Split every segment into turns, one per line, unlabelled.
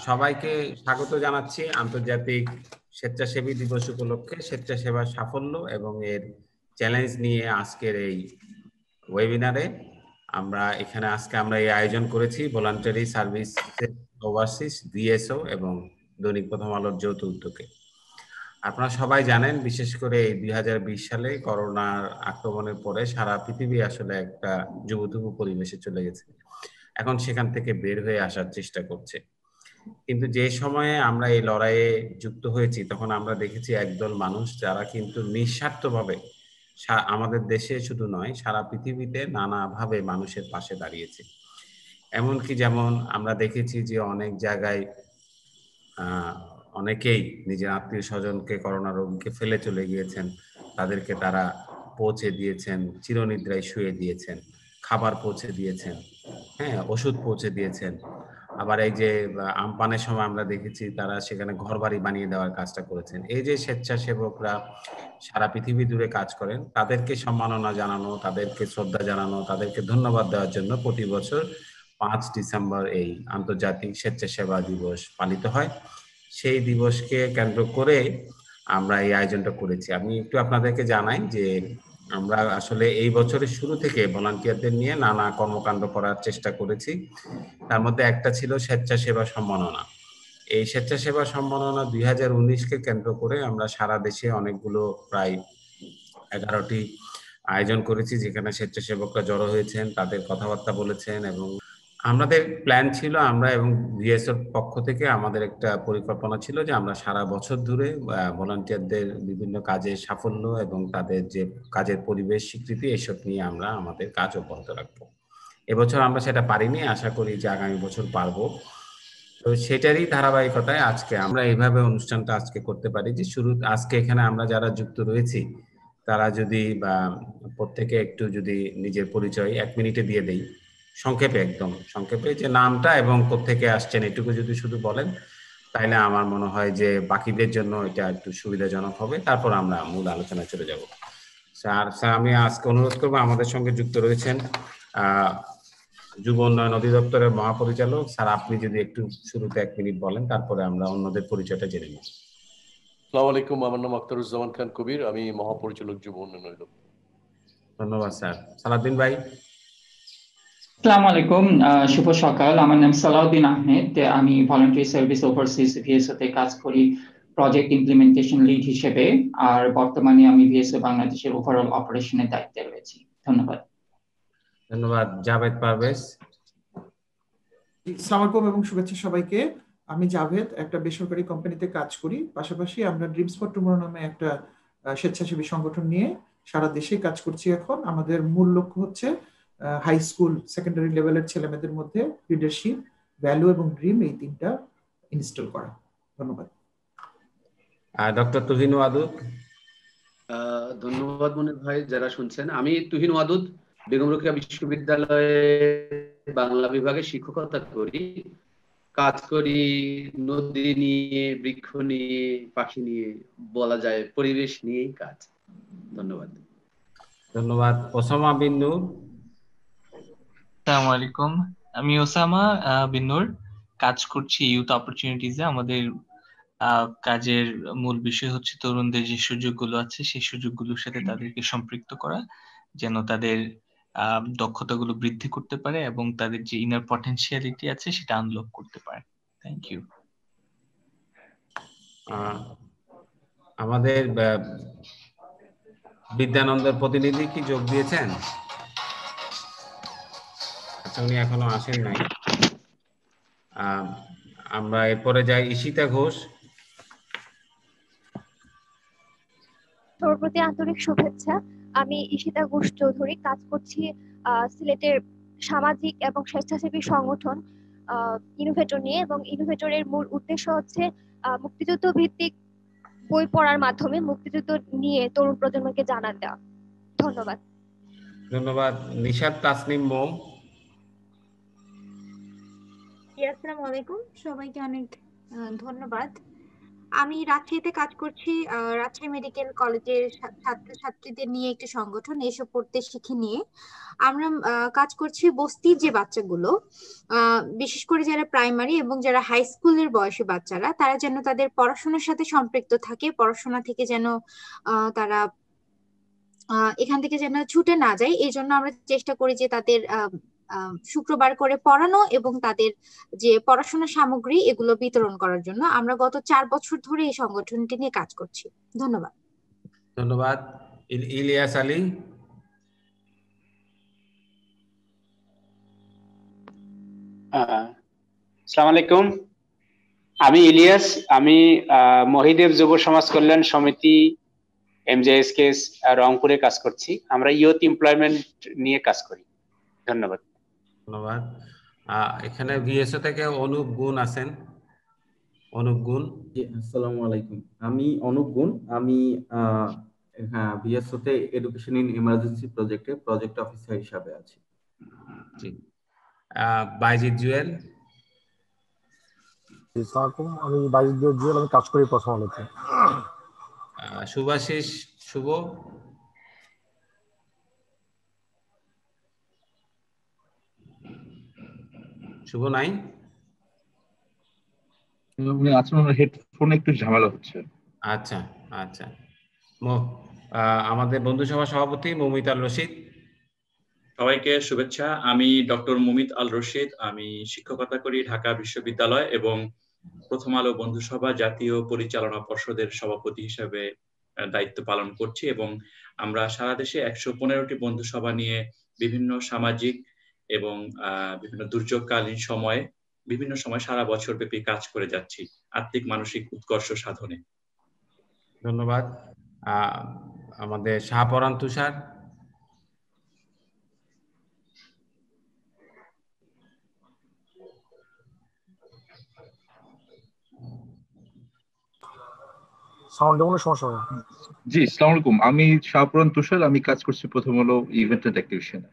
সবাইকে স্বাগত জানাচ্ছি আন্তর্জাতিক স্বেচ্ছাসেবী দিবস উপলক্ষে স্বেচ্ছাসেবার সাফল্য এবং এর চ্যালেঞ্জ নিয়ে আজকের এই ওয়েবিনারে আমরা এই আয়োজন করেছি ভলান্টারি সার্ভিস ওভারসিজ ভিএসও এবং দৈনিক প্রথম আলোর যৌথ উদ্যোগে। আপনারা সবাই জানেন, বিশেষ করে এই 2020 সালে করোনার আক্রমণের পরে সারা পৃথিবী আসলে একটা যুবধুবু পরিবেশে চলে গেছে। এখন সেখান থেকে বের হয়ে আসার চেষ্টা করছে। কিন্তু যে সময়ে আমরা এই লড়াইয়ে যুক্ত হয়েছি তখন আমরা দেখেছি একদল মানুষ যারা কিন্তু নিঃস্বার্থভাবে আমাদের দেশে শুধু নয় সারা পৃথিবীতে নানাভাবে মানুষের পাশে দাঁড়িয়েছে। এমনকি যেমন আমরা দেখেছি যে অনেক জায়গায় অনেকেই নিজের আত্মীয় স্বজনকে করোনা রোগীকে ফেলে চলে গিয়েছেন, তাদেরকে তারা পৌঁছে দিয়েছেন, চিরনিদ্রায় শুয়ে দিয়েছেন, খাবার পৌঁছে দিয়েছেন, হ্যাঁ, ওষুধ পৌঁছে দিয়েছেন। আবার এই যে আমপানের সময় আমরা দেখেছি তারা সেখানে ঘরবাড়ি বানিয়ে দেওয়ার কাজটা করেছেন। এই যে স্বেচ্ছাসেবকরা সারা পৃথিবী জুড়ে কাজ করেন, তাদেরকে সম্মাননা জানানো, তাদেরকে শ্রদ্ধা জানানো, তাদেরকে ধন্যবাদ দেওয়ার জন্য প্রতি বছর 5 ডিসেম্বর এই আন্তর্জাতিক স্বেচ্ছাসেবা দিবস পালিত হয়। সেই দিবসকে কেন্দ্র করে আমরা এই আয়োজনটা করেছি। আমি একটু আপনাদেরকে জানাই যে আমরা আসলে এই বছরের শুরু থেকে ভলান্টিয়ারদের নিয়ে নানা কর্মকাণ্ড করার চেষ্টা করেছি। তার মধ্যে একটা ছিল স্বেচ্ছাসেবা সম্মাননা। এই স্বেচ্ছাসেবা সম্মাননা 2019কে কেন্দ্র করে আমরা সারা দেশে অনেকগুলো প্রায় 11টি আয়োজন করেছি, যেখানে স্বেচ্ছাসেবকরা জড়ো হয়েছেন, তাদের কথাবার্তা বলেছেন এবং আমাদের প্ল্যান ছিল আমরা এবং ভিএসওর পক্ষ থেকে আমাদের একটা পরিকল্পনা ছিল যে আমরা সারা বছর ধরে ভলান্টিয়ারদের বিভিন্ন কাজের সাফল্য এবং তাদের যে কাজের পরিবেশ স্বীকৃতি এসব নিয়ে আমরা আমাদের কাজ অব্যাহত রাখবো। এবছর আমরা সেটা পারিনি, আশা করি যে আগামী বছর পারবো। তো সেটারই ধারাবাহিকতায় আজকে আমরা এইভাবে অনুষ্ঠানটা আজকে করতে পারি যে আজকে এখানে আমরা যারা যুক্ত রয়েছি তারা যদি বা প্রত্যেকে একটু যদি নিজের পরিচয় 1 মিনিটে দিয়ে দেই, একদম সংক্ষেপে যে নামটা এবং কোত্থেকে আসছেন এটুকু যদি শুধু বলেন, তাইলে আমার মনে হয় যে বাকিদের জন্য এটা একটু সুবিধাজনক হবে। তারপর আমরা মূল আলোচনায় চলে যাব। স্যার আমি আজকে অনুরোধ করবো, আমাদের সঙ্গে যুক্ত রয়েছেন যুব উন্নয়ন অধিদপ্তরের মহাপরিচালক স্যার, আপনি যদি একটু শুরুতে 1 মিনিট বলেন, তারপরে আমরা অন্যদের পরিচয়টা জেনে নিই।
আসসালামু আলাইকুম, আমার নাম আখতারুজ্জামান খান কবির, আমি মহাপরিচালক যুব উন্নয়ন অধিদপ্তর।
ধন্যবাদ স্যার। সালাউদ্দিন ভাই।
আসসালামু আলাইকুম, শুভ সকাল। আমার নাম সালাউদ্দিন আহমেদ, আমি ভলান্টারি সার্ভিস ওভারসিজ ভিএসও তে কাজ করি প্রজেক্ট ইমপ্লিমেন্টেশন লিড হিসেবে, আর বর্তমানে আমি ভিএসও বাংলাদেশের ওভারঅল অপারেশনের দায়িত্বে রয়েছি। ধন্যবাদ।
ধন্যবাদ। জাভেদ পারভেজ।
আসসালামু আলাইকুম এবং শুভেচ্ছা সবাইকে। আমি জাভেদ, একটা বেসরকারি কোম্পানিতে কাজ করি। পাশাপাশি আমরা ড্রিমস ফর টুমরো নামে একটা স্বেচ্ছাসেবী সংগঠন নিয়ে সারা দেশে কাজ করছি। এখন আমাদের মূল লক্ষ্য হচ্ছে হাই স্কুল সেকেন্ডারি লেভেলের ছেলেমেয়েদের মধ্যে লিডারশিপ, ভ্যালু এবং ড্রিম এই তিনটা ইনস্টল করা। ধন্যবাদ।
ডক্টর তুহিন ওয়াদুদ।
ধন্যবাদ মনির ভাই। যারা শুনছেন, আমি তুহিন ওয়াদুদ, বেগম রোকেয়া বিশ্ববিদ্যালয়ে বাংলা বিভাগে শিক্ষকতা করি। কাজ করি নদী নিয়ে, বৃক্ষ নিয়ে, পাখি নিয়ে, বলা যায় পরিবেশ নিয়েই কাজ। ধন্যবাদ।
ধন্যবাদ। ওসামা বিন নূর।
আসসালামু আলাইকুম, আমি ওসামা বিন নূর, কাজ করছি ইউথ অপরচুনিটিজে। আমাদের কাজের মূল বিষয় হচ্ছে তরুণদের যে সুযোগগুলো আছে সেই সুযোগগুলোর সাথে তাদেরকে সম্পৃক্ত করা, যেন তাদের দক্ষতাগুলো বৃদ্ধি করতে পারে এবং তাদের যে ইনার পটেনশিয়ালিটি আছে সেটা আনলক করতে পারে। Thank you.
আমাদের বিদ্যানন্দের প্রতিনিধি কি যোগ দিয়েছেন? আচ্ছা, উনি এখনো আসেন নাই। আমরা এরপরে যাই ঈশিতা ঘোষ।
সবার প্রতি আন্তরিক শুভেচ্ছা। আমি ঈশিতা ঘোষ চৌধুরী, কাজ করছি সিলেটের সামাজিক এবং স্বেচ্ছাসেবী সংগঠন ইনোভেটর নিয়ে, এবং ইনোভেটরের মূল উদ্দেশ্য হচ্ছে মুক্তিযুদ্ধ ভিত্তিক বই পড়ার মাধ্যমে মুক্তিযুদ্ধ নিয়ে তরুণ প্রজন্মকে জানান দেওয়া। ধন্যবাদ।
ধন্যবাদ। নিশাত তাসনিম মোম।
আসসালামু আলাইকুম, সবাইকে অনেক ধন্যবাদ। আমি রাজশাহীতে কাজ করছি। রাজশাহী মেডিকেল কলেজের ছাত্রছাত্রীদের নিয়ে একটি সংগঠন এসব পড়তে শিখে নিয়ে আমরা কাজ করছি বস্তির যে বাচ্চাগুলো, বিশেষ করে যারা প্রাইমারি এবং যারা হাই স্কুলের বয়সী বাচ্চারা, তারা যেন তাদের পড়াশোনার সাথে সম্পৃক্ত থাকে, পড়াশোনা থেকে যেন তারা এখান থেকে যেন ছুটে না যায়। এই জন্য আমরা চেষ্টা করি যে তাদের শুক্রবার করে পড়ানো এবং তাদের যে পড়াশোনার সামগ্রী এগুলো বিতরণ করার জন্য। আমরা গত 4 বছর ধরে এই সংগঠনটি নিয়ে কাজ করছি। ধন্যবাদ।
ধন্যবাদ। ইলিয়াস আলী।
আসসালামু আলাইকুম, আমি ইলিয়াস। আমি মহিদেব যুব সমাজ কল্যাণ সমিতি MJSK রংপুরে কাজ করছি। আমরা ইউথ এমপ্লয়মেন্ট নিয়ে কাজ করি। ধন্যবাদ।
ধন্যবাদ। এখানে ভিএসও থেকে অনুপ গুণ আছেন। অনুপ গুণ।
আসসালামু আলাইকুম, আমি অনুপ গুণ। আমি হ্যাঁ ভিএসও তে এডুকেশন ইন ইমার্জেন্সি প্রজেক্টে প্রজেক্ট অফিসার হিসাবে আছি।
জি। বাইজিৎ জুয়েল।
আমি বাইজিৎ জুয়েল, আমি কাজ করি প্রথম আলোতে।
শুভাশিস শুভ। শুভ নাই?
হেডফোনে একটু ঝামেলা হচ্ছে।
আচ্ছা আচ্ছা। আমাদের বন্ধু সভা সভাপতি মুমিত আল রশিদ।
সবাইকে শুভেচ্ছা। আমি ডক্টর মুমিত আল রশিদ। আমি শিক্ষকতা করি ঢাকা বিশ্ববিদ্যালয় এবং প্রথম আলো বন্ধুসভা জাতীয় পরিচালনা পর্ষদের সভাপতি হিসেবে দায়িত্ব পালন করছি এবং আমরা সারা দেশে 115টি বন্ধুসভা নিয়ে বিভিন্ন সামাজিক এবং বিভিন্ন দুর্যোগকালীন সময়ে বিভিন্ন সময় সারা বছর ব্যাপী কাজ করে যাচ্ছি আর্থিক মানসিক উৎকর্ষ সাধনে।
ধন্যবাদ। আমাদের শাহপরান তুষার।
সাউন্ডে কোনো সমস্যা হবে?
জি, আসসালামু আলাইকুম, আমি শাহপুরান তুষার। আমি কাজ করছি প্রথম হলো ইভেন্ট এন্ড অ্যাক্টিভিশনে।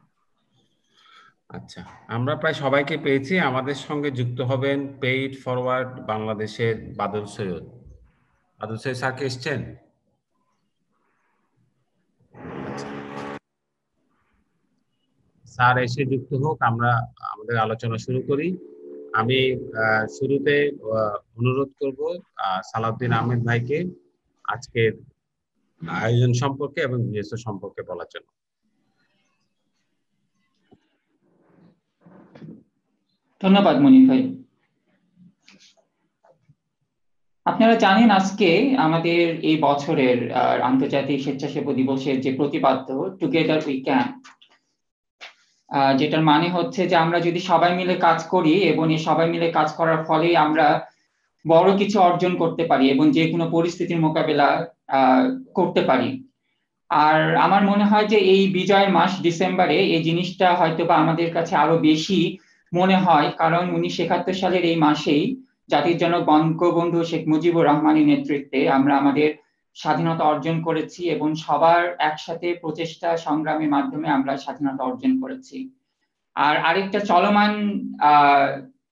আচ্ছা, আমরা প্রায় সবাইকে পেয়েছি। আমাদের সঙ্গে যুক্ত হবেন পেইড ফরওয়ার্ড বাংলাদেশের বাদল সৈয়দ। বাদল সৈয়দ স্যারকে এসছেন? স্যার এসে যুক্ত হোক, আমরা আমাদের আলোচনা শুরু করি। আমি শুরুতে অনুরোধ করব সালাউদ্দিন আহমেদ ভাইকে আজকের আয়োজন সম্পর্কে এবং ভিএসও সম্পর্কে বলার জন্য।
ধন্যবাদ মনির ভাই। আপনারা জানেন আজকে আমাদের এই বছরের আন্তর্জাতিক স্বেচ্ছাসেবক দিবসের যে প্রতিপাদ্য টুগেদার উই ক্যান, যেটার মানে হচ্ছে যে আমরা যদি সবাই মিলে কাজ করি এবং এই সবাই মিলে কাজ করার ফলে আমরা বড় কিছু অর্জন করতে পারি এবং যে কোনো পরিস্থিতির মোকাবেলা করতে পারি। আর আমার মনে হয় যে এই বিজয়ের মাস ডিসেম্বরে এই জিনিসটা হয়তো বা আমাদের কাছে আরো বেশি মনে হয়, কারণ 1971 সালের এই মাসেই জাতির জনক বঙ্গবন্ধু শেখ মুজিবুর রহমানের নেতৃত্বে আমরা আমাদের স্বাধীনতা অর্জন করেছি এবং সবার একসাথে প্রচেষ্টা সংগ্রামের মাধ্যমে আমরা স্বাধীনতা অর্জন করেছি। আর আরেকটা চলমান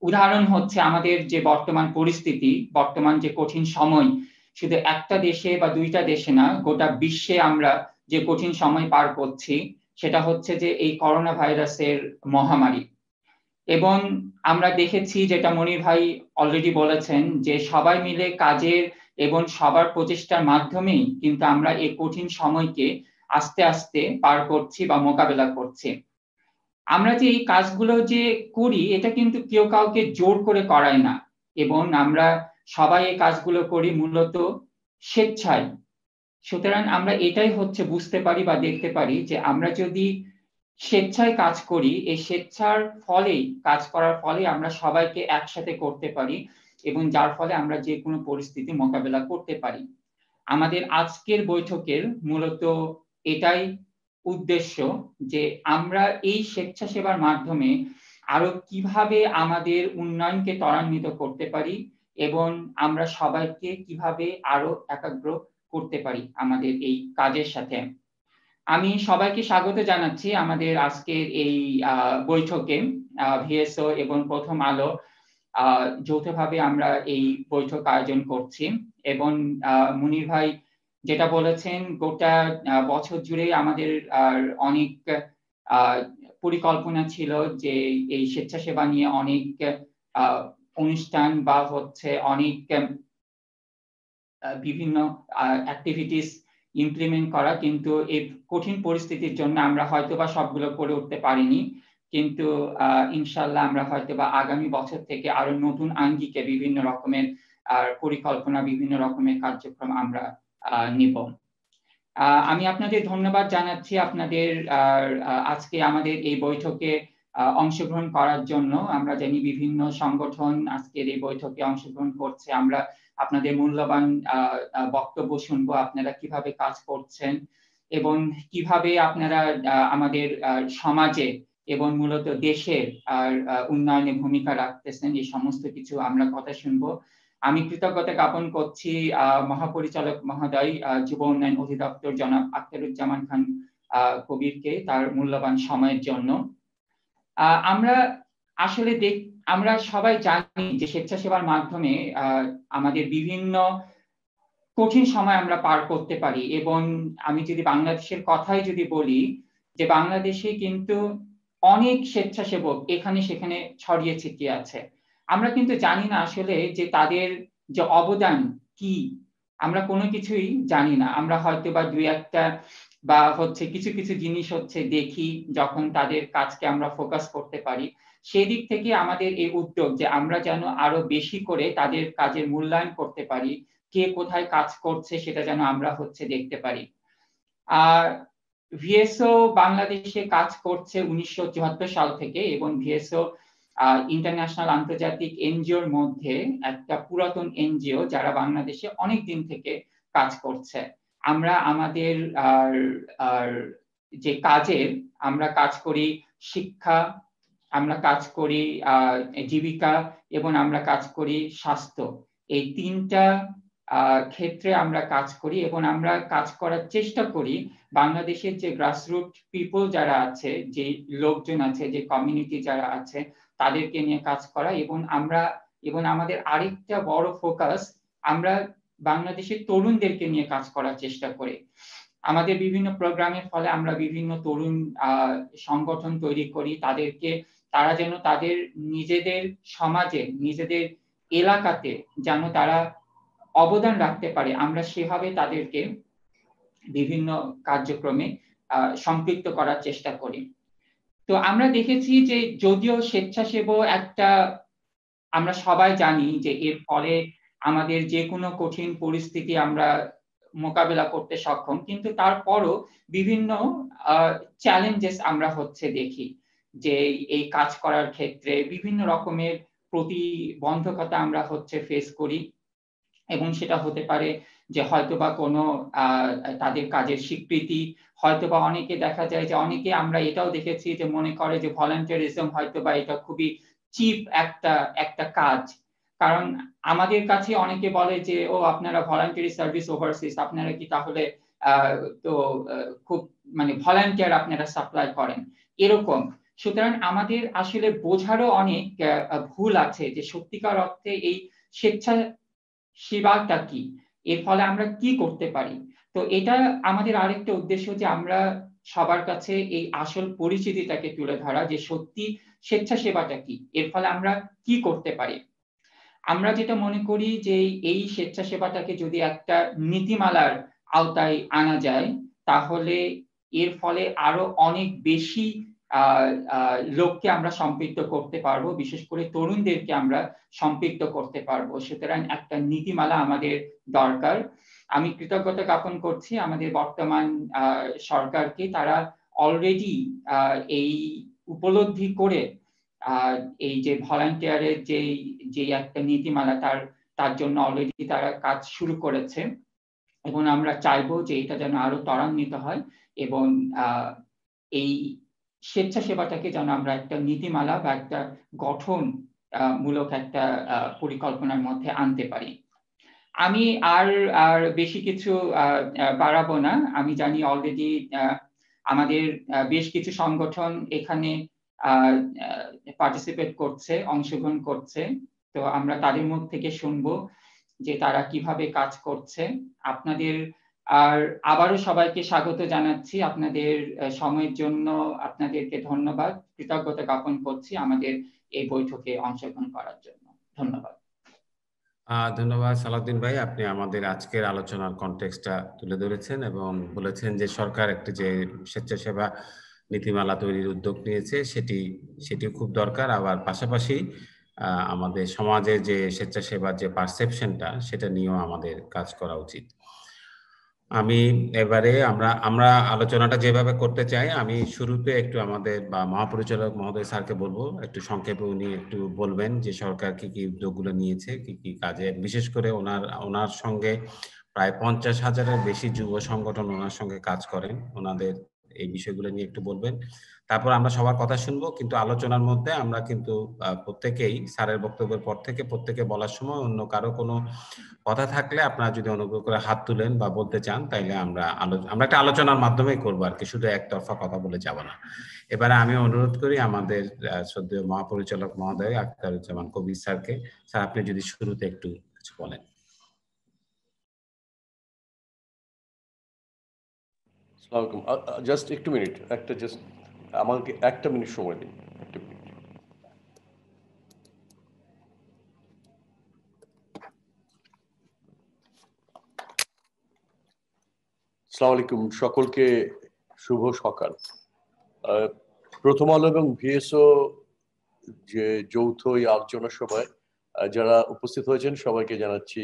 উদাহরণ হচ্ছে আমাদের যে বর্তমান পরিস্থিতি, বর্তমান যে কঠিন সময়, শুধু একটা দেশে বা দুইটা দেশে না, গোটা বিশ্বে আমরা যে কঠিন সময় পার করছি, সেটা হচ্ছে যে এই করোনা ভাইরাসের মহামারী। এবং আমরা দেখেছি, যেটা মনির ভাই অলরেডি বলেছেন, যে সবাই মিলে কাজের এবং সবার প্রচেষ্টার মাধ্যমেই কিন্তু আমরা এই কঠিন সময়কে আস্তে আস্তে পার করছি বা মোকাবেলা করছি। আমরা যে এই কাজগুলো যে করি, এটা কিন্তু কেউ কাউকে জোর করে করায় না, এবং আমরা সবাই এই কাজগুলো করি মূলত স্বেচ্ছায়। সুতরাং আমরা এটাই হচ্ছে বুঝতে পারি বা দেখতে পারি যে আমরা যদি স্বেচ্ছায় কাজ করি, এই স্বেচ্ছার ফলেই, কাজ করার ফলে আমরা সবাইকে একসাথে করতে পারি এবং যার ফলে আমরা যে কোনো পরিস্থিতি মোকাবেলা করতে পারি। আমাদের আজকের বৈঠকের মূলত এটাই উদ্দেশ্য, যে আমরা এই স্বেচ্ছাসেবার মাধ্যমে আরো কিভাবে আমাদের উন্নয়নকে ত্বরান্বিত করতে পারি এবং আমরা সবাইকে কিভাবে আরো একাগ্র করতে পারি আমাদের এই কাজের সাথে। আমি সবাইকে স্বাগত জানাচ্ছি আমাদের আজকের এই বৈঠকে, ভিএসও এবং প্রথম আলো যৌথভাবে আমরা এই বৈঠক আয়োজন করছি। এবং মুনির ভাই যেটা বলেছেন, গোটা বছর জুড়ে আমাদের অনেক পরিকল্পনা ছিল যে এই স্বেচ্ছাসেবা নিয়ে অনেক অনুষ্ঠান বা হচ্ছে অনেক বিভিন্ন অ্যাক্টিভিটিস ইমপ্লিমেন্ট করা, কিন্তু এই কঠিন পরিস্থিতির জন্য আমরা হয়তোবা সবগুলো করে উঠতে পারিনি। কিন্তু ইনশাল্লাহ আমরা হয়তোবা আগামী বছর থেকে আরো নতুন আঙ্গিকে বিভিন্ন রকমের পরিকল্পনা, বিভিন্ন রকমের কার্যক্রম আমরা নিব। আমি আপনাদের ধন্যবাদ জানাচ্ছি আপনাদের আজকে আমাদের এই বৈঠকে অংশগ্রহণ করার জন্য। আমরা জানি বিভিন্ন সংগঠন আজকের এই বৈঠকে অংশগ্রহণ করছে। আমরা আপনাদের মূল্যবান বক্তব্য শুনবো, আপনারা কিভাবে কাজ করছেন এবং কিভাবে আপনারা আমাদের সমাজে এবং মূলত দেশের উন্নয়নে ভূমিকা রাখতেছেন, এই সমস্ত কিছু আমরা কথা শুনবো। আমি কৃতজ্ঞতা জ্ঞাপন করছি মহাপরিচালক মহোদয়, যুব উন্নয়ন অধিদপ্তর জনাব আখতারুজ্জামান খান কবিরকে তার মূল্যবান সময়ের জন্য। আমরা আসলে আমরা সবাই জানি যে স্বেচ্ছাসেবার মাধ্যমে আমাদের বিভিন্ন কঠিন সময় আমরা পার করতে পারি। এবং আমি যদি বাংলাদেশের কথাই যদি বলি, যে বাংলাদেশে কিন্তু অনেক স্বেচ্ছাসেবক এখানে সেখানে ছড়িয়ে ছিটিয়ে আছে। আমরা কিন্তু জানি না আসলে যে তাদের যে অবদান কি, আমরা কোনো কিছুই জানি না। আমরা হয়তো বা দুই একটা বা হচ্ছে কিছু কিছু জিনিস হচ্ছে দেখি, যখন তাদের কাজকে আমরা ফোকাস করতে পারি। সেই দিক থেকে আমাদের এই উদ্যোগ যে আমরা যেন আরো বেশি করে তাদের কাজের মূল্যায়ন করতে পারি, কে কোথায় কাজ করছে সেটা যেন আমরা হচ্ছে দেখতে পারি। ভিএসও বাংলাদেশে কাজ করছে 1974 সাল থেকে, এবং ভিএসও ইন্টারন্যাশনাল আন্তর্জাতিক এনজিওর মধ্যে একটা পুরাতন এনজিও যারা বাংলাদেশে অনেক দিন থেকে কাজ করছে। আমরা আমাদের যে কাজের আমরা কাজ করি শিক্ষা, আমরা কাজ করি জীবিকা এবং আমরা কাজ করি স্বাস্থ্য। এই তিনটা ক্ষেত্রে আমরা কাজ করি এবং আমরা কাজ করার চেষ্টা করি বাংলাদেশের যে গ্রাসরুট পিপল যারা আছে, যে লোকজন আছে, যে কমিউনিটি যারা আছে তাদেরকে নিয়ে কাজ করা। এবং আমাদের আরেকটা বড় ফোকাস, আমরা বাংলাদেশের তরুণদেরকে নিয়ে কাজ করার চেষ্টা করি। আমাদের বিভিন্ন প্রোগ্রামের ফলে আমরা বিভিন্ন তরুণ সংগঠন তৈরি করি, তারা যেন তাদের নিজেদের সমাজে, নিজেদের এলাকাতে যেন তারা অবদান রাখতে পারে, আমরা সেভাবে তাদেরকে বিভিন্ন কার্যক্রমে সম্পৃক্ত করার চেষ্টা করি। তো আমরা দেখেছি যে যদিও স্বেচ্ছাসেবক একটা, আমরা সবাই জানি যে এর ফলে আমাদের যে কোনো কঠিন পরিস্থিতি আমরা মোকাবেলা করতে সক্ষম, কিন্তু তারপরও বিভিন্ন চ্যালেঞ্জেস আমরা হচ্ছে দেখি যে এই কাজ করার ক্ষেত্রে বিভিন্ন রকমের প্রতিবন্ধকতা আমরা হচ্ছে ফেস করি। এবং সেটা হতে পারে যে হয়তোবা কোনো তাদের কাজের স্বীকৃতি, হয়তোবা অনেকে দেখা যায় যে অনেকে আমরা এটাও দেখেছি যে মনে করে যে ভলান্টিয়ারিজম হয়তোবা এটা খুবই চিপ একটা কাজ। কারণ আমাদের কাছে অনেকে বলে যে ও আপনারা ভলান্টারি সার্ভিস ওভারসিজ, আপনারা কি তাহলে তো খুব মানে ভলান্টিয়ার আপনারা সাপ্লাই করেন এরকম। সুতরাং আমাদের আসলে বোঝারও অনেক ভুল আছে যে সত্যিকার অর্থে এই স্বেচ্ছাসেবাটা কি, এর ফলে আমরা কি করতে পারি। তো এটা আমাদের আরেকটা উদ্দেশ্য যে আমরা সবার কাছে এই আসল পরিচিতিটাকে তুলে ধরা, যে সত্যি স্বেচ্ছাসেবাটা কি, এর ফলে আমরা কি করতে পারি। আমরা যেটা মনে করি যে এই স্বেচ্ছাসেবাটাকে যদি একটা নীতিমালার আওতায় আনা যায়, তাহলে এর ফলে আরো অনেক বেশি লোককে আমরা সম্পৃক্ত করতে পারবো, বিশেষ করে তরুণদেরকে আমরা সম্পৃক্ত করতে পারবো। সুতরাং একটা নীতিমালা আমাদের দরকার। আমি কৃতজ্ঞতা জ্ঞাপন করছি আমাদের বর্তমান সরকারকে, তারা অলরেডি এই উপলব্ধি করে এই যে ভলান্টিয়ারের যে একটা নীতিমালা তার জন্য অলরেডি তারা কাজ শুরু করেছে, এবং আমরা চাইবো যে এটা যেন আরো ত্বরান্বিত হয় এবং এই স্বেচ্ছাসেবাটাকে যেন আমরা একটা নীতিমালা বা একটা গঠন মূলক একটা পরিকল্পনার মধ্যে আনতে পারি। আমি আর বেশি কিছু বাড়াবো না। আমি জানি অলরেডি আমাদের বেশ কিছু সংগঠন এখানে পার্টিসিপেট করছে, অংশগ্রহণ করছে। তো আমরা তাদের মুখ থেকে শুনবো যে তারা কিভাবে কাজ করছে। আপনাদের আর আবারও সবাইকে স্বাগত জানাচ্ছি। আপনাদের সময়ের জন্য আপনাদেরকে ধন্যবাদ, কৃতজ্ঞতা জ্ঞাপন করছি আমাদের এই বৈঠকে অংশগ্রহণ করার জন্য। ধন্যবাদ।
ধন্যবাদ সালাউদ্দিন ভাই, আপনি আমাদের আজকের আলোচনার কনটেক্সটটা তুলে ধরেছেন এবং বলেছেন যে সরকার একটি যে স্বেচ্ছাসেবা নীতিমালা তৈরির উদ্যোগ নিয়েছে সেটি খুব দরকার। আবার পাশাপাশি আমাদের সমাজে যে স্বেচ্ছাসেবার যে পারসেপশনটা সেটা নিয়েও আমাদের কাজ করা উচিত। আমি এবারে আমরা আলোচনাটা যেভাবে করতে চাই, আমি শুরুতে একটু আমাদের মহাপরিচালক মহোদয় স্যারকে বলবো একটু সংক্ষেপে উনি একটু বলবেন যে সরকার কি কি উদ্যোগগুলো নিয়েছে, কি কি কাজে, বিশেষ করে ওনার সঙ্গে প্রায় 50,000-এর বেশি যুব সংগঠন ওনার সঙ্গে কাজ করেন, ওনাদের এই বিষয়গুলো নিয়ে একটু বলবেন। তারপর আমরা সবার কথা শুনবো, কিন্তু আলোচনার মধ্যে আমরা কিন্তু প্রত্যেকেই স্যারের বক্তব্যের পর থেকে প্রত্যেকে বলার সময় অন্য কারো কোনো কথা থাকলে আপনারা যদি অনুগ্রহ করে হাত তুলেন বা বলতে চান তাইলে আমরা একটা আলোচনার মাধ্যমেই করবো আর কি, শুধু একতরফা কথা বলে যাব না। এবারে আমি অনুরোধ করি আমাদের শ্রদ্ধেয় মহাপরিচালক মহোদয় আখতারুজ্জামান কবির স্যারকে। স্যার, আপনি যদি শুরুতে একটু কিছু বলেন।
জাস্ট একটু মিনিট, আমাকে একটা মিনিট সময় দিন। আসসালামু আলাইকুম, সকলকে শুভ সকাল। প্রথম আলো এবং ভিএসও যে যৌথ এই আলোচনা সভায় যারা উপস্থিত হয়েছেন সবাইকে জানাচ্ছি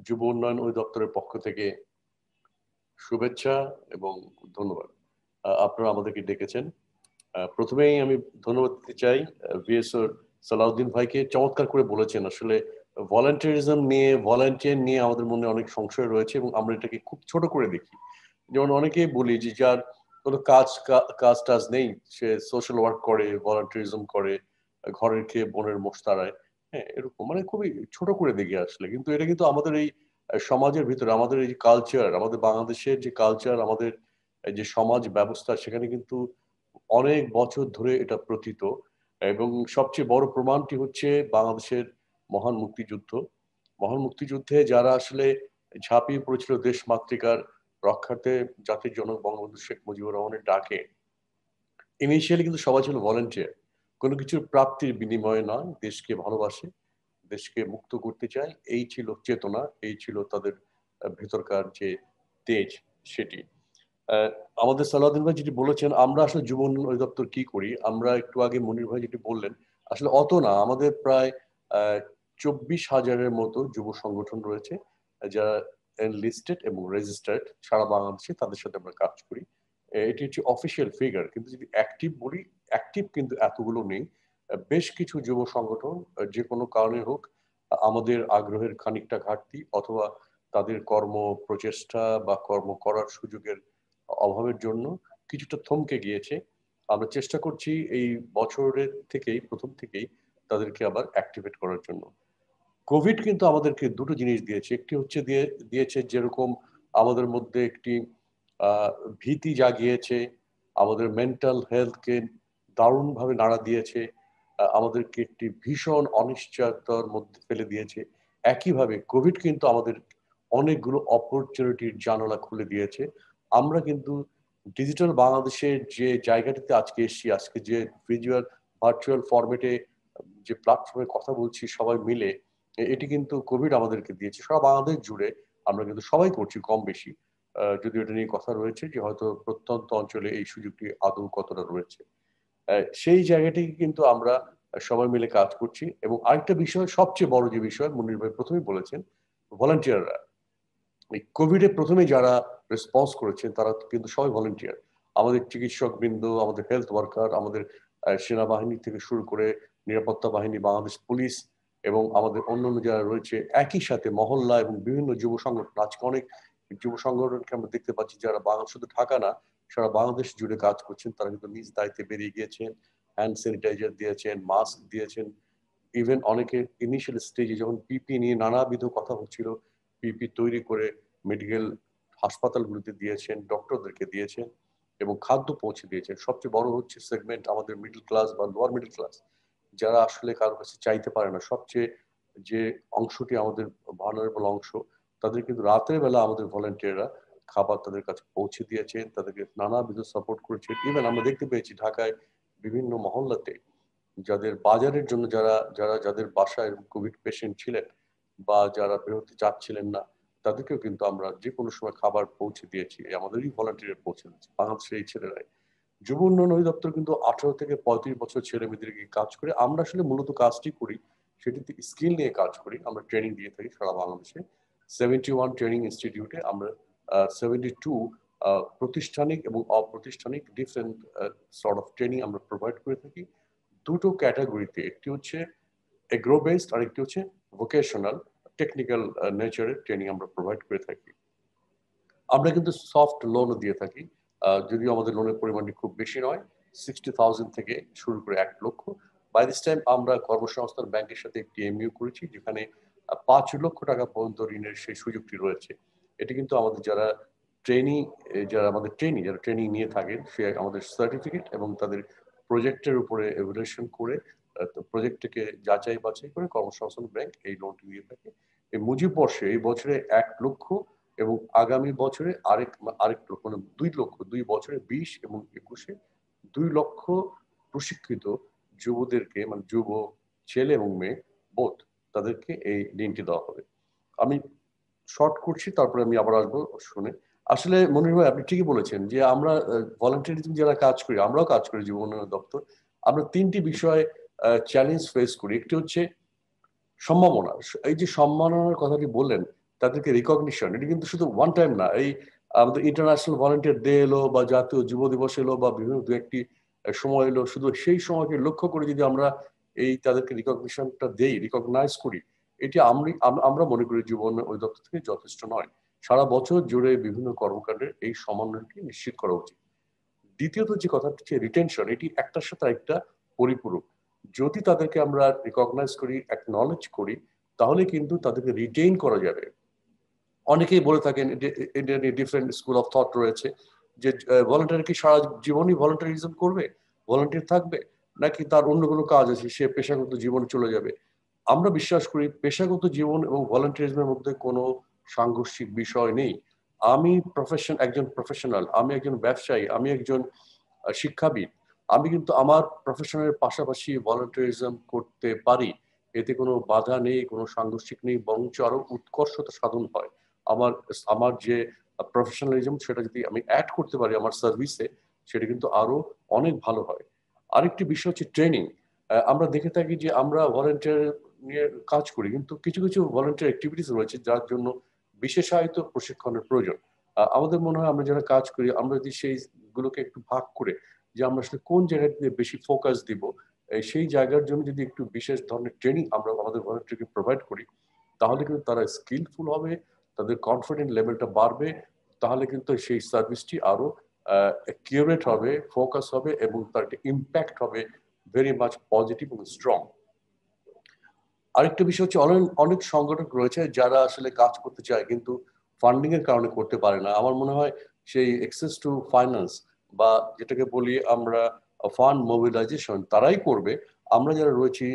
যুব উন্নয়ন অধিদপ্তরের পক্ষ থেকে শুভেচ্ছা এবং ধন্যবাদ। আপনারা আমাদেরকে ডেকেছেন। প্রথমেই আমি ধন্যবাদ দিতে চাই ভিএসওর সালাউদ্দিন ভাইকে, চমৎকার করে বলেছেন। আসলে ভলান্টিয়ার নিয়ে আমাদের মনে অনেক সংশয় রয়েছে এবং আমরা এটাকে খুব ছোট করে দেখি। যেমন অনেকেই বলি যে যার কোনো কাজ টাজ নেই, সে সোশ্যাল ওয়ার্ক করে, ভলান্টিয়ারিজম করে, ঘরের খেয়ে বোনের মোষ তাড়ায়, হ্যাঁ, এরকম মানে খুবই ছোট করে দেখি আসলে। কিন্তু এটা কিন্তু আমাদের এই সমাজের ভিতরে, আমাদের এই কালচার, আমাদের বাংলাদেশের যে কালচার, আমাদের যে সমাজ ব্যবস্থা, সেখানে কিন্তু অনেক বছর ধরে এটা প্রথিত। এবং সবচেয়ে বড় প্রমাণটি হচ্ছে বাংলাদেশের মহান মুক্তিযুদ্ধে যারা আসলে ঝাঁপিয়ে পড়েছিল দেশমাতৃকার রক্ষার্থে, জাতির জনক বঙ্গবন্ধু শেখ মুজিবুর রহমানের ডাকে। ইনিশিয়ালি কিন্তু সবাই ছিল ভলান্টিয়ার, কোনো কিছুর প্রাপ্তির বিনিময়ে নয়, দেশকে ভালোবাসে, দেশকে মুক্ত করতে চায়, এই ছিল চেতনা, এই ছিল তাদের ভেতরকার যে তেজ সেটি। আমাদের সালাউদ্দিন ভাই যেটি বলেছেন, আমরা আসলে যুব উন্নয়ন অধিদপ্তর কি করি, আমরা একটু আগে মনির ভাই যেটি বললেন, আসলে অত না, আমাদের প্রায় 24,000-এর মতো যুব সংগঠন রয়েছে যারা এনলিস্টেড এবং রেজিস্টার্ড সারা বাংলাদেশে, তাদের সাথে আমরা কাজ করি। এটি হচ্ছে অফিসিয়াল ফিগার, কিন্তু যদি অ্যাক্টিভ বলি, অ্যাক্টিভ কিন্তু এতগুলো নেই। বেশ কিছু যুব সংগঠন যে কোনো কারণে হোক, আমাদের আগ্রহের খানিকটা ঘাটতি অথবা তাদের কর্ম প্রচেষ্টা বা কর্ম করার সুযোগের অভাবের জন্য কিছুটা থমকে গিয়েছে। আমরা চেষ্টা করছি এই বছরের প্রথম থেকেই তাদেরকে আবার অ্যাক্টিভেট করার জন্য। কোভিড কিন্তু আমাদেরকে দুটো জিনিস দিয়েছে। একটি হচ্ছে দিয়েছে যেরকম আমাদের মধ্যে একটি ভীতি জাগিয়েছে, আমাদের মেন্টাল হেলথকে দারুণভাবে নাড়া দিয়েছে, আমাদেরকে একটি ভীষণ অনিশ্চয়তার মধ্যে ফেলে দিয়েছে। একইভাবে কোভিড কিন্তু আমাদের অনেকগুলো অপরচুনিটির জানালা খুলে দিয়েছে। আমরা কিন্তু ডিজিটাল বাংলাদেশের যে জায়গাটিতে আজকে এসেছি, আজকে যে ভার্চুয়াল ফরম্যাটে যে প্ল্যাটফর্মে কথা বলছি সবাই মিলে, এটি কিন্তু কোভিড আমাদেরকে দিয়েছে। সারা বাংলাদেশ জুড়ে আমরা কিন্তু সবাই করছি কম বেশি, যদিও এটা নিয়ে কথা রয়েছে যে হয়তো প্রত্যন্ত অঞ্চলে এই সুযোগটি আদৌ কতটা রয়েছে। সেই জায়গাটি কিন্তু আমরা সবাই মিলে কাজ করছি। এবং আরেকটা বিষয়, সবচেয়ে বড় যে বিষয় মনির ভাই প্রথমেই বলেছেন, ভলান্টিয়াররা এই কোভিডে প্রথমে যারা রেসপন্স করেছেন তারা কিন্তু সবাই ভলান্টিয়ার। আমাদের চিকিৎসক বৃন্দ, আমাদের হেলথ ওয়ার্কার, আমাদের সেনাবাহিনী থেকে শুরু করে নিরাপত্তা বাহিনী, বাংলাদেশ পুলিশ এবং আমাদের অন্যান্য যারা রয়েছে, একই সাথে মহল্লা এবং বিভিন্ন যুব সংগঠন, আজকে অনেক যুব সংগঠনকে আমরা দেখতে পাচ্ছি যারা শুধু ঢাকা না, সারা বাংলাদেশ জুড়ে কাজ করছেন। তারা কিন্তু নিজ দায়িত্বে বেরিয়ে গিয়েছেন, হ্যান্ড স্যানিটাইজার দিয়েছেন, মাস্ক দিয়েছেন। ইভেন অনেকে ইনিশিয়াল স্টেজে যখন পিপি নিয়ে নানাবিধ কথা হচ্ছিল, পিপি তৈরি করে মেডিকেল হাসপাতালগুলোতে দিয়েছেন, ডক্টরদেরকে দিয়েছেন এবং খাদ্য পৌঁছে দিয়েছেন। সবচেয়ে বড় হচ্ছে সেগমেন্ট আমাদের মিডল ক্লাস বা লোয়ার মিডল ক্লাস, যারা আসলে কারোর কাছে চাইতে পারে না, সবচেয়ে যে অংশটি আমাদের ভালনারেবল অংশ, তাদের কিন্তু রাতের বেলা আমাদের ভলেন্টিয়াররা খাবার তাদের কাছে পৌঁছে দিয়েছেন, তাদেরকে নানাবিধ সাপোর্ট করেছে। ইভেন আমরা দেখতে পেয়েছি ঢাকায় বিভিন্ন মহল্লাতে যাদের বাজারের জন্য যাদের বাসায় কোভিড পেশেন্ট ছিলেন বা যারা বেরোতে চাচ্ছিলেন না, তাদেরকেও কিন্তু আমরা যে কোনো সময় খাবার পৌঁছে দিয়েছি, আমাদেরই ভলান্টিয়ার পৌঁছে দিয়েছি, বাংলাদেশের এই ছেলেরাই। যুব উন্নয়ন অধিদপ্তর কিন্তু 18 থেকে 35 বছর ছেলে মেয়েদেরকে কাজ করে। আমরা আসলে মূলত কাজটি করি সেটিতে স্কিল নিয়ে কাজ করি, আমরা ট্রেনিং দিয়ে থাকি সারা বাংলাদেশে। 71 ট্রেনিং ইনস্টিটিউটে আমরা 72 প্রতিষ্ঠানিক এবং অপ্রতিষ্ঠানিক ডিফারেন্ট সর্ট অফ ট্রেনিং আমরা প্রোভাইড করে থাকি দুটো ক্যাটাগরিতে, একটি হচ্ছে এগ্রো বেসড আর একটি হচ্ছে ভোকেশনাল টেকনিক্যাল নেচারের ট্রেনিং আমরা প্রোভাইড করে থাকি। আমরা কিন্তু সফট লোনও দিয়ে থাকি, যদিও আমাদের লোনের পরিমাণটি খুব বেশি নয়, 60,000 থেকে শুরু করে 1 লক্ষ। বাই দিস টাইম আমরা কর্মসংস্থান ব্যাংকের সাথে একটি এমইউ করেছি, যেখানে 5 লক্ষ টাকা পর্যন্ত ঋণের সেই সুযোগটি রয়েছে। এটি কিন্তু আমাদের যারা ট্রেনিং নিয়ে থাকেন, সে আমাদের সার্টিফিকেট এবং তাদের প্রজেক্টের উপরে এভালুয়েশন করে প্রজেক্টটিকে যাচাই বাছাই করে কর্মসংস্থান ব্যাংক এই লোনটি দিয়ে থাকে। এই মুজিব বর্ষে এই বছরে 1 লক্ষ এবং আগামী বছরে আরেক লক্ষ, মানে 2 লক্ষ, 2 বছরে 20 এবং 21-এ 2 লক্ষ প্রশিক্ষিত যুবদেরকে, মানে যুব ছেলে এবং মেয়ে বোথ, তাদেরকে এই ঋণটি দেওয়া হবে। আমি শর্ট করছি, তারপরে আমি আবার আসবো শুনে। আসলে মনির ভাই আপনি ঠিকই বলেছেন যে আমরা ভলান্টিয়ারিজম যারা কাজ করি, আমরাও কাজ করি যুব উন্নয়ন দপ্তর, আমরা 3টি বিষয়ে চ্যালেঞ্জ ফেস করি। একটি হচ্ছে সম্ভাবনা, এই যে সম্মাননার কথাটি বললেন, তাদেরকে রিকগনিশন, এটি কিন্তু শুধু ওয়ান টাইম না, এই আমাদের ইন্টারন্যাশনাল ভলান্টিয়ার ডে এলো বা জাতীয় যুব দিবস এলো বা বিভিন্ন দু একটি সময় এলো, শুধু সেই সময়কে লক্ষ্য করে যদি আমরা তাদেরকে রিকগনিশনটা দেই, রিকগনাইজ করি, এটি আমরা মনে করি যুব উন্নয়ন অধিদপ্তর থেকে যথেষ্ট নয়। সারা বছর জুড়ে বিভিন্ন কর্মকাণ্ডের এই সমন্বয়টি নিশ্চিত করা উচিত। দ্বিতীয়ত যে কথাটি হচ্ছে রিটেনশন, এটি একটার সাথে একটা পরিপূরক। যদি তাদেরকে আমরা রিকগনাইজ করি, অ্যাকনলেজ করি, তাহলে কিন্তু তাদেরকে রিটেইন করা যাবে। অনেকেই বলে থাকেন, ডিফারেন্ট স্কুল অফ থট রয়েছে, যে ভলান্টিয়ার কি সারা জীবনই ভলান্টিয়ারিজম করবে, ভলান্টিয়ার থাকবে, নাকি তার অন্য কোনো কাজ আছে, সে পেশাগত জীবনে চলে যাবে। আমরা বিশ্বাস করি পেশাগত জীবন এবং ভলান্টিয়ারিজমের মধ্যে কোনো সাংঘর্ষিক বিষয় নেই। আমি একজন প্রফেশনাল, আমি একজন ব্যবসায়ী, আমি একজন শিক্ষাবিদ, আমি কিন্তু আমার প্রফেশনের পাশাপাশি ভলান্টিয়ারিজম করতে পারি। এতে কোনো বাধা নেই, কোনো সাংঘর্ষিক নেই, বরঞ্চ আরো উৎকর্ষতা সাধন হয়। আমার যে প্রফেশনালিজম, সেটা যদি আমি অ্যাড করতে পারি আমার সার্ভিসে, সেটা কিন্তু আরো অনেক ভালো হয়। আরেকটি বিষয় হচ্ছে ট্রেনিং। আমরা দেখে থাকি যে আমরা ভলান্টিয়ার নিয়ে কাজ করি, কিন্তু কিছু কিছু ভলান্টিয়ার অ্যাক্টিভিটিস রয়েছে যার জন্য বিশেষায়িত প্রশিক্ষণের প্রয়োজন। আমাদের মনে হয় আমরা যারা কাজ করি, আমরা যদি সেইগুলোকে একটু ভাগ করে যে আমরা আসলে কোন জায়গাতে বেশি ফোকাস দিব, সেই জায়গার জন্য যদি একটু বিশেষ ধরনের ট্রেনিং আমরা আমাদের ভলান্টিয়ারকে প্রোভাইড করি, তাহলে কিন্তু তারা স্কিলফুল হবে, তাদের কনফিডেন্ট লেভেলটা বাড়বে, তাহলে কিন্তু সেই সার্ভিসটি আরো কিউরেট হবে, ফোকাস হবে এবং তার একটা ইম্প্যাক্ট হবে ভেরি মাচ পজিটিভ এবং স্ট্রং। আরেকটা বিষয় হচ্ছে অনেক সংগঠন রয়েছে যারা আসলে কাজ করতে চায় কিন্তু ফান্ডিং এর কারণে করতে পারে না। আমার মনে হয় সেই অ্যাক্সেস টু ফাইন্যান্স বা যেটাকে বলি আমরা ফান্ড মোবিলাইজেশন তারাই করবে। আমরা যারা রয়েছি,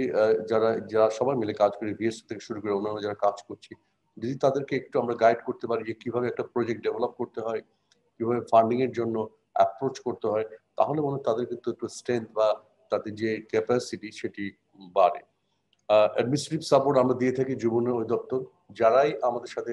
যারা সবাই মিলে কাজ করি, বিএসসি থেকে শুরু করে অন্যান্য যারা কাজ করছি, যদি তাদেরকে একটু আমরা গাইড করতে পারি যে কিভাবে একটা প্রজেক্ট ডেভেলপ করতে হয়, কিভাবে ফান্ডিং এর জন্য অ্যাপ্রোচ করতে হয়, তাহলে মনে হয় তাদের কিন্তু একটু স্ট্রেংথ বা তাদের যে ক্যাপাসিটি সেটি বাড়ে। অ্যাডমিনিস্ট্রেটিভ সাপোর্ট আমরা দিয়ে থাকি যুব উন্নয়ন অধিদপ্তর। যারাই আমাদের সাথে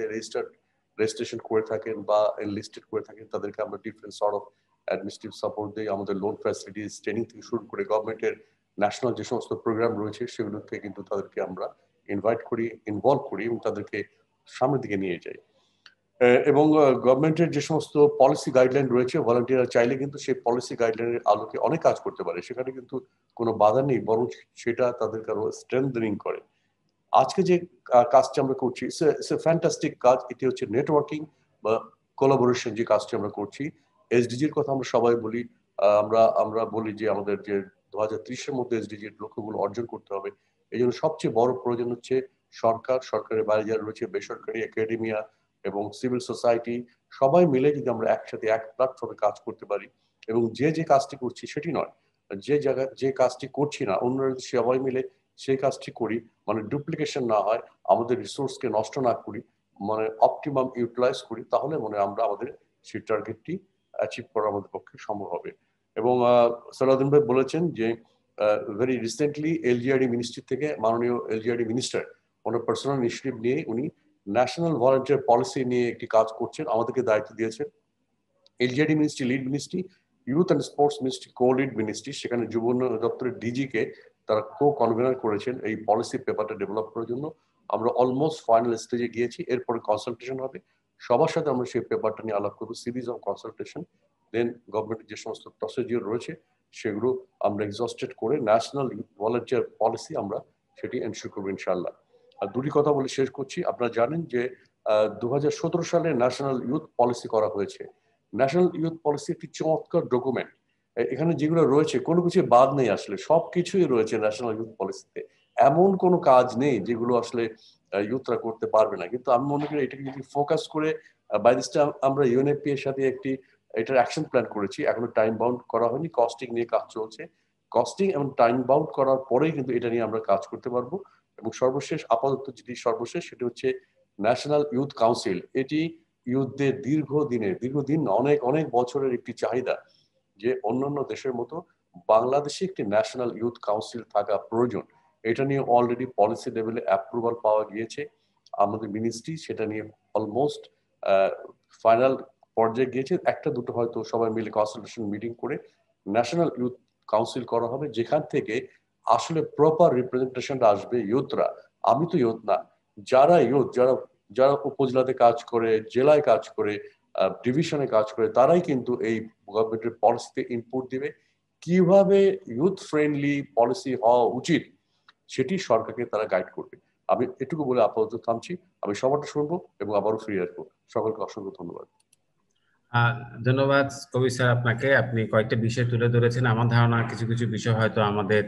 রেজিস্ট্রেশন করে থাকেন বা এনলিস্টেড করে থাকেন, তাদেরকে আমরা different sort of administrative support দিই। আমাদের লোন ফ্যাসিলিটিস, ট্রেনিং থেকে শুরু করে গভর্নমেন্টের ন্যাশনাল যে সমস্ত প্রোগ্রাম রয়েছে, সেগুলোকে কিন্তু তাদেরকে আমরা ইনভাইট করি, ইনভলভ করি এবং তাদেরকে সামনের দিকে নিয়ে যাই। এবং গভর্নমেন্টের যে সমস্ত পলিসি গাইডলাইন রয়েছে, ভলান্টিয়ার চাইলে কিন্তু সেই পলিসি গাইডলাইনের আলোকে অনেক কাজ করতে পারে, সেখানে কিন্তু কোনো বাধা নেই, বরং সেটা তাদেরকে আরো স্ট্রেংথেনিং করে। আজকে যে কাজটি আমরা করছি, ফ্যান্টাস্টিক কাজ। এটি হচ্ছে নেটওয়ার্কিং বা কোলাবোরেশন যে কাজটি আমরা করছি। এসডিজির কথা আমরা সবাই বলি, আমরা বলি যে আমাদের যে 2030-এর মধ্যে এসডিজির লক্ষ্যগুলো অর্জন করতে হবে। এই জন্য সবচেয়ে বড় প্রয়োজন হচ্ছে সরকারের বাইরে যারা রয়েছে, বেসরকারি, একাডেমিয়া এবং সিভিল সোসাইটি, সবাই মিলে যদি আমরা একসাথে এক প্ল্যাটফর্মে কাজ করতে পারি এবং যে কাজটি করছি সেটি নয়, যে কাজটি করছি না অন্যরা যদি সবাই মিলে সেই কাজটি করি, মানে ডুপ্লিকেশন না হয়, আমাদের রিসোর্সকে নষ্ট না করি, মানে অপটিমাম ইউটিলাইজ করি, তাহলে মনে হয় আমরা আমাদের সেই টার্গেটটি অ্যাচিভ করা আমাদের পক্ষে সম্ভব হবে। এবং সালাউদ্দিন ভাই বলেছেন যে ভেরি রিসেন্টলি এলজিআরডি মিনিস্ট্রি থেকে মাননীয় এলজিআরডি মিনিস্টার ওনার পার্সোনাল ইনিশিয়েটিভ নিয়ে উনি ন্যাশনাল ভলান্টিয়ার পলিসি নিয়ে একটি কাজ করছেন, আমাদেরকে দায়িত্ব দিয়েছেন। LGRD ministry lead ministry, youth and sports ministry co lead ministry, সেখানে যুব উন্নয়ন দপ্তরের ডিজি কে তারা কো কনভেনার করেছেন এই পলিসি পেপারটা ডেভেলপ করার জন্য। আমরা অলমোস্ট ফাইনাল স্টেজে গিয়েছি, এরপরে কনসালটেশন হবে, সবার সাথে আমরা সেই পেপারটা নিয়ে আলাপ করবো, সিরিজ অফ কনসালটেশন। দেন গভর্নমেন্টের যে সমস্ত প্রসিডিওর রয়েছে সেগুলো আমরা এক্সস্টেড করে ন্যাশনাল ভলান্টিয়ার পলিসি আমরা সেটি এনশিওর করবো ইনশাআল্লাহ। আর দুটি কথা বলে শেষ করছি। আপনারা জানেন যে 2017 সালে ন্যাশনাল ইউথ পলিসি করা হয়েছে। ন্যাশনাল ইউথ পলিসি একটি চমৎকার ডকুমেন্ট, এখানে যেগুলো রয়েছে কোনো কিছু বাদ নেই, আসলে সবকিছুই রয়েছে ন্যাশনাল ইউথ পলিসিতে। এমন কোনো কাজ নেই যেগুলো আসলে ইউথরা করতে পারবে না। কিন্তু আমি মনে করি এটাকে যদি ফোকাস করে বাই দিস টাইম আমরা ইউএনএফপি এর সাথে একটি এটার অ্যাকশন প্ল্যান করেছি, এখনো টাইম বাউন্ড করা হয়নি, কস্টিং নিয়ে কাজ চলছে। কস্টিং এবং টাইম বাউন্ড করার পরেই কিন্তু এটা নিয়ে আমরা কাজ করতে পারবো। এবং সর্বশেষ আপাতত যেটি সর্বশেষ সেটি হচ্ছে ন্যাশনাল ইউথ কাউন্সিল। এটি ইউথদের দীর্ঘদিন অনেক অনেক বছরের একটি চাহিদা যে অন্যান্য দেশের মতো বাংলাদেশে একটি ন্যাশনাল ইউথ কাউন্সিল থাকা প্রয়োজন। এটা নিয়ে অলরেডি পলিসি লেভেলে অ্যাপ্রুভাল পাওয়া গিয়েছে, আমাদের মিনিস্ট্রি সেটা নিয়ে অলমোস্ট ফাইনাল পর্যায়ে গিয়েছে। একটা দুটো হয়তো সবাই মিলে কনসালটেশন মিটিং করে ন্যাশনাল ইউথ কাউন্সিল করা হবে, যেখান থেকে আসলে প্রপার রিপ্রেজেন্টেশনটা আসবে ইউথরা। আমি তো ইউথ না, যারা ইউথ, যারা উপজেলাতে কাজ করে, জেলায় কাজ করে, ডিভিশনে কাজ করে, তারাই কিন্তু এই গভর্নমেন্টের পলিসিতে ইনপুট দিবে। কিভাবে ইউথ ফ্রেন্ডলি পলিসি হওয়া উচিত সেটি সরকারকে তারা গাইড করবে। আমি এটুকু বলে আপাতত থামছি, আমি সবারটা শুনবো এবং আবারও ফিরে আসবো। সকলকে অসংখ্য ধন্যবাদ।
ধন্যবাদ কবি স্যার আপনাকে। আপনি কয়েকটা বিষয় তুলে ধরেছেন। আমার ধারণা কিছু কিছু বিষয় হয়তো আমাদের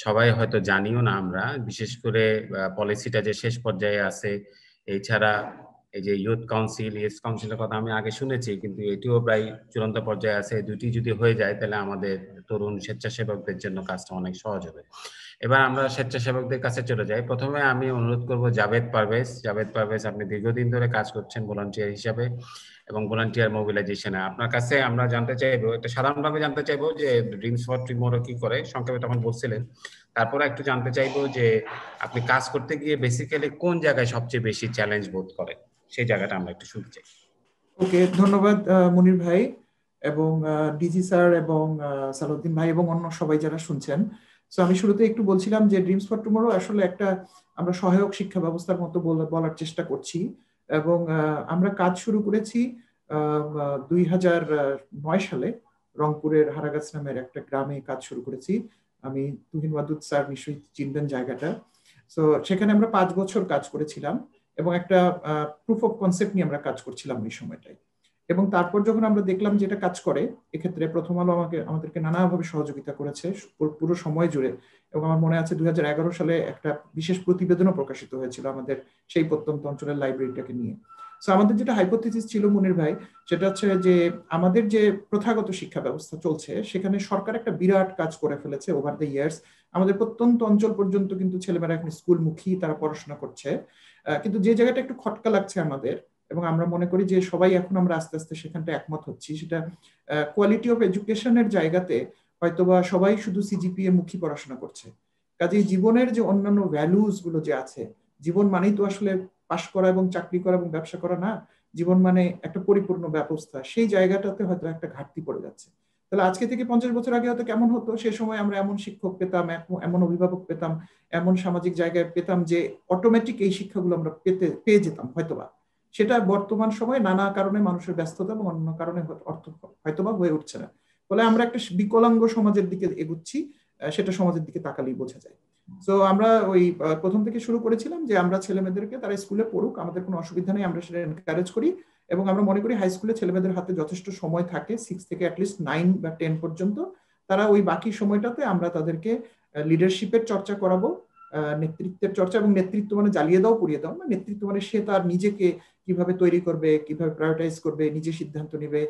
সবাই হয়তো জানিও না আমরা, বিশেষ করে পলিসিটা যে শেষ পর্যায়ে আছে। এছাড়া এই যে ইউথ কাউন্সিলের কথা আমি আগে শুনেছি, কিন্তু এটিও প্রায় চূড়ান্ত পর্যায়ে আছে। দুটি যদি হয়ে যায় তাহলে আমাদের তরুণ স্বেচ্ছাসেবকদের জন্য কাজটা অনেক সহজ হবে। এবার আমরা স্বেচ্ছাসেবকদের কাছে চলে যাই। প্রথমে আমি অনুরোধ করব জাভেদ পারভেজ, আপনি দীর্ঘদিন ধরে কাজ করছেন ভলান্টিয়ার হিসাবে এবং ভলান্টিয়ার মোবিলাইজেশনে। আপনার কাছে আমরা জানতে চাইবো, একটা সাধারণভাবে জানতে চাইবো যে ড্রিমস ফর টুমরো কি করে, সংক্ষেপে তখন বলছিলেন। তারপরে একটু জানতে চাইবো যে আপনি কাজ করতে গিয়ে বেসিক্যালি কোন জায়গায় সবচেয়ে বেশি চ্যালেঞ্জ বোধ করেন, সেই জায়গাটা আমরা একটু শুনতে চাই।
ওকে, ধন্যবাদ মনির ভাই এবং ডিজি স্যার এবং সালাউদ্দিন ভাই এবং অন্য সবাই যারা শুনছেন। সো আমি শুরুতে একটু বলছিলাম যে ড্রিমস ফর টুমরো আসলে একটা আমরা সহায়ক শিক্ষা ব্যবস্থার মতো বলার চেষ্টা করছি এবং আমরা কাজ শুরু করেছি 2009 সালে রংপুরের হারাগাছ নামের একটা গ্রামে কাজ শুরু করেছি। আমি তুহিন ওয়াদুদ স্যার নিশ্চয়ই চিনবেন জায়গাটা। সো সেখানে আমরা 5 বছর কাজ করেছিলাম এবং একটা প্রুফ অফ কনসেপ্ট নিয়ে আমরা কাজ করছিলাম ওই সময়টায়। এবং তারপর যখন আমরা দেখলাম যে এটা কাজ করে, এক্ষেত্রে প্রথম আলো আমাদেরকে নানাভাবে সহযোগিতা করেছে পুরো সময় জুড়ে। এবং আমার মনে আছে 2011 সালে একটা বিশেষ প্রতিবেদনও প্রকাশিত হয়েছিল আমাদের সেই প্রত্যন্ত অঞ্চলের লাইব্রেরিটাকে নিয়ে। সো আমাদের যেটা হাইপোথিসিস ছিল মনির ভাই, সেটা হচ্ছে যে আমাদের যে প্রথাগত শিক্ষা ব্যবস্থা চলছে সেখানে সরকার একটা বিরাট কাজ করে ফেলেছে ওভার দ্য ইয়ার্স। আমাদের প্রত্যন্ত অঞ্চল পর্যন্ত কিন্তু ছেলেমেয়েরা এখন স্কুলমুখী, তারা পড়াশোনা করছে। কিন্তু যে জায়গাটা একটু খটকা লাগছে আমাদের, এবং আমরা মনে করি যে সবাই এখন আমরা আস্তে আস্তে সেখানটা একমত হচ্ছি, সেটা কোয়ালিটি অফ এডুকেশনের জায়গাতে হয়তোবা সবাই শুধু সিজিপিএ মুখী পড়াশোনা করছে। কাজেই জীবনের যে অন্যান্য ভ্যালুজ গুলো যে আছে, জীবন মানেই তো আসলে পাশ করা এবং চাকরি করা এবং ব্যবসা করা না, জীবন মানে একটা পরিপূর্ণ ব্যবস্থা, সেই জায়গাটাতে হয়তো একটা ঘাটতি পড়ে যাচ্ছে। তাহলে আজকে থেকে 50 বছর আগে হয়তো কেমন হতো, সে সময় আমরা এমন শিক্ষক পেতাম, এমন অভিভাবক পেতাম, এমন সামাজিক জায়গায় পেতাম যে অটোমেটিক এই শিক্ষাগুলো আমরা পেয়ে যেতাম হয়তোবা। সেটা বর্তমান সময়ে নানা কারণে মানুষের ব্যস্ততা এবং অন্য কারণে হয়তোবা হয়ে উঠছে না। ফলে আমরা একটা বিকলাঙ্গ সমাজের দিকে এগুচ্ছি, সেটা সমাজের দিকে তাকালেই বোঝা যায়। সো আমরা ওই প্রথম থেকে শুরু করেছিলাম যে আমরা ছেলেমেয়েদেরকে তারা স্কুলে পড়ুক, আমাদের কোনো অসুবিধা নেই, আমরা সেটা এনকারেজ করি। এবং আমরা মনে করি হাই স্কুলে ছেলেমেয়েদের হাতে যথেষ্ট সময় থাকে, 6 থেকে অ্যাটলিস্ট 9 বা 10 পর্যন্ত। তারা ওই বাকি সময়টাতে আমরা তাদেরকে লিডারশিপের চর্চা করাবো, নেতৃত্বের চর্চা, এবং নেতৃত্ব মানে জ্বালিয়ে দাও পুড়িয়ে দাও না, নেতৃত্ব মানে সে তার নিজেকে কিভাবে তৈরি করবে, কিভাবে প্রায়োরিটাইজ করবে, নিজে সিদ্ধান্ত নেবে,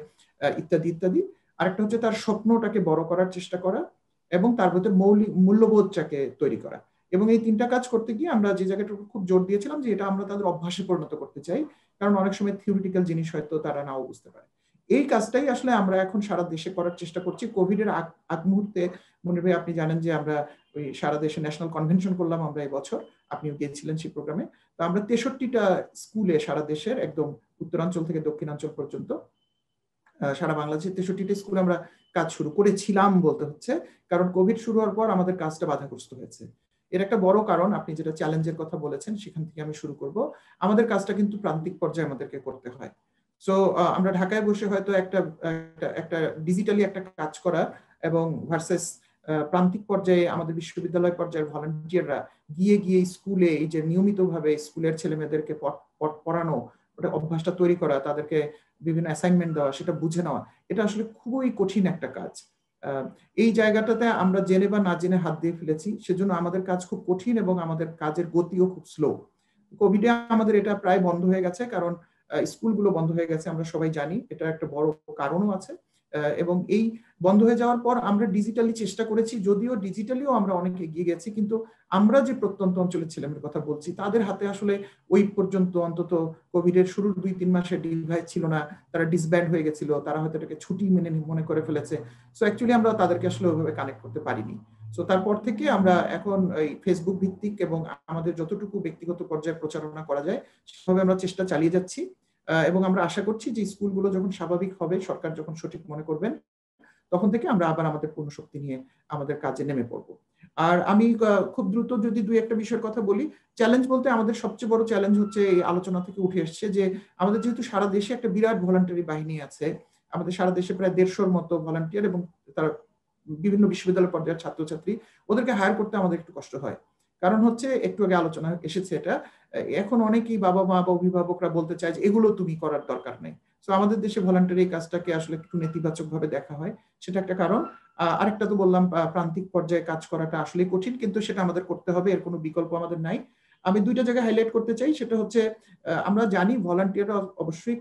ইত্যাদি ইত্যাদি। আরেকটা হচ্ছে তার স্বপ্নটাকে বড় করার চেষ্টা করা। এবং তার ভিতরে মূল্যবোধটাকে তৈরি করা। এবং এই তিনটা কাজ করতে গিয়ে আমরা যে জায়গাটা খুব জোর দিয়েছিলাম যে এটা আমরা তাদের অভ্যাসে পরিণত করতে চাই, কারণ অনেক সময় থিওরিটিক্যাল জিনিস হয়তো তারা নাও বুঝতে পারে। এই কাজটাই আসলে আমরা এখন সারা দেশে করার চেষ্টা করছি। কোভিডের আগ মুহূর্তে মনির ভাই আপনি জানেন যে আমরা ওই সারা দেশে ন্যাশনাল কনভেনশন করলাম আমরা এই বছর, আপনিও গিয়েছিলেন সেই প্রোগ্রামে। তো আমরা 63টা স্কুলে সারা দেশের একদম উত্তরাঞ্চল থেকে দক্ষিণাঞ্চল পর্যন্ত সারা বাংলাদেশের 63টা স্কুলে আমরা কাজ শুরু করেছিলাম বলতে হচ্ছে, কারণ কোভিড শুরু হওয়ার পর আমাদের কাজটা বাধাগ্রস্ত হয়েছে। এর একটা বড় কারণ আপনি যেটা চ্যালেঞ্জের কথা বলেছেন সেখান থেকে আমি শুরু করব। আমাদের কাজটা কিন্তু প্রান্তিক পর্যায়ে আমাদেরকে করতে হয়। সো আমরা ঢাকায় বসে হয়তো একটা ডিজিটালি একটা কাজ করা এবং ভার্সেস প্রান্তিক পর্যায়ে আমাদের বিশ্ববিদ্যালয় পর্যায়ের ভলান্টিয়াররা গিয়ে স্কুলে এই যে নিয়মিতভাবে স্কুলের ছেলে মেয়েদেরকে পড়ানো, ওটা অভ্যাসটা তৈরি করা, তাদেরকে বিভিন্ন অ্যাসাইনমেন্ট দেওয়া, সেটা বুঝে নেওয়া, এটা আসলে খুবই কঠিন একটা কাজ। এই জায়গাটাতে আমরা জেনে বা না জেনে হাত দিয়ে ফেলেছি, সেজন্য আমাদের কাজ খুব কঠিন এবং আমাদের কাজের গতিও খুব স্লো। কোভিডে আমাদের এটা প্রায় বন্ধ হয়ে গেছে, কারণ স্কুলগুলো বন্ধ হয়ে গেছে, আমরা সবাই জানি। এটা একটা বড় কারণও আছে। এবং এই বন্ধ হয়ে যাওয়ার পর আমরা ডিজিটালি চেষ্টা করেছি, যদিও ডিজিটালিও আমরা অনেক এগিয়ে গেছি, কিন্তু আমরা যে প্রত্যন্ত অঞ্চলের ছেলেমেয়ের কথা বলছি তাদের হাতে আসলে ওই পর্যন্ত অন্তত কোভিডের শুরুর 2-3 মাসে ডিভাইস ছিল না, তারা ডিসব্যান্ড হয়ে গেছিল, তারা হয়তো এটাকে ছুটি মনে করে ফেলেছে। সো অ্যাকচুয়ালি আমরা তাদেরকে আসলে ওইভাবে কানেক্ট করতে পারিনি। সো তারপর থেকে আমরা এখন এই ফেসবুক ভিত্তিক এবং আমাদের যতটুকু ব্যক্তিগত পর্যায়ে প্রচারণা করা যায় সেভাবে আমরা চেষ্টা চালিয়ে যাচ্ছি। এবং আমরা আশা করছি যে স্কুলগুলো যখন স্বাভাবিক হবে, সরকার যখন সঠিক মনে করবেন, তখন থেকে আমরা আবার আমাদের পূর্ণ শক্তি নিয়ে আমাদের কাজে নেমে পড়ব। আর আমি খুব দ্রুত যদি দুই একটা বিষয়ের কথা বলি, চ্যালেঞ্জ বলতে আমাদের সবচেয়ে বড় চ্যালেঞ্জ হচ্ছে এই আলোচনা থেকে উঠে এসছে যে আমাদের যেহেতু সারা দেশে একটা বিরাট ভলান্টারি বাহিনী আছে, আমাদের সারা দেশে প্রায় 150-র মতো ভলান্টিয়ার এবং তারা বিভিন্ন বিশ্ববিদ্যালয় পর্যায়ের ছাত্রছাত্রী, ওদেরকে হায়ার করতে আমাদের একটু কষ্ট হয়। কারণ হচ্ছে একটু আগে আলোচনা এসেছে এটা, এখন অনেকেই বাবা মা বা অভিভাবকরা বলতে চায় যে এগুলো তুমি করার দরকার নেই। তো আমাদের দেশে ভলান্টারি কাজটাকে আসলে একটু নেতিবাচক ভাবে দেখা হয়, সেটা একটা কারণ। আরেকটা তো বললাম প্রান্তিক পর্যায়ে কাজ করাটা আসলে কঠিন, কিন্তু সেটা আমাদের করতে হবে, এর কোনো বিকল্প আমাদের নাই। আমি দুইটা জায়গায় হাইলাইট করতে চাই, সেটা হচ্ছে আমরা জানি ভলান্টিয়াররা অবশ্যই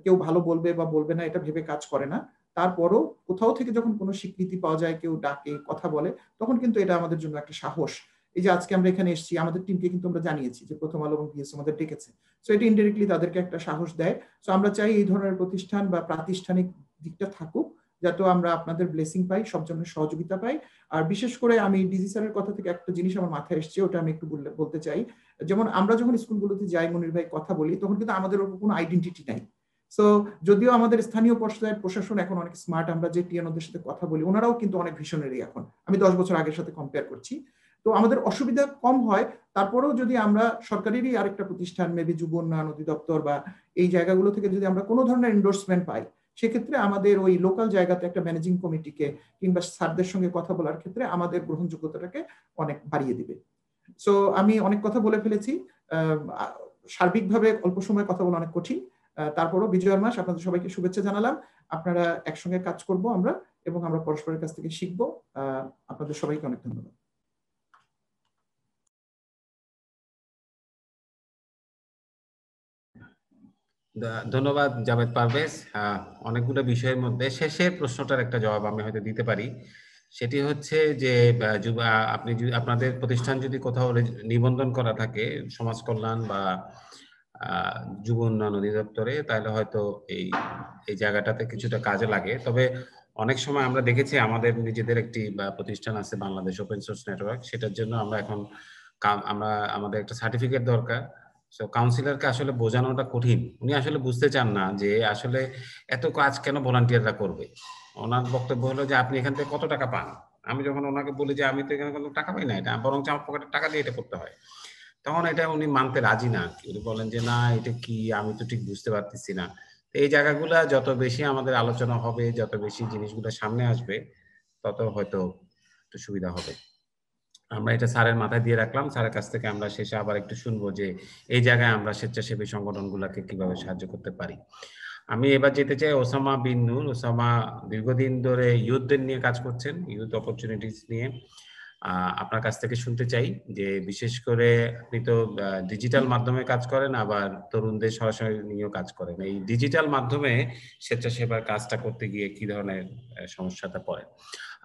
কেউ ভালো বলবে বা বলবে না এটা ভেবে কাজ করে না, তারপরও কোথাও থেকে যখন কোনো স্বীকৃতি পাওয়া যায়, কেউ ডাকে কথা বলে, তখন কিন্তু এটা আমাদের জন্য একটা সাহস। এই যে আজকে আমরা এখানে এসেছি, আমাদের টিমকে কিন্তু আমরা জানিয়েছি যে প্রথম আলো এবং ভিএস আমাদের ডেকেছে, সো এটা ইনডাইরেক্টলি তাদেরকে একটা সাহস দেয়। সো আমরা চাই এই ধরনের প্রতিষ্ঠান বা প্রাতিষ্ঠানিক দিকটা থাকুক, যাতে আমরা আপনাদের ব্লেসিং পাই, সব জনের সহযোগিতা পাই। আর বিশেষ করে আমি ডিজি স্যারের কথা থেকে একটা জিনিস আমার মাথায় এসছে, ওটা আমি একটু বলতে চাই। যেমন আমরা যখন স্কুলগুলোতে যাই, মনির ভাই কথা বলি, তখন কিন্তু আমাদের কোনো আইডেন্টিটি নাই। সো যদিও আমাদের স্থানীয় পর্যায়ের প্রশাসন এখন অনেক স্মার্ট, আমরা যে টিএনওদের সাথে কথা বলি ওনারাও কিন্তু অনেক ভিশনারি এখন, আমি 10 বছর আগের সাথে কম্পেয়ার করছি। তো আমাদের অসুবিধা কম হয়, তারপরেও যদি আমরা সরকারেরই আরেকটা প্রতিষ্ঠান, মেবি যুব উন্নয়ন অধিদপ্তর বা এই জায়গাগুলো থেকে যদি আমরা কোনো ধরনের এন্ডোর্সমেন্ট পাই, সেক্ষেত্রে আমাদের ওই লোকাল জায়গাতে একটা ম্যানেজিং কমিটিকে কিংবা স্যারদের সঙ্গে কথা বলার ক্ষেত্রে আমাদের গ্রহণযোগ্যতাটাকে অনেক বাড়িয়ে দিবে। সো আমি অনেক কথা বলে ফেলেছি, সার্বিকভাবে অল্প সময় কথা বলা অনেক কঠিন, তারপরও বিজয়ের মাস, আপনাদের সবাইকে শুভেচ্ছা জানালাম। আপনারা একসঙ্গে কাজ করব আমরা, এবং আমরা পরস্পরের কাছ থেকে শিখবো। আপনাদের সবাইকে অনেক ধন্যবাদ।
ধন্যবাদ জাভেদ পারভেজ। অনেকগুলো বিষয়ের মধ্যে শেষের প্রশ্নটার একটা জবাব আমি হয়তো দিতে পারি। সেটি হচ্ছে যে আপনাদের প্রতিষ্ঠান যদি কোথাও নিবন্ধন করা থাকে সমাজ কল্যাণ বা যুব উন্নয়ন অধিদপ্তরে, তাহলে হয়তো এই জায়গাটাতে কিছুটা কাজে লাগে। তবে অনেক সময় আমরা দেখেছি আমাদের নিজেদের একটি প্রতিষ্ঠান আছে বাংলাদেশ ওপেন সোর্স নেটওয়ার্ক, সেটার জন্য আমরা এখন আমাদের একটা সার্টিফিকেট দরকার। সো কাউন্সিলরকে আসলে বোঝানোটা কঠিন, উনি আসলে বুঝতে চান না যে আসলে এত কাজ কেন ভলান্টিয়াররা করবে। ওনার বক্তব্য হলো যে আপনি এখান থেকে কত টাকা পান। আমি যখন ওনাকে বলি যে আমি তো এখানে কোনো টাকা পাই না, এটা বরং আমার পকেটে টাকা দিয়ে এটা করতে হয়, তখন এটা উনি মানতে রাজি না। উনি বলেন যে না, এটা কি, আমি তো ঠিক বুঝতে পারতেছি না। এই জায়গাগুলা যত বেশি আমাদের আলোচনা হবে, যত বেশি জিনিসগুলো সামনে আসবে, তত হয়তো একটু সুবিধা হবে। আমরা এটা স্যারের মাথায় দিয়ে রাখলাম, স্যারের কাছ থেকে আমরা শেষে আবার একটু শুনবো যে এই জায়গায় আমরা স্বেচ্ছাসেবী সংগঠনগুলোকে কিভাবে সাহায্য করতে পারি। আমি এবার যেতে চাই ওসামা বিন নূর। ওসামা দীর্ঘদিন ধরে ইউথদের নিয়ে কাজ করছেন, ইউথ অপরচুনিটিস নিয়ে। আপনার কাছ থেকে শুনতে চাই যে বিশেষ করে আপনি তো ডিজিটাল মাধ্যমে কাজ করেন, আবার তরুণদের সরাসরি নিয়েও কাজ করেন। এই ডিজিটাল মাধ্যমে স্বেচ্ছাসেবার কাজটা করতে গিয়ে কি ধরনের সমস্যাটা পড়ে?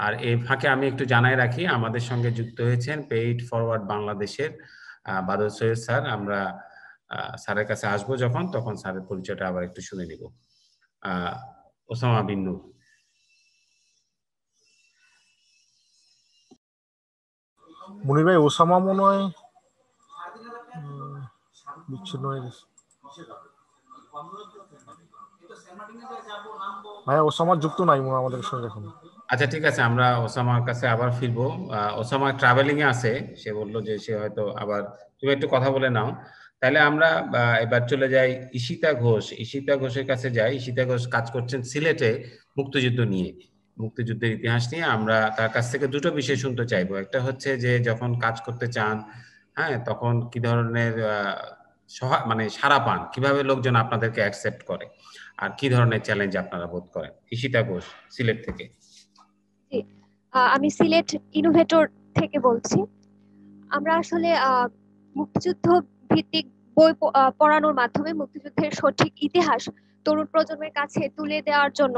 আর এই ফাঁকে আমি একটু জানাই রাখি, আমাদের সঙ্গে যুক্ত হয়েছেন পেইড ফরওয়ার্ড বাংলাদেশের বাদল সৈয়দ স্যার। আমরা স্যারের কাছে আসবো যখন, তখন স্যারের পরিচয়টা আবার একটু শুনে নিব। ওসামা বিন নূর।
মুনির ভাই, ওসামা মনে হয় বিচ্ছিন্ন হয়ে গেছে। ভাই ওসামা যুক্ত নাই মনে হয় আমাদের সঙ্গে এখন।
আচ্ছা ঠিক আছে, আমরা ওসামার কাছে আবার ফিরবো। ওসামা ট্রাভেলিং এ আছে, সে বললো যে সে হয়তো আবার, তুমি একটু কথা বলে নাও। তাহলে আমরা এবার চলে যাই ঈশিতা ঘোষ। ঈশিতা ঘোষের কাছে যাই। ঈশিতা ঘোষ কাজ করছেন সিলেটে মুক্তিযুদ্ধ নিয়ে, মুক্তিযুদ্ধের ইতিহাস নিয়ে। আমরা তার কাছ থেকে দুটো বিষয় শুনতে চাইবো। একটা হচ্ছে যে যখন কাজ করতে চান, হ্যাঁ, তখন কি ধরনের মানে সাড়া পান, কিভাবে লোকজন আপনাদেরকে অ্যাকসেপ্ট করে, আর কি ধরনের চ্যালেঞ্জ আপনারা বোধ করেন। ঈশিতা ঘোষ সিলেট থেকে।
আমি সিলেট ইনোভেটর থেকে বলছি। আমরা আসলে মুক্তিযুদ্ধ ভিত্তিক বই পড়ানোর মাধ্যমে মুক্তিযুদ্ধের সঠিক ইতিহাস তরুণ প্রজন্মের কাছে তুলে দেওয়ার জন্য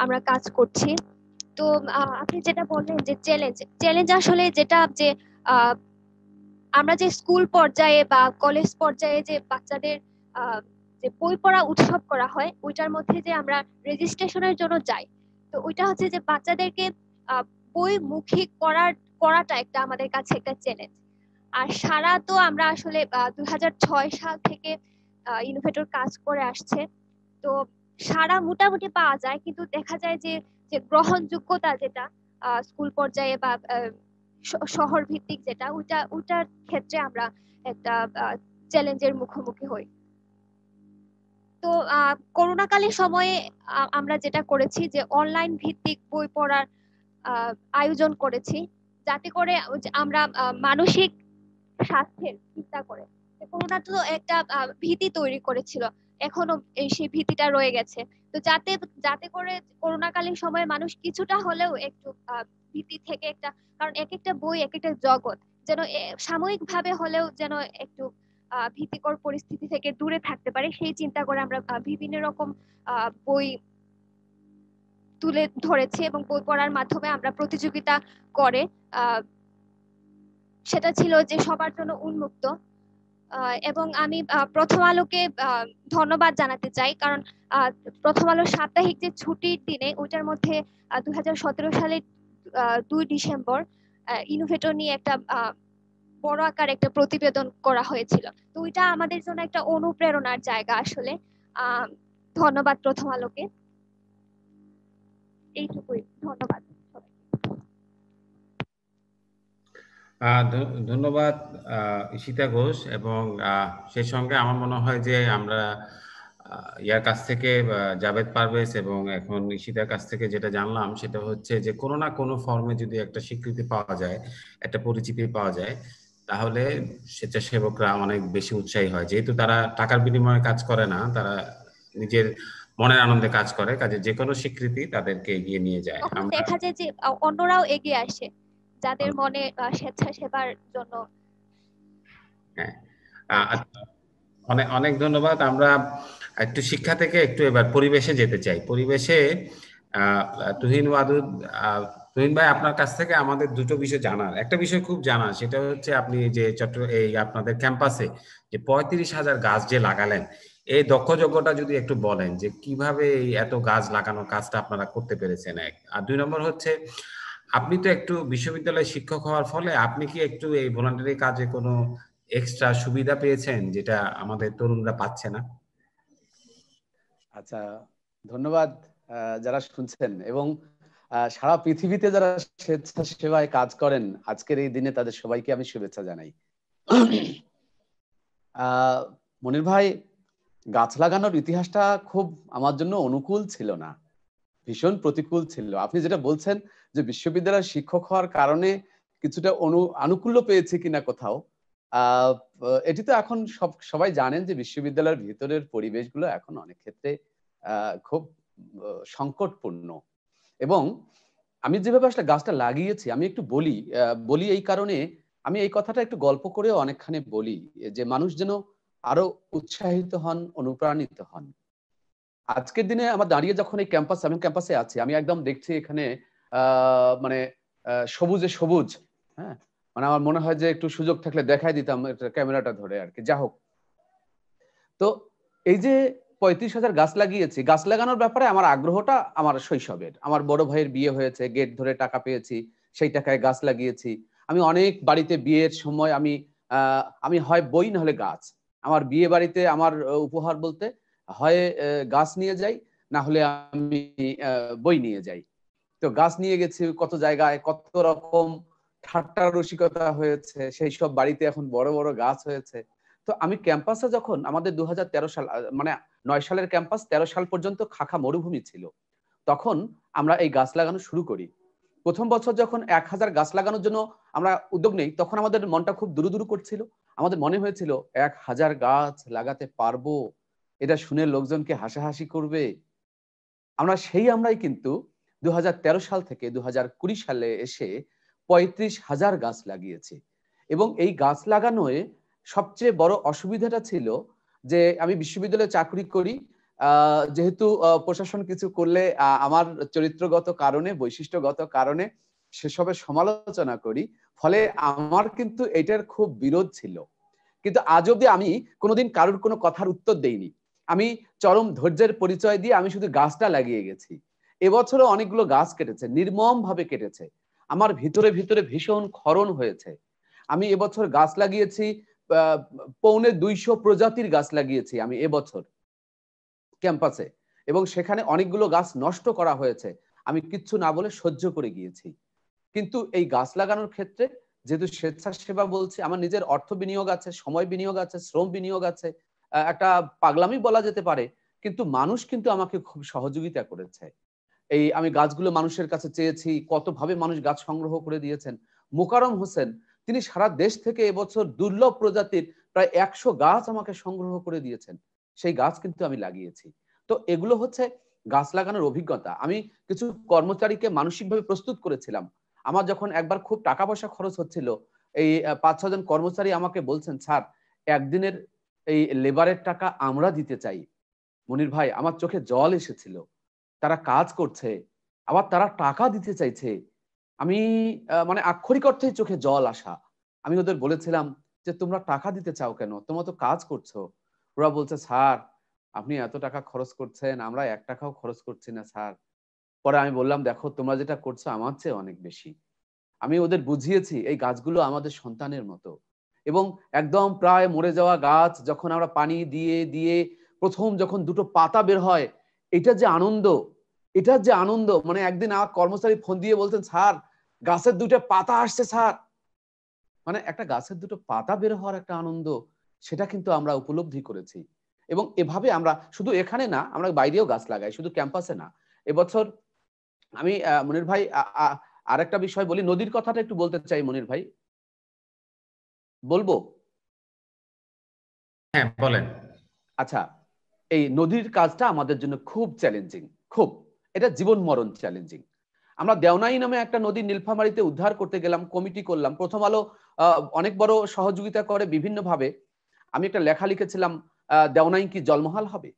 আমরা কাজ করছি। তো আপনি যেটা বললেন যে চ্যালেঞ্জ আসলে যেটা যে আমরা যে স্কুল পর্যায়ে বা কলেজ পর্যায়ে যে বাচ্চাদের যে বই পড়া উৎসব করা হয়, ওইটার মধ্যে যে আমরা রেজিস্ট্রেশনের জন্য যাই, তো ওইটা হচ্ছে যে বাচ্চাদেরকে বই মুখী করাটা একটা আমাদের কাছে একটা চ্যালেঞ্জ। আর সারা তো আমরা আসলে 2006 সাল থেকে ইনোভেটর কাজ করে আসছে, তো সারা মোটামুটি পাওয়া যায়, কিন্তু দেখা যায় যে গ্রহণযোগ্যতা যেটা স্কুল পর্যায়ে বা শহর ভিত্তিক যেটা, ওটার ক্ষেত্রে আমরা একটা চ্যালেঞ্জের মুখোমুখি হই। তো করোনাকালীন সময়ে আমরা যেটা করেছি যে অনলাইন ভিত্তিক বই পড়ার আয়োজন করেছি, যাতে করে আমরা মানসিক স্বাস্থ্যের চিন্তা করে। করোনা তো একটা ভীতি তৈরি করেছিল, এখনো সেই ভীতিটা রয়ে গেছে। তো যাতে করে করোনাকালীন সময়ে মানুষ কিছুটা হলেও একটু ভীতি থেকে একটা, কারণ এক একটা বই এক একটা জগৎ, যেন সাময়িকভাবে হলেও যেন একটু ভীতিকর পরিস্থিতি থেকে দূরে থাকতে পারে, সেই চিন্তা করে আমরা বিভিন্ন রকম বই তুলে ধরেছি এবং বই পড়ার মাধ্যমে আমরা প্রতিযোগিতা করে সেটা ছিল যে সবার জন্য উন্মুক্ত। এবং আমি প্রথম আলোকে ধন্যবাদ জানাতে চাই, কারণ প্রথম আলো সাপ্তাহিক যে ছুটির দিনে, ওইটার মধ্যে 2017 সালের 2 ডিসেম্বর ইনোভেটর নিয়ে একটা বড় আকার একটা প্রতিবেদন করা হয়েছিল। তো ওইটা আমাদের জন্য একটা অনুপ্রেরণার জায়গা আসলে। ধন্যবাদ প্রথম আলোকে। এইটুকুই, ধন্যবাদ।
ধন্যবাদ ঈশিতা ঘোষ। এবং সেই সঙ্গে আমার মনে হয় যে আমরা ইয়ার কাছ থেকে, জাভেদ পারভেজ এবং এখন ঈশিতার কাছ থেকে যেটা জানলাম, সেটা হচ্ছে যে কোনো না কোনো ফর্মে যদি একটা স্বীকৃতি পাওয়া যায়, একটা পরিচিতি পাওয়া যায়, তাহলে স্বেচ্ছাসেবকরা অনেক বেশি উৎসাহী হয়। যেহেতু তারা টাকার বিনিময়ে কাজ করে না, তারা নিজের মনের আনন্দে কাজ করে, কাজে যে কোনো স্বীকৃতি তাদেরকে এগিয়ে নিয়ে যায়।
দেখা যায় যে অন্যরাও এগিয়ে আসে যাদের মনে স্বেচ্ছাসেবার জন্য।
হ্যাঁ, অনেক অনেক ধন্যবাদ। আমরা একটু শিক্ষা থেকে একটু এবার পরিবেশে যেতে চাই। পরিবেশে তুহিন ওয়াদুদ, তুহিন ভাই, আপনার কাছ থেকে আমাদের দুটো বিষয় জানার। একটা বিষয় খুব জানার, সেটা হচ্ছে আপনি যে এই আপনাদের ক্যাম্পাসে যে 35,000 গাছ যে লাগালেন, এই দক্ষযজ্ঞটা যদি একটু বলেন যে কিভাবে এই এত গাছ লাগানোর কাজটা আপনারা করতে পেরেছেন, এক। আর 2 নম্বর হচ্ছে, আপনি তো একটু বিশ্ববিদ্যালয়ের শিক্ষক হওয়ার ফলে আপনি কি একটু এই ভলান্টারি কাজে কোনো এক্সট্রা সুবিধা পেয়েছেন যেটা আমাদের তরুণরা পাচ্ছে না?
আচ্ছা, ধন্যবাদ যারা শুনছেন এবং সারা পৃথিবীতে যারা স্বেচ্ছাসেবায় কাজ করেন, আজকের এই দিনে তাদের সবাইকে আমি শুভেচ্ছা জানাই। মনির ভাই, গাছ লাগানোর ইতিহাসটা খুব আমার জন্য অনুকূল ছিল না, ভীষণ প্রতিকূল ছিল। আপনি যেটা বলছেন যে বিশ্ববিদ্যালয়ের শিক্ষক হওয়ার কারণে কিছুটা আনুকূল্য পেয়েছে কিনা কোথাও, এটি তো এখন সবাই জানেন যে বিশ্ববিদ্যালয়ের ভিতরের পরিবেশগুলো এখন অনেক ক্ষেত্রে খুব সংকটপূর্ণ। এবং আমি যেভাবে আসলে গাছটা লাগিয়েছি আমি একটু বলি এই কারণে, আমি এই কথাটা একটু গল্প করে অনেকখানি বলি যে মানুষ যেন আরো উৎসাহিত হন, অনুপ্রাণিত হন। আজকের দিনে আমার দাঁড়িয়ে যখন এই ক্যাম্পাসে আছি, আমি একদম দেখছি এখানে মানে সবুজে সবুজ। হ্যাঁ, মানে আমার মনে হয় যে একটু সুযোগ থাকলে দেখাই দিতাম ক্যামেরাটা ধরে আর কি। যা হোক, তো এই যে 35,000 গাছ লাগিয়েছি, গাছ লাগানোর ব্যাপারে আমার আগ্রহটা আমার শৈশবের। আমার বড় ভাইয়ের বিয়ে হয়েছে, গেট ধরে টাকা পেয়েছি, সেই টাকায় গাছ লাগিয়েছি। আমি অনেক বাড়িতে বিয়ের সময় আমি হয় বই না হলে গাছ। আমার বিয়ে বাড়িতে আমার উপহার বলতে হয় গাছ নিয়ে যাই, না হলে আমি বই নিয়ে যাই। তো গাছ নিয়ে গেছি কত জায়গায়, কত রকম ঠাট্টা রসিকতা হয়েছে, সেই সব বাড়িতে এখন বড় বড় গাছ হয়েছে। তো আমি ক্যাম্পাসে যখন আমাদের 2013 সাল, মানে 9 সালের ক্যাম্পাস, 13 সাল পর্যন্ত খাখা মরুভূমি ছিল, তখন আমরা এই গাছ লাগানো শুরু করি। প্রথম বছর যখন 1000 গাছ লাগানোর জন্য আমরা উদ্যোগ নেই, তখন আমাদের মনটা খুব দুরু করছিল। আমাদের মনে হয়েছিল 1000 গাছ লাগাতে পারবো, এটা শুনে লোকজনকে হাসাহাসি করবে। আমরাই কিন্তু 2013 সাল থেকে 2020 সালে এসে 35,000 গাছ লাগিয়েছি। এবং এই গাছ লাগানোয় সবচেয়ে বড় অসুবিধাটা ছিল যে আমি বিশ্ববিদ্যালয়ে চাকরি করি, যেহেতু প্রশাসন কিছু করলে আমার চরিত্রগত কারণে, বৈশিষ্ট্যগত কারণে সেসবের সমালোচনা করি, ফলে আমার কিন্তু এটার খুব বিরোধ ছিল। কিন্তু আজ অব্দি আমি কোনোদিন কারোর কোনো কথার উত্তর দেইনি। আমি চরম ধৈর্যের পরিচয় দিয়ে আমি শুধু গাছটা লাগিয়ে গেছি। এবছরও অনেকগুলো গাছ কেটেছে, নির্মম ভাবে কেটেছে। আমার ভিতরে ভিতরে ভীষণ ক্ষরণ হয়েছে। আমি এবছর গাছ লাগিয়েছি 250 প্রজাতির গাছ লাগিয়েছি আমি এবছর ক্যাম্পাসে, এবং সেখানে অনেকগুলো গাছ নষ্ট করা হয়েছে। আমি কিচ্ছু না বলে সহ্য করে গিয়েছি। কিন্তু এই গাছ লাগানোর ক্ষেত্রে যেহেতু স্বেচ্ছাসেবা বলছি, আমার নিজের অর্থ বিনিয়োগ আছে, সময় বিনিয়োগ আছে, শ্রম বিনিয়োগ আছে, একটা পাগলামি বলা যেতে পারে, কিন্তু মানুষ কিন্তু আমাকে খুব সহযোগিতা করেছে। এই আমি গাছগুলো মানুষের কাছে চেয়েছি, কতভাবে মানুষ গাছ সংগ্রহ করে দিয়েছেন। মোকাররম হোসেন, তিনি সারা দেশ থেকে এবছর দুর্লভ প্রজাতির প্রায় 100 গাছ আমাকে সংগ্রহ করে দিয়েছেন। সেই গাছ কিন্তু আমি লাগিয়েছি। তো এগুলো হচ্ছে গাছ লাগানোর অভিজ্ঞতা। আমি কিছু কর্মচারীকে মানসিকভাবে প্রস্তুত করেছিলাম। আমার যখন একবার খুব টাকা পয়সা খরচ হচ্ছিল, এই 5-6 জন কর্মচারী আমাকে বলছেন, স্যার একদিনের এই লেবারের টাকা আমরা দিতে চাই। মনির ভাই, আমার চোখে জল এসেছিল। তারা কাজ করছে, আবার তারা টাকা দিতে চাইছে। আমি মানে আক্ষরিক অর্থেই চোখে জল আসা। আমি ওদের বলেছিলাম যে তোমরা টাকা দিতে চাও কেন, তোমরা তো কাজ করছো। ওরা বলছে, স্যার আপনি এত টাকা খরচ করছেন, আমরা 1 টাকাও খরচ করছি না স্যার। পরে আমি বললাম, দেখো তোমরা যেটা করছো আমার চেয়ে অনেক বেশি। আমি ওদের বুঝিয়েছি এই গাছগুলো আমাদের সন্তানের মতো, এবং একদম প্রায় মরে যাওয়া গাছ যখন আমরা পানি দিয়ে দিয়ে প্রথম যখন 2টো পাতা বের হয়, এটার যে আনন্দ, মানে একদিন আমার কর্মচারী ফোন দিয়ে বলতেন, স্যার গাছের 2টা পাতা আসছে স্যার। মানে একটা গাছের 2টো পাতা বের হওয়ার একটা আনন্দ, সেটা কিন্তু আমরা উপলব্ধি করেছি। এবং এভাবে আমরা শুধু এখানে না, আমরা বাইরেও গাছ লাগাই, শুধু ক্যাম্পাসে না। এবছর আমি মনির ভাই আরেকটা বিষয় বলি, নদীর কথাটা একটু বলতে চাই। মনির ভাই বলবো?
হ্যাঁ বলেন।
আচ্ছা, এই নদীর কাজটা আমাদের জন্য খুব চ্যালেঞ্জিং, খুব, এটা জীবন মরণ চ্যালেঞ্জিং। আমরা দেওনাই নামে একটা নদী নীলফামারীতে উদ্ধার করতে গেলাম, কমিটি করলাম। প্রথম আলো অনেক বড় সহযোগিতা করে বিভিন্ন ভাবে। আমি একটা লেখা লিখেছিলাম, দেওনাই কি জলমহাল হবে।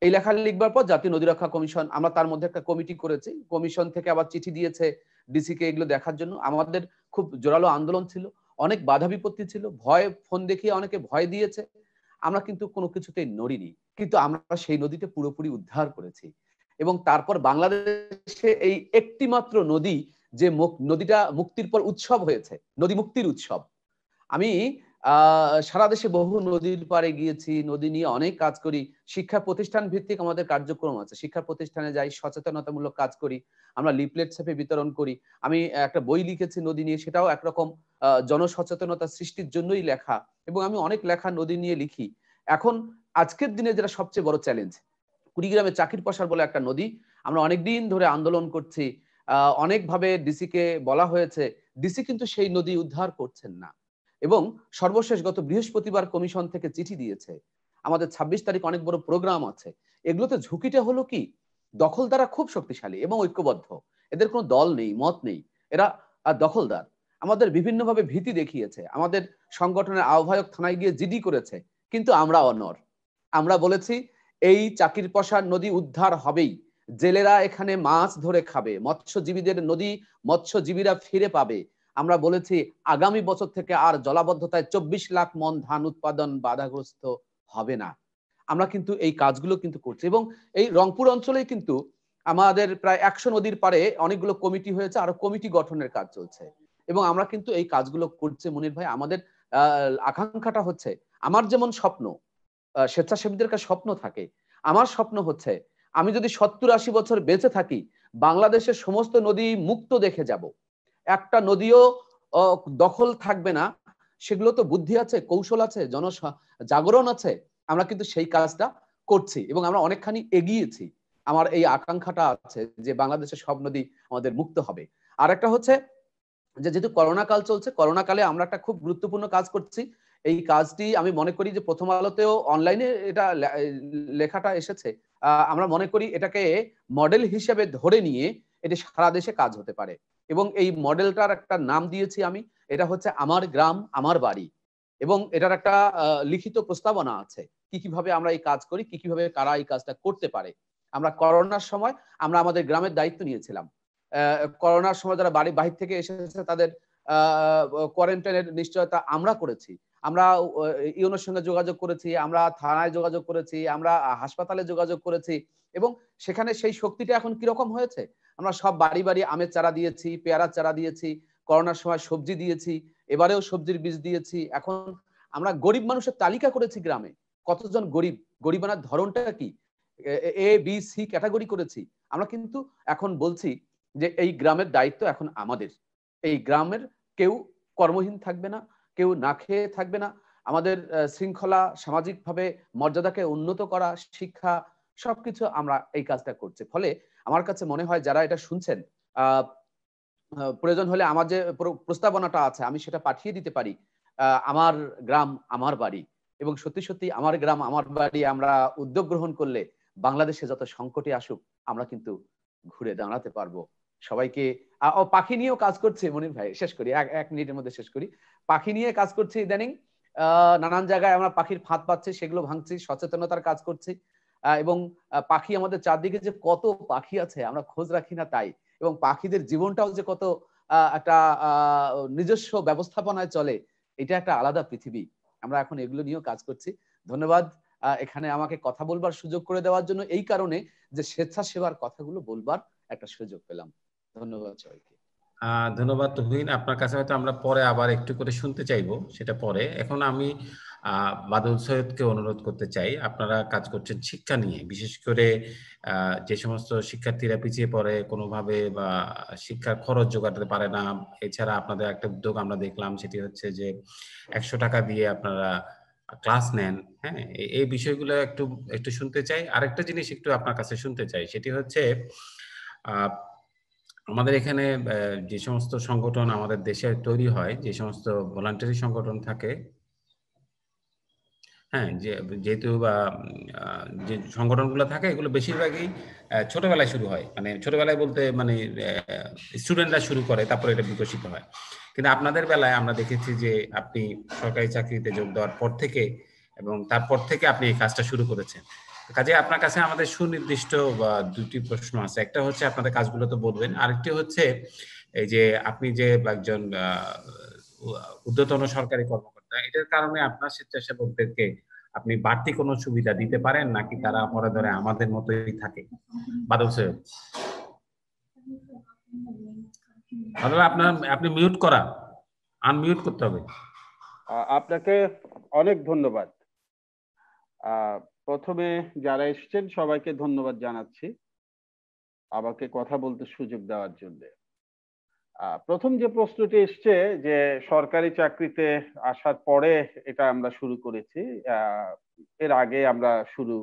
এই লেখা লিখবার পর জাতীয় নদী রক্ষা কমিশন, আমরা তার মধ্যে একটা কমিটি করেছি। কমিশন থেকে আবার চিঠি দিয়েছে ডিসি কে এগুলো দেখার জন্য। আমাদের খুব জোরালো আন্দোলন ছিল, অনেক বাধা বিপত্তি ছিল, ফোন দেখিয়ে অনেকে ভয় দিয়েছে। আমরা কিন্তু কোনো কিছুতেই নড়িনি, কিন্তু আমরা সেই নদীতে পুরোপুরি উদ্ধার করেছি। এবং তারপর বাংলাদেশে এই একটি মাত্র নদী, যে নদীটা মুক্তির পর উৎসব হয়েছে, নদী মুক্তির উৎসব। আমি সারা দেশে বহু নদীর পাড়ে গিয়েছি, নদী নিয়ে অনেক কাজ করি। শিক্ষা প্রতিষ্ঠান ভিত্তিক আমাদের কার্যক্রম আছে, শিক্ষা প্রতিষ্ঠানে যাই, সচেতনতামূলক কাজ করি, আমরা লিফলেট ছাপে বিতরণ করি। আমি একটা বই লিখেছি নদী নিয়ে, সেটাও একরকম জনসচেতনতা সৃষ্টির জন্যই লেখা। এবং আমি অনেক লেখা নদী নিয়ে লিখি। এখন আজকের দিনে যেটা সবচেয়ে বড় চ্যালেঞ্জ, কুড়িগ্রামে চাকির পশার বলে একটা নদী, আমরা অনেকদিন ধরে আন্দোলন করছি, অনেকভাবে ডিসি কে বলা হয়েছে, ডিসি কিন্তু সেই নদী উদ্ধার করছেন না। এবং সর্বশেষ গত বৃহস্পতিবার কমিশন থেকে চিঠি দিয়েছে। আমাদের 26 তারিখ অনেক বড় প্রোগ্রাম আছে। এগুলোতে ঝুঁকিটা হলো কি, দখলদাররা খুব শক্তিশালী এবং ঐক্যবদ্ধ, এদের কোনো দল নেই, মত নেই, এরা দখলদার। আমাদের বিভিন্নভাবে ভীতি দেখিয়েছে, আমাদের সংগঠনের আহ্বায়ক থানায় গিয়ে জিডি করেছে, কিন্তু আমরা অনড়। আমরা বলেছি এই চাকির পশার নদী উদ্ধার হবেই, জেলেরা এখানে মাছ ধরে খাবে, মৎস্যজীবীদের নদী মৎস্যজীবীরা ফিরে পাবে। আমরা বলেছি আগামী বছর থেকে আর জলাবদ্ধতায় 24 লাখ মন ধান উৎপাদন বাধাগ্রস্ত হবে না। আমরা কিন্তু এই কাজগুলো কিন্তু করছি, এবং এই রংপুর অঞ্চলেই কিন্তু আমাদের প্রায় 100 নদীর পারে অনেকগুলো কমিটি হয়েছে, আরো কমিটি গঠনের কাজ চলছে, এবং আমরা কিন্তু এই কাজগুলো করছি। মনির ভাই, আমাদের আকাঙ্ক্ষাটা হচ্ছে, আমার যেমন স্বপ্ন, স্বেচ্ছাসেবীদের কাছে স্বপ্ন থাকে, আমার স্বপ্ন হচ্ছে আমি যদি 70-80 বছর বেঁচে থাকি, বাংলাদেশের সমস্ত নদী মুক্ত দেখে যাব, একটা নদীও দখল থাকবে না। সেগুলো তো বুদ্ধি আছে, কৌশল আছে, জাগরণ আছে, আমরা কিন্তু সেই কাজটা করছি এবং আমরা অনেকখানি এগিয়েছি। আমার এই আকাঙ্ক্ষাটা আছে যে বাংলাদেশের সব নদী আমাদের মুক্ত হবে। আর একটা হচ্ছে যে যেহেতু করোনা কাল চলছে, করোনা কালে আমরা একটা খুব গুরুত্বপূর্ণ কাজ করছি। এই কাজটি আমি মনে করি যে প্রথম আলোতেও অনলাইনে এটা লেখাটা এসেছে, আমরা মনে করি এটাকে মডেল হিসেবে ধরে নিয়ে এটি সারা দেশে কাজ হতে পারে, এবং এই মডেলটার একটা নাম দিয়েছি আমি, এটা হচ্ছে আমার গ্রাম আমার বাড়ি, এবং এটার একটা লিখিত প্রস্তাবনা আছে কিভাবে আমরা এই কাজ করি, কিভাবে কারা এই কাজটা করতে পারে। আমরা করোনার সময় আমরা আমাদের গ্রামের দায়িত্ব নিয়েছিলাম। করোনার সময় যারা বাড়ি বাহির থেকে এসেছে তাদের কোয়ারেন্টাইনের নিশ্চয়তা আমরা করেছি। আমরা ইউনোর সঙ্গে যোগাযোগ করেছি, আমরা থানায় যোগাযোগ করেছি, আমরা হাসপাতালে যোগাযোগ করেছি, এবং সেখানে সেই শক্তিটা এখন কিরকম হয়েছে, আমরা সব বাড়ি বাড়ি আমের চারা দিয়েছি, পেয়ারার চারা দিয়েছি, করোনার সময় সবজি দিয়েছি, এবারেও সবজির বীজ দিয়েছি। এখন আমরা গরিব মানুষের তালিকা করেছি গ্রামে, কতজন গরিবানার ধরনটা কি, এ বি সি ক্যাটাগরি করেছি। আমরা কিন্তু এখন বলছি যে এই গ্রামের দায়িত্ব এখন আমাদের, এই গ্রামের কেউ কর্মহীন থাকবে না, কেউ না খেয়ে থাকবে না। আমাদের শৃঙ্খলা, সামাজিকভাবে মর্যাদাকে উন্নত করা, শিক্ষা, সবকিছু আমরা এই কাজটা করছি। ফলে আমার কাছে মনে হয় যারা এটা শুনছেন, প্রয়োজন হলে আমার যে প্রস্তাবনাটা আছে আমি সেটা পাঠিয়ে দিতে পারি, আমার গ্রাম আমার বাড়ি, এবং সত্যি সত্যি আমার গ্রাম আমার বাড়ি আমরা উদ্যোগ গ্রহণ করলে বাংলাদেশে যত সংকটে আসুক আমরা কিন্তু ঘুরে দাঁড়াতে পারবো। সবাইকে পাখি নিয়েও কাজ করছে মনির ভাই, শেষ করি, 1 মিনিটের মধ্যে শেষ করি। পাখি নিয়ে কাজ করছি ইদানিং, নানান জায়গায় আমরা পাখির ফাঁদ পাচ্ছি, সেগুলো ভাঙছি, সচেতনতার কাজ করছি, এবং পাখি আমাদের চারদিকে যে কত পাখি আছে আমরা খোঁজ রাখি না তাই, এবং পাখিদের জীবনটাও যে কত একটা নিজস্ব ব্যবস্থাপনায় চলে, এটা একটা আলাদা পৃথিবী। আমরা এখন এগুলো নিয়েও কাজ করছি। ধন্যবাদ এখানে আমাকে কথা বলবার সুযোগ করে দেওয়ার জন্য, এই কারণে যে স্বেচ্ছাসেবার কথাগুলো বলবার একটা সুযোগ পেলাম। ধন্যবাদ সবাইকে।
ধন্যবাদ তুহিন, আপনার কাছে হয়তো আমরা পরে আবার একটু করে শুনতে চাইবো, সেটা পরে। এখন আমি বাদল সৈয়দকে অনুরোধ করতে চাই, আপনারা কাজ করছেন শিক্ষা নিয়ে, বিশেষ করে যে সমস্ত শিক্ষার্থীরা পিছিয়ে পড়ে কোনোভাবে বা শিক্ষার খরচ জোগাতে পারে না, এছাড়া আপনাদের একটা উদ্যোগ আমরা দেখলাম, সেটি হচ্ছে যে 100 টাকা দিয়ে আপনারা ক্লাস নেন। হ্যাঁ, এই বিষয়গুলো একটু শুনতে চাই। আরেকটা জিনিস একটু আপনার কাছে শুনতে চাই, সেটি হচ্ছে আমাদের এখানে যে সমস্ত সংগঠন আমাদের দেশে তৈরি হয়, যে সমস্ত ভলান্টারি সংগঠন থাকে, হ্যাঁ, যেহেতু যে সংগঠনগুলো থাকে এগুলো বেশিরভাগই ছোটবেলায় শুরু হয়, মানে ছোটবেলায় বলতে মানে স্টুডেন্টরা শুরু করে, তারপরে এটা বিকশিত হয়। কিন্তু আপনাদের বেলায় আমরা দেখেছি যে আপনি সরকারি চাকরিতে যোগ দেওয়ার পর থেকে এবং তারপর থেকে আপনি এই কাজটা শুরু করেছেন। কাজে আপনার কাছে আমাদের সুনির্দিষ্ট 2টি প্রশ্ন আছে। একটা হচ্ছে আপনাদের কাজগুলো তো বলবেন, আরেকটি হচ্ছে এই যে আপনি যে একজন ঊর্ধ্বতন সরকারি কর্মকর্তা, এটার কারণে আপনার স্বেচ্ছাসেবকদেরকে আপনি বাড়তি কোনো সুবিধা দিতে পারেন নাকি তারা পরে ধরে আমাদের মতোই থাকে? বাদল সৈয়দ, আপনি মিউট করা, আনমিউট করতে হবে।
আপনাকে অনেক ধন্যবাদ। প্রথমে যারা এসেছেন সবাইকে ধন্যবাদ জানাচ্ছি আমাকে কথা বলতে সুযোগ দেওয়ার জন্য। প্রথম যে প্রশ্নটি এসছে যে সরকারি চাকরিতে আসার পরে এটা আমরা শুরু করেছি, এর আগে আমরা শুরু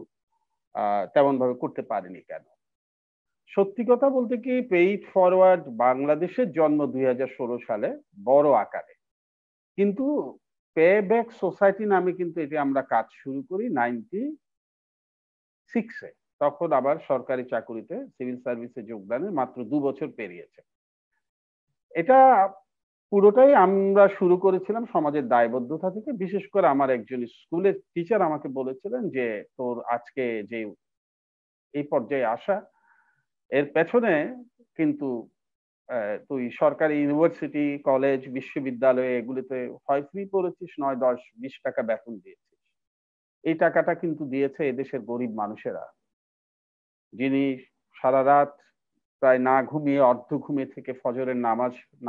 তেমন ভাবে করতে পারিনি কেন? সত্যি কথা বলতে কি, পেইড ফরওয়ার্ড বাংলাদেশের জন্ম 2016 সালে বড় আকারে, কিন্তু পে ব্যাক সোসাইটি নামে কিন্তু এটি আমরা কাজ শুরু করি 96-এ। তখন আবার সরকারি চাকুরিতে সিভিল সার্ভিসে যোগদানের মাত্র 2 বছর পেরিয়েছে। এটা পুরোটাই আমরা শুরু করেছিলাম সমাজের দায়বদ্ধতা থেকে। বিশেষ করে আমার একজন স্কুলের টিচার আমাকে বলেছিলেন যে তোর আজকে যে এই পর্যায়ে আসা এর পেছনে কিন্তু তুই সরকারি ইউনিভার্সিটি, কলেজ, বিশ্ববিদ্যালয়ে এগুলিতে হয় ফ্রি পড়েছিস, নয় 10-20 টাকা বেতন দিয়েছিস। এই টাকাটা কিন্তু দিয়েছে এদেশের গরিব মানুষেরা, যিনি সারা রাত প্রায় না ঘুমিয়ে অর্ধ ঘুমে থেকে ফজরের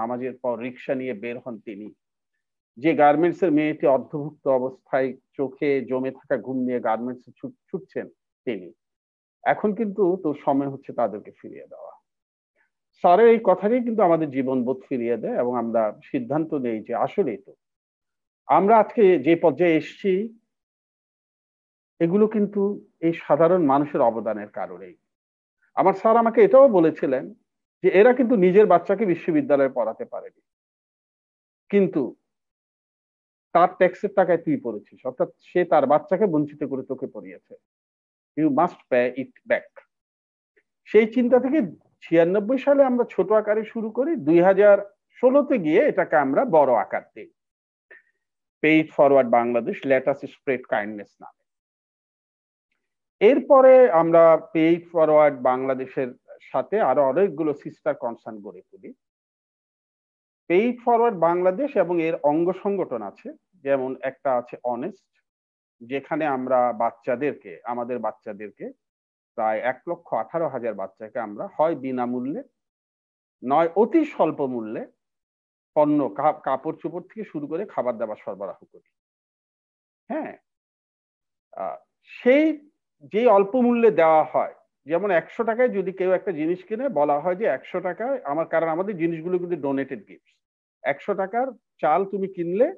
নামাজের পর রিক্সা নিয়ে বের হন তিনি, যে গার্মেন্টসের মেয়েটি অর্ধভুক্ত অবস্থায় চোখে জমে থাকা ঘুম নিয়ে গার্মেন্টসে ছুটছেন তিনি। এখন কিন্তু তোর সময় হচ্ছে তাদেরকে ফিরিয়ে দেওয়া। স্যারের এই কথাটাই কিন্তু আমাদের জীবনবোধ ফিরিয়ে দেয় এবং আমরা সিদ্ধান্ত নেই যে আসলেই তো আমরা আজকে যে পর্যায়ে এসেছি এগুলো কিন্তু এই সাধারণ মানুষের অবদানের কারণেই। আমার স্যার আমাকে এটাও বলেছিলেন যে এরা কিন্তু নিজের বাচ্চাকে বিশ্ববিদ্যালয়ে পড়াতে পারেনি, কিন্তু তার ট্যাক্সের টাকায় তুই পড়েছিস, অর্থাৎ সে তার বাচ্চাকে বঞ্চিত করে তোকে পড়িয়েছে, you must pay it back. সেই চিন্তা থেকে 96 সালে আমরা ছোট আকারে শুরু করি, 2016-তে গিয়ে এটাকে আমরা বড় আকার দিই, পে ইট forward Bangladesh let us spread kindness নামে। এরপরে আমরা পে ইট ফরওয়ার্ড বাংলাদেশের সাথে আরো অনেকগুলো সিস্টার কনসার্ন গড়ে তুলি। পে ইট ফরওয়ার্ড বাংলাদেশ এবং এর অঙ্গ সংগঠন আছে, যেমন একটা আছে অনেস্ট, যেখানে আমরা আমাদের বাচ্চাদেরকে প্রায় 1,18,000 বাচ্চাকে আমরা হয় বিনামূল্যে নয় অতি স্বল্প মূল্যে পণ্য, কাপড় চোপড় থেকে শুরু করে খাবার দাবার সরবরাহ করি। হ্যাঁ, সেই যে অল্প মূল্যে দেওয়া হয়, যেমন 100 টাকায় যদি কেউ একটা জিনিস কিনে, বলা হয় যে 100 টাকায় কারণ আমাদের জিনিসগুলো কিন্তু ডোনেটেড গিফট। 100 টাকার চাল তুমি কিনলে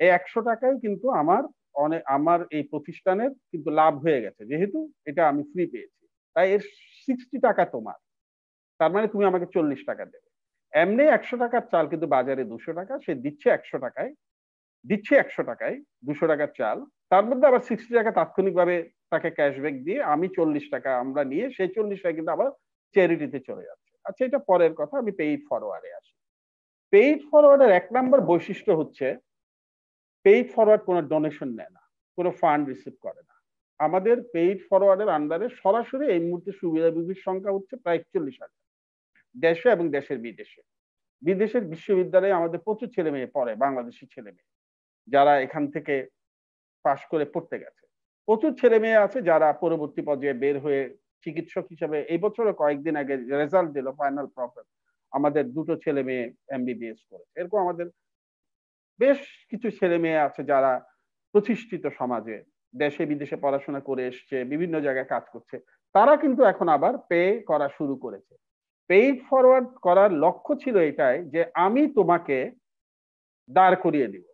এই 100 টাকায় কিন্তু আমার এই প্রতিষ্ঠানের কিন্তু লাভ হয়ে গেছে, যেহেতু এটা আমি ফ্রি পেয়েছি, তাই এর 60 টাকা তোমার, তার মানে তুমি আমাকে 40 টাকা দেবে। এমনি 100 টাকার চাল কিন্তু বাজারে 200 টাকা, সে দিচ্ছে 100 টাকায় 200 টাকার চাল, তার মধ্যে আবার 60 টাকা তাৎক্ষণিকভাবে তাকে ক্যাশব্যাক দিয়ে আমি 40 টাকা আমরা নিয়ে সেই 40 টাকা কিন্তু আবার চ্যারিটিতে চলে যাচ্ছে। আচ্ছা, এটা পরের কথা, আমি পে ইট ফরওয়ার্ডে আসি। পে ইট ফরওয়ার্ডের 1 নম্বর বৈশিষ্ট্য হচ্ছে পে ইট ফরওয়ার্ড কোনো ডোনেশন নেয় না, কোনো ফান্ড রিসিভ করে না। আমাদের পে ইট ফরওয়ার্ডের আন্ডারে সরাসরি এই মুহূর্তে সুবিধাভোগীর সংখ্যা হচ্ছে প্রায় 41,000, দেশে এবং দেশের বিদেশে। বিদেশের বিশ্ববিদ্যালয়ে আমাদের প্রচুর ছেলে মেয়ে পড়ে, বাংলাদেশি ছেলে মেয়ে যারা এখান থেকে পাশ করে পড়তে গেছে। প্রচুর ছেলে মেয়ে আছে যারা পরবর্তী পর্যায়ে বের হয়ে চিকিৎসক হিসেবে, এই বছরে কয়েকদিন আগে রেজাল্ট দিল ফাইনাল প্রফেট, আমাদের 2টো ছেলে মেয়ে MBBS করেছে। এরকম আমাদের বেশ কিছু ছেলে মেয়ে আছে যারা প্রতিষ্ঠিত সমাজে দেশে বিদেশে পড়াশোনা করে এসছে, বিভিন্ন জায়গায় কাজ করছে, তারা কিন্তু এখন আবার পে করা শুরু করেছে। পে ইট ফরওয়ার্ড করার লক্ষ্য ছিল এটাই যে আমি তোমাকে দাঁড় করিয়ে দিব,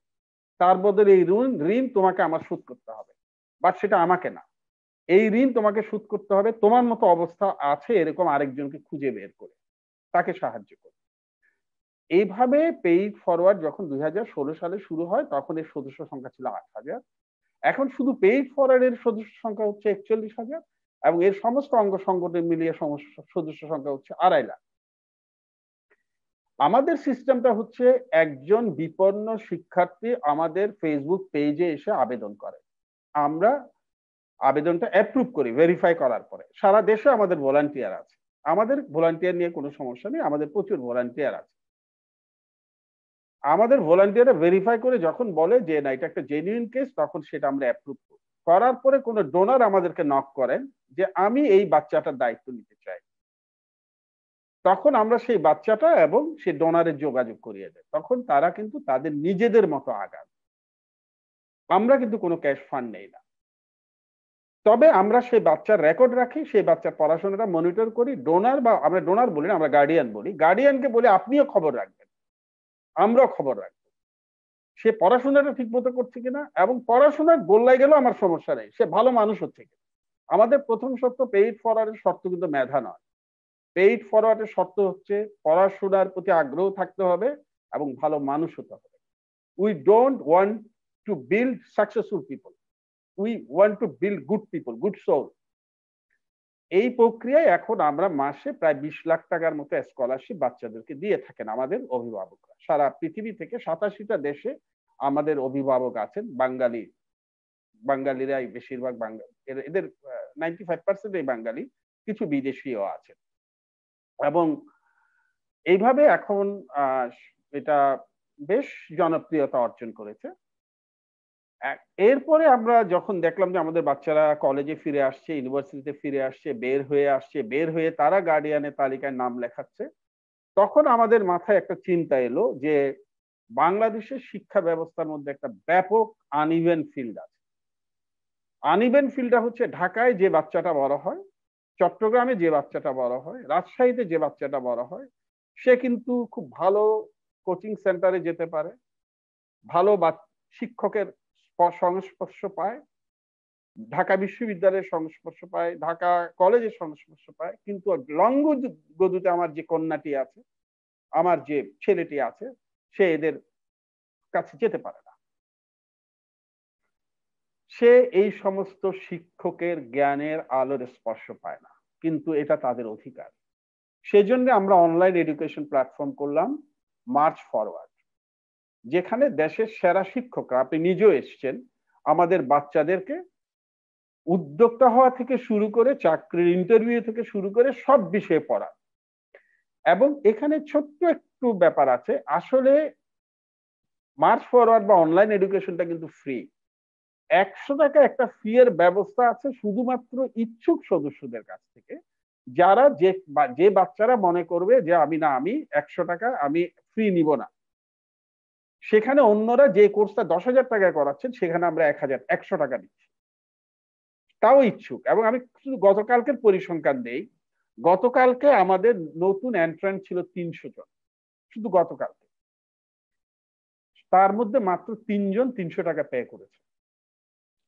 তার বদলে এই ঋণ তোমাকে আমার শোধ করতে হবে, বাট সেটা আমাকে না, এই ঋণ তোমাকে শোধ করতে হবে তোমার মতো অবস্থা আছে এরকম আরেকজনকে খুঁজে বের করে তাকে সাহায্য করে। এইভাবে পে ইট ফরওয়ার্ড যখন 2016 সালে শুরু হয় তখন এর সদস্য সংখ্যা ছিল 8,000। এখন শুধু পে ইট ফরওয়ার্ডের সদস্য সংখ্যা হচ্ছে 41,000 এবং এর সমস্ত অঙ্গ সংগঠন মিলিয়ে সদস্য সংখ্যা হচ্ছে 2.5 লাখ। আমাদের সিস্টেমটা হচ্ছে একজন বিপন্ন শিক্ষার্থী আমাদের ফেসবুক পেজে এসে আবেদন করে, আমরা আবেদনটা অ্যাপ্রুভ করি ভেরিফাই করার পরে। সারা দেশে আমাদের ভলান্টিয়ার আছে, আমাদের ভলান্টিয়ার নিয়ে কোনো সমস্যা নেই, আমাদের প্রচুর ভলান্টিয়ার আছে। আমাদের ভলান্টিয়াররা ভেরিফাই করে যখন বলে যে না এটা একটা জেনুইন কেস, তখন সেটা আমরা অ্যাপ্রুভ করি। করার পরে কোনো ডোনার আমাদেরকে নক করেন যে আমি এই বাচ্চাটার দায়িত্ব নিতে চাই, তখন আমরা সেই বাচ্চাটা এবং সেই ডোনারের যোগাযোগ করিয়ে দেয়, তখন তারা কিন্তু তাদের নিজেদের মতো আগান, আমরা কিন্তু কোনো ক্যাশ ফান্ড নেই না। তবে আমরা সেই বাচ্চার রেকর্ড রাখি, সেই বাচ্চার পড়াশোনাটা মনিটর করি। ডোনার বা আমরা ডোনার বলি না, আমরা গার্ডিয়ান বলি, গার্ডিয়ানকে বলে আপনিও খবর রাখবেন, আমরাও খবর রাখবো সে পড়াশোনাটা ঠিক মতো করছে কিনা, এবং পড়াশোনার গোল্লায় গেলেও আমার সমস্যা নেই, সে ভালো মানুষ হচ্ছে কিনা। আমাদের প্রথম শর্ত পে ইট ফরওয়ার্ডের শর্ত কিন্তু মেধা নয়, পে ইট ফরওয়ার্ডের শর্ত হচ্ছে পড়াশোনার প্রতি আগ্রহ থাকতে হবে এবং ভালো মানুষ হতে হবে। We don't want to build successful people, we want to build good people, good soul. এই প্রক্রিয়ায় এখন আমরা মাসে প্রায় 20 লাখ টাকার মতো স্কলারশিপ বাচ্চাদেরকে দিয়ে থাকেন আমাদের অভিভাবকরা। সারা পৃথিবী থেকে 87টা দেশে আমাদের অভিভাবক আছেন, বাঙালিরাই বেশিরভাগ, এদের 95% এই বাঙালি, কিছু বিদেশিও আছেন। এবং এইভাবে এখন এটা বেশ জনপ্রিয়তা অর্জন করেছে। এরপরে আমরা যখন দেখলাম যে আমাদের বাচ্চারা কলেজে ফিরে আসছে, ইউনিভার্সিটিতে ফিরে আসছে, বের হয়ে তারা গার্ডিয়ানের তালিকায় নাম লেখাচ্ছে, তখন আমাদের মাথায় একটা চিন্তা এলো যে বাংলাদেশের শিক্ষা ব্যবস্থার মধ্যে একটা ব্যাপক আনইভেন ফিল্ড আছে। আনইভেন ফিল্ডটা হচ্ছে ঢাকায় যে বাচ্চাটা বড় হয়, চট্টগ্রামে যে বাচ্চাটা বড় হয়, রাজশাহীতে যে বাচ্চাটা বড় হয়, সে কিন্তু খুব ভালো কোচিং সেন্টারে যেতে পারে, ভালো শিক্ষকের সংস্পর্শ পায়, ঢাকা বিশ্ববিদ্যালয়ের সংস্পর্শ পায়, ঢাকা কলেজের সংস্পর্শ পায়, কিন্তু লঙ্গ গদুতে আমার যে কন্যাটি আছে, আমার যে ছেলেটি আছে, সে এদের কাছে যেতে পারে না। সে এই সমস্ত শিক্ষকের জ্ঞানের আলোর স্পর্শ পায় না, কিন্তু এটা তাদের অধিকার। সেজন্য আমরা অনলাইন এডুকেশন প্ল্যাটফর্ম করলাম মার্চ ফরওয়ার্ড, যেখানে দেশের সেরা শিক্ষকরা, আপনি নিজেও এসছেন, আমাদের বাচ্চাদেরকে উদ্যোক্তা হওয়া থেকে শুরু করে চাকরির ইন্টারভিউ থেকে শুরু করে সব বিষয়ে পড়া। এবং এখানে ছোট্ট একটু ব্যাপার আছে, আসলে মার্চ ফরওয়ার্ড বা অনলাইন এডুকেশনটা কিন্তু ফ্রি। 100 টাকা একটা ফি এর ব্যবস্থা আছে শুধুমাত্র ইচ্ছুক সদস্যদের কাছ থেকে, যারা যে বাচ্চারা মনে করবে যে আমি 100 টাকা আমি ফ্রি নিব না, সেখানে অন্যরা যে কোর্সটা 10,000 টাকায় করাচ্ছেন সেখানে আমরা 100 টাকা দিচ্ছি, তাও ইচ্ছুক। এবং আমি শুধু গতকালকের পরিসংখ্যান দেই, গতকালকে আমাদের নতুন এন্ট্রান্ট ছিল 300 জন, শুধু গতকালকে। তার মধ্যে মাত্র 3 জন 300 টাকা পে করেছে,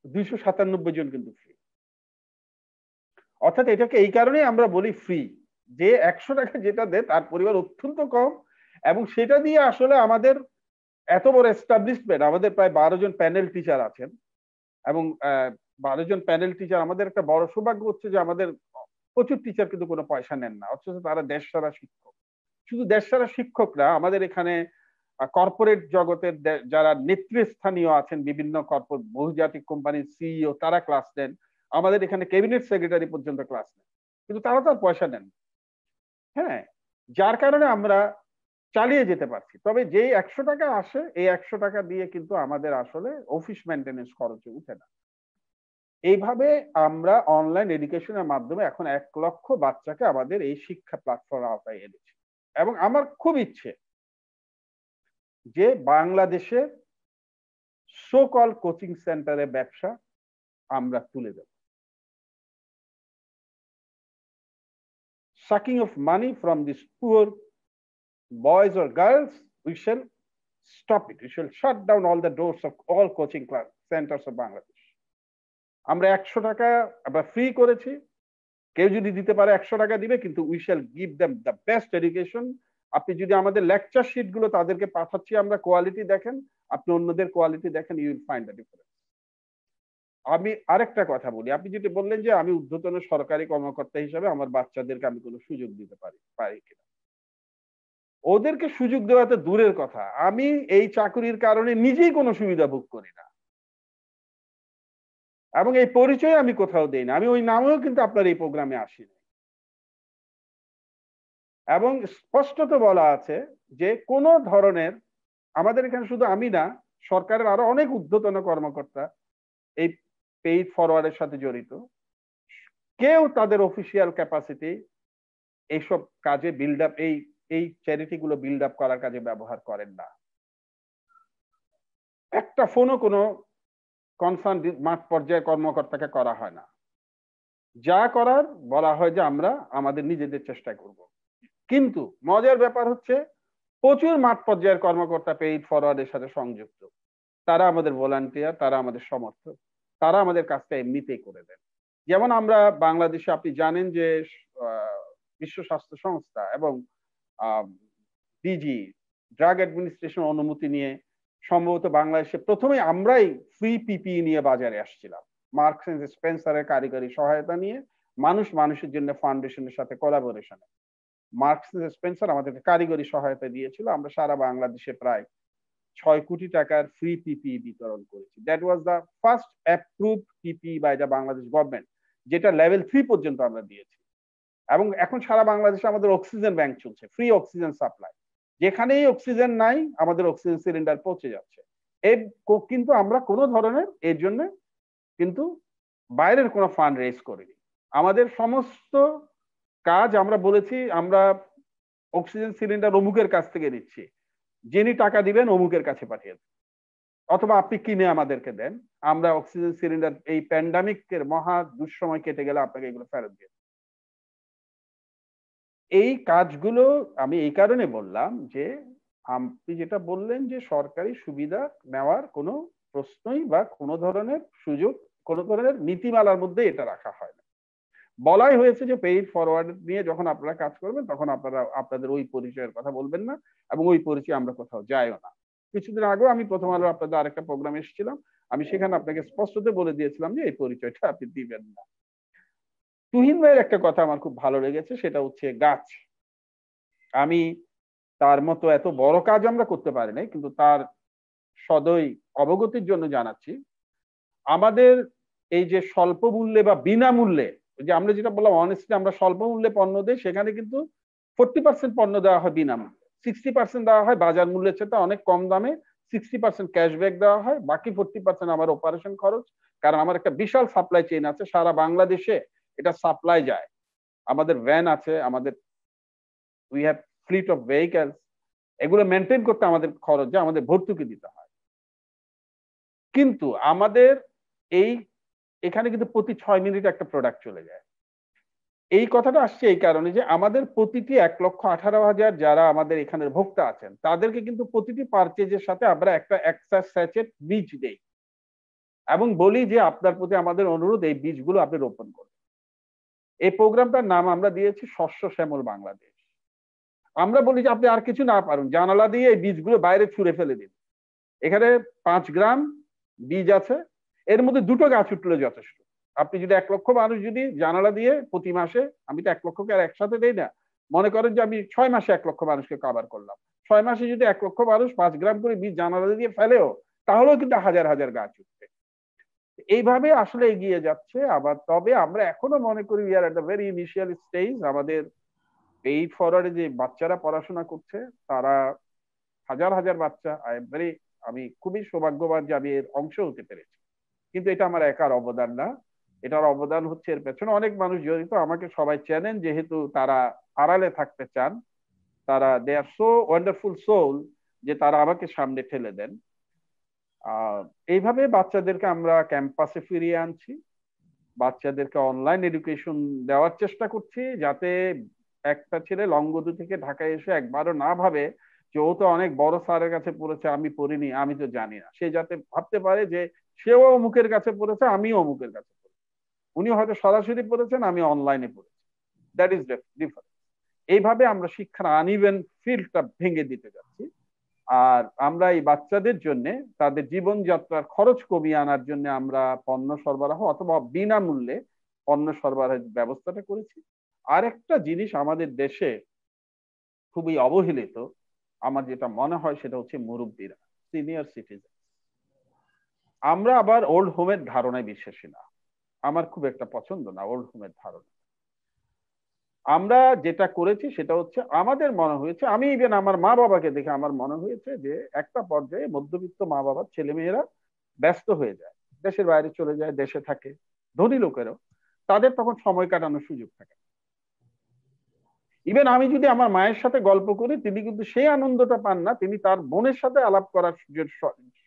297 জন কিন্তু ফ্রি। অর্থাৎ এটাকে এই কারণেই আমরা বলি ফ্রি, যে 100 টাকা যেটা দেয় তার পরিমাণ অত্যন্ত কম, এবং সেটা দিয়ে আসলে আমাদের এত বড় এস্টাবলিশমেন্ট, আমাদের প্রায় 12 জন প্যানেল টিচার আছেন, এবং 12 জন প্যানেল টিচার, আমাদের একটা বড় সৌভাগ্য হচ্ছে যে আমাদের প্রচুর টিচার কিন্তু কোনো পয়সা নেন না, অথচ তারা দেশসারা শিক্ষক। শুধু দেশসারা শিক্ষক না, আমাদের এখানে কর্পোরেট জগতের যারা নেতৃস্থানীয় আছেন, বিভিন্ন কর্পোরেট বহুজাতিক কোম্পানির সিইও, তারা ক্লাস নেন। আমাদের এখানে ক্যাবিনেট সেক্রেটারি পর্যন্ত ক্লাস নেন, কিন্তু তারা তো আর পয়সা নেন। হ্যাঁ, যার কারণে আমরা চালিয়ে যেতে পারছি। তবে যেই 100 টাকা আসে, এই 100 টাকা দিয়ে কিন্তু আমাদের আসলে অফিস মেনটেনেন্স খরচে উঠে না। এইভাবে আমরা অনলাইন এডুকেশনের মাধ্যমে এখন 1 লক্ষ বাচ্চাকে আমাদের এই শিক্ষা প্ল্যাটফর্ম আওতায় এনেছি। এবং আমার খুব ইচ্ছে যে বাংলাদেশে সো-কল কোচিং সেন্টারে ব্যবসা আমরা তুলে দেব। Sucking of money from these poor boys or girls, we shall stop it. We shall shut down all the doors of all coaching class centers of Bangladesh. আমরা 100 টাকা আমরা ফ্রি করেছি, কেউ যদি দিতে পারে 100 টাকা দিবে, কিন্তু we shall give them the best education. আপনি যদি আমাদের লেকচার শিট গুলো তাদেরকে পাঠাচ্ছি আমরা, কোয়ালিটি দেখেন, আপনি অন্যদের কোয়ালিটি দেখেন, you will find the difference. আমি আরেকটা কথা বলি, আপনি যেটা বললেন যে আমি ঊর্ধ্বতন সরকারি কর্মকর্তা হিসেবে আমার বাচ্চাদেরকে আমি কোনো সুযোগ দিতে পারি কিনা। ওদেরকে সুযোগ দেওয়া তো দূরের কথা, আমি এই চাকরির কারণে নিজেই কোনো সুবিধা ভোগ করি না, এবং এই পরিচয় আমি কোথাও দেই না, আমি ওই নামেও কিন্তু আপনার এই প্রোগ্রামে আসি না। এবং স্পষ্টত বলা আছে যে কোনো ধরনের, আমাদের এখানে শুধু আমি না, সরকারের আরো অনেক ঊর্ধ্বতন কর্মকর্তা এই পেইড ফরওয়ার্ডের সাথে জড়িত, কেউ তাদের অফিসিয়াল ক্যাপাসিটি এইসব কাজে বিল্ড আপ, এই চ্যারিটি গুলো বিল্ড আপ করার কাজে ব্যবহার করেন না। একটা ফোনও কোনো কনসার্ন মাঠ পর্যায়ের কর্মকর্তাকে করা হয় না। যা করার বলা হয় যে আমরা আমাদের নিজেদের চেষ্টা করব। কিন্তু মজার ব্যাপার হচ্ছে প্রচুর মাঠ পর্যায়ের কর্মকর্তা পেইড ফরওয়ার্ডের সাথে সংযুক্ত, তারা আমাদের ভলান্টিয়ার, তারা আমাদের সমর্থক, তারা আমাদের কাজটা এমনিতেই করে দেন। যেমন আমরা বাংলাদেশে, আপনি জানেন যে বিশ্ব স্বাস্থ্য সংস্থা এবং ডিজি ড্রাগ অ্যাডমিনিস্ট্রেশন অনুমতি নিয়ে সম্ভবত বাংলাদেশে প্রথমে আমরাই ফ্রি পিপিই নিয়ে বাজারে আসছিলাম, মার্কস এন্ড স্পেন্সারের কারিগরি সহায়তা নিয়ে মানুষ মানুষের জন্য ফাউন্ডেশনের সাথে কোলাবোরেশনে মার্কস স্পেন্সার আমাদেরকে কারিগরি সহায়তা দিয়েছিল। আমরা সারা বাংলাদেশে প্রায় 6 কোটি টাকার ফ্রি পিপিই বিতরণ করেছি। That was the first approved PPE by the Bangladesh government, যেটা লেভেল 3 পর্যন্ত আমরা দিয়েছি। এবং এখন সারা বাংলাদেশে আমাদের অক্সিজেন ব্যাংক চলছে, ফ্রি অক্সিজেন সাপ্লাই। যেখানেই অক্সিজেন নাই আমাদের অক্সিজেন সিলিন্ডার পৌঁছে যাচ্ছে। কিন্তু আমরা কোনো ধরনের এর জন্য কিন্তু বাইরের কোনো ফান্ড রেজ করিনি। আমাদের সমস্ত কাজ আমরা বলেছি আমরা অক্সিজেন সিলিন্ডার অমুকের কাছ থেকে নিচ্ছি, যিনি টাকা দিবেন অমুকের কাছে পাঠিয়ে দেন, অথবা আপনি কিনে আমাদেরকে দেন, আমরা অক্সিজেন সিলিন্ডার এই প্যান্ডামিকের মহা দুঃসময় কেটে গেলে আপনাকে এগুলো ফেরত দিয়ে। এই কাজগুলো আমি এই কারণে বললাম যে আপনি যেটা বললেন যে সরকারি সুবিধা নেওয়ার কোনো প্রশ্নই বা কোনো ধরনের সুযোগ, কোনো ধরনের নীতিমালার মধ্যে এটা রাখা হয় না। বলাই হয়েছে যে পেইড ফরওয়ার্ড নিয়ে যখন আপনারা কাজ করবেন তখন আপনারা আপনাদের ওই পরিচয়ের কথা বলবেন না, এবং ওই পরিচয় আমরা কোথাও যাইও না। কিছুদিন আগেও আমি প্রথম আলো আপনাদের আরেকটা প্রোগ্রামে এসেছিলাম, আমি সেখানে আপনাকে স্পষ্টত বলে দিয়েছিলাম যে এই পরিচয়টা আপনি দিবেন না। তুহিন ভাইয়ের একটা কথা আমার খুব ভালো লেগেছে, সেটা হচ্ছে গাছ। আমি তার মতো এত বড় কাজ আমরা করতে পারি নাই, কিন্তু তার সদয় অবগতির জন্য জানাচ্ছি, আমাদের এই যে স্বল্প মূল্যে বা বিনামূল্যে, যে আমরা যেটা বললাম অনেস্টলি আমরা স্বল্প মূল্যে পণ্য দিই, সেখানে কিন্তু 40% পণ্য দেওয়া হয় বিনামূল্যে, 60% দেওয়া হয় বাজার মূল্যের চেয়ে অনেক কম দামে, 60% ক্যাশব্যাক দেওয়া হয়, বাকি 40% আমার অপারেশন খরচ। কারণ আমার একটা বিশাল সাপ্লাই চেইন আছে, সারা বাংলাদেশে এটা সাপ্লাই যায়। আমাদের ভ্যান আছে, আমাদের we have fleet of vehicles, এগুলো মেনটেন করতে আমাদের খরচ যায়, আমাদের ভর্তুকি দিতে হয়। কিন্তু আমাদের এখানে কিন্তু প্রতি 6 মিনিট একটা প্রোডাক্ট চলে যায়। এই কথাটা আসছে এই কারণে যে আমাদের প্রতিটি 1,18,000 যারা আমাদের এখানের ভোক্তা আছেন তাদেরকে কিন্তু প্রতিটি পারচেজের সাথে আমরা একটা এক্সট্রা স্যাচেট বীজ দেই এবং বলি যে আপনার প্রতি আমাদের অনুরোধ এই বীজগুলো আপনি রোপণ করুন। এই প্রোগ্রামটার নাম আমরা দিয়েছি শস্য শ্যামল বাংলাদেশ। আমরা বলি যে আপনি আর কিছু না পারুন, জানালা দিয়ে এই বীজগুলো বাইরে ছুঁড়ে ফেলে দিন। এখানে 5 গ্রাম বীজ আছে, এর মধ্যে 2টো গাছ উঠলে যথেষ্ট। আপনি যদি 1 লক্ষ মানুষ যদি জানালা দিয়ে প্রতি মাসে, আমি তো 1 লক্ষকে আর একসাথে দেই না, মনে করেন যে আমি 6 মাসে 1 লক্ষ মানুষকে কভার করলাম, 6 মাসে যদি 1 লক্ষ মানুষ 5 গ্রাম করে বীজ জানালা দিয়ে ফেলেও, তাহলেও কিন্তু হাজার হাজার গাছ উঠবে। এইভাবে আসলে এগিয়ে যাচ্ছে। আবার তবে আমরা এখনো মনে করি we are at the very initial stage. আমাদের পেইড ফরওয়ার্ডে যে বাচ্চারা পড়াশোনা করছে তারা হাজার হাজার বাচ্চা, আমি খুবই সৌভাগ্যবান যে আমি এর অংশ হতে পেরেছি। কিন্তু এটা আমার একার অবদান না, এটার অবদান হচ্ছে এর পেছনে অনেক মানুষ জড়িত। আমাকে সবাই চেনেন যেহেতু তারা আড়ালে থাকতে চান, তারা দে আর সো ওয়ান্ডারফুল সোল যে তারা আমাকে সামনে ঠেলে দেন। এইভাবে বাচ্চাদেরকে আমরা ক্যাম্পাসে ফিরিয়ে আনছি, বাচ্চাদেরকে অনলাইন এডুকেশন দেওয়ার চেষ্টা করছি, যাতে একটা ছেলে লংগদু থেকে ঢাকায় এসে একবারও না ভাবে যে ও তো অনেক বড় স্যারের কাছে পড়েছে, আমি পড়িনি, আমি তো জানি না। সে যাতে ভাবতে পারে যে সেও অমুকের কাছে পড়েছে, আমিও অমুকের কাছে পড়েছি, উনি হয়তো সরাসরি পড়েছেন, আমি অনলাইনে পড়েছি। That is different. এইভাবে আমরা শিক্ষার আনইভেন ফিল্ডটা ভেঙে দিতে যাচ্ছি। আর আমরা এই বাচ্চাদের জন্য তাদের জীবনযাত্রার খরচ কমিয়ে আনার জন্য আমরা পণ্য সরবরাহ অথবা বিনামূল্যে পণ্য সরবরাহের ব্যবস্থাটা করেছি। আরেকটা জিনিস আমাদের দেশে খুবই অবহেলিত, আমার যেটা মনে হয় সেটা হচ্ছে মুরব্বীরা, সিনিয়র সিটিজেন। আমরা আবার ওল্ড হোমের ধারণায় বিশ্বাসী না, আমার খুব একটা পছন্দ না ওল্ড হোমের ধারণা। আমরা যেটা করেছি সেটা হচ্ছে আমাদের মনে হয়েছে, আমি ইভেন আমার মা বাবাকে দেখে আমার মনে হয়েছে যে একটা পর্যায়ে মধ্যবিত্ত মা বাবার ছেলেমেয়েরা ব্যস্ত হয়ে যায়, দেশের বাইরে চলে যায়, দেশে থাকে, ধনী লোকেরও, তাদের তখন সময় কাটানোর সুযোগ থাকে। ইভেন আমি যদি আমার মায়ের সাথে গল্প করি, তিনি কিন্তু সেই আনন্দটা পান না, তিনি তার বোনের সাথে আলাপ করার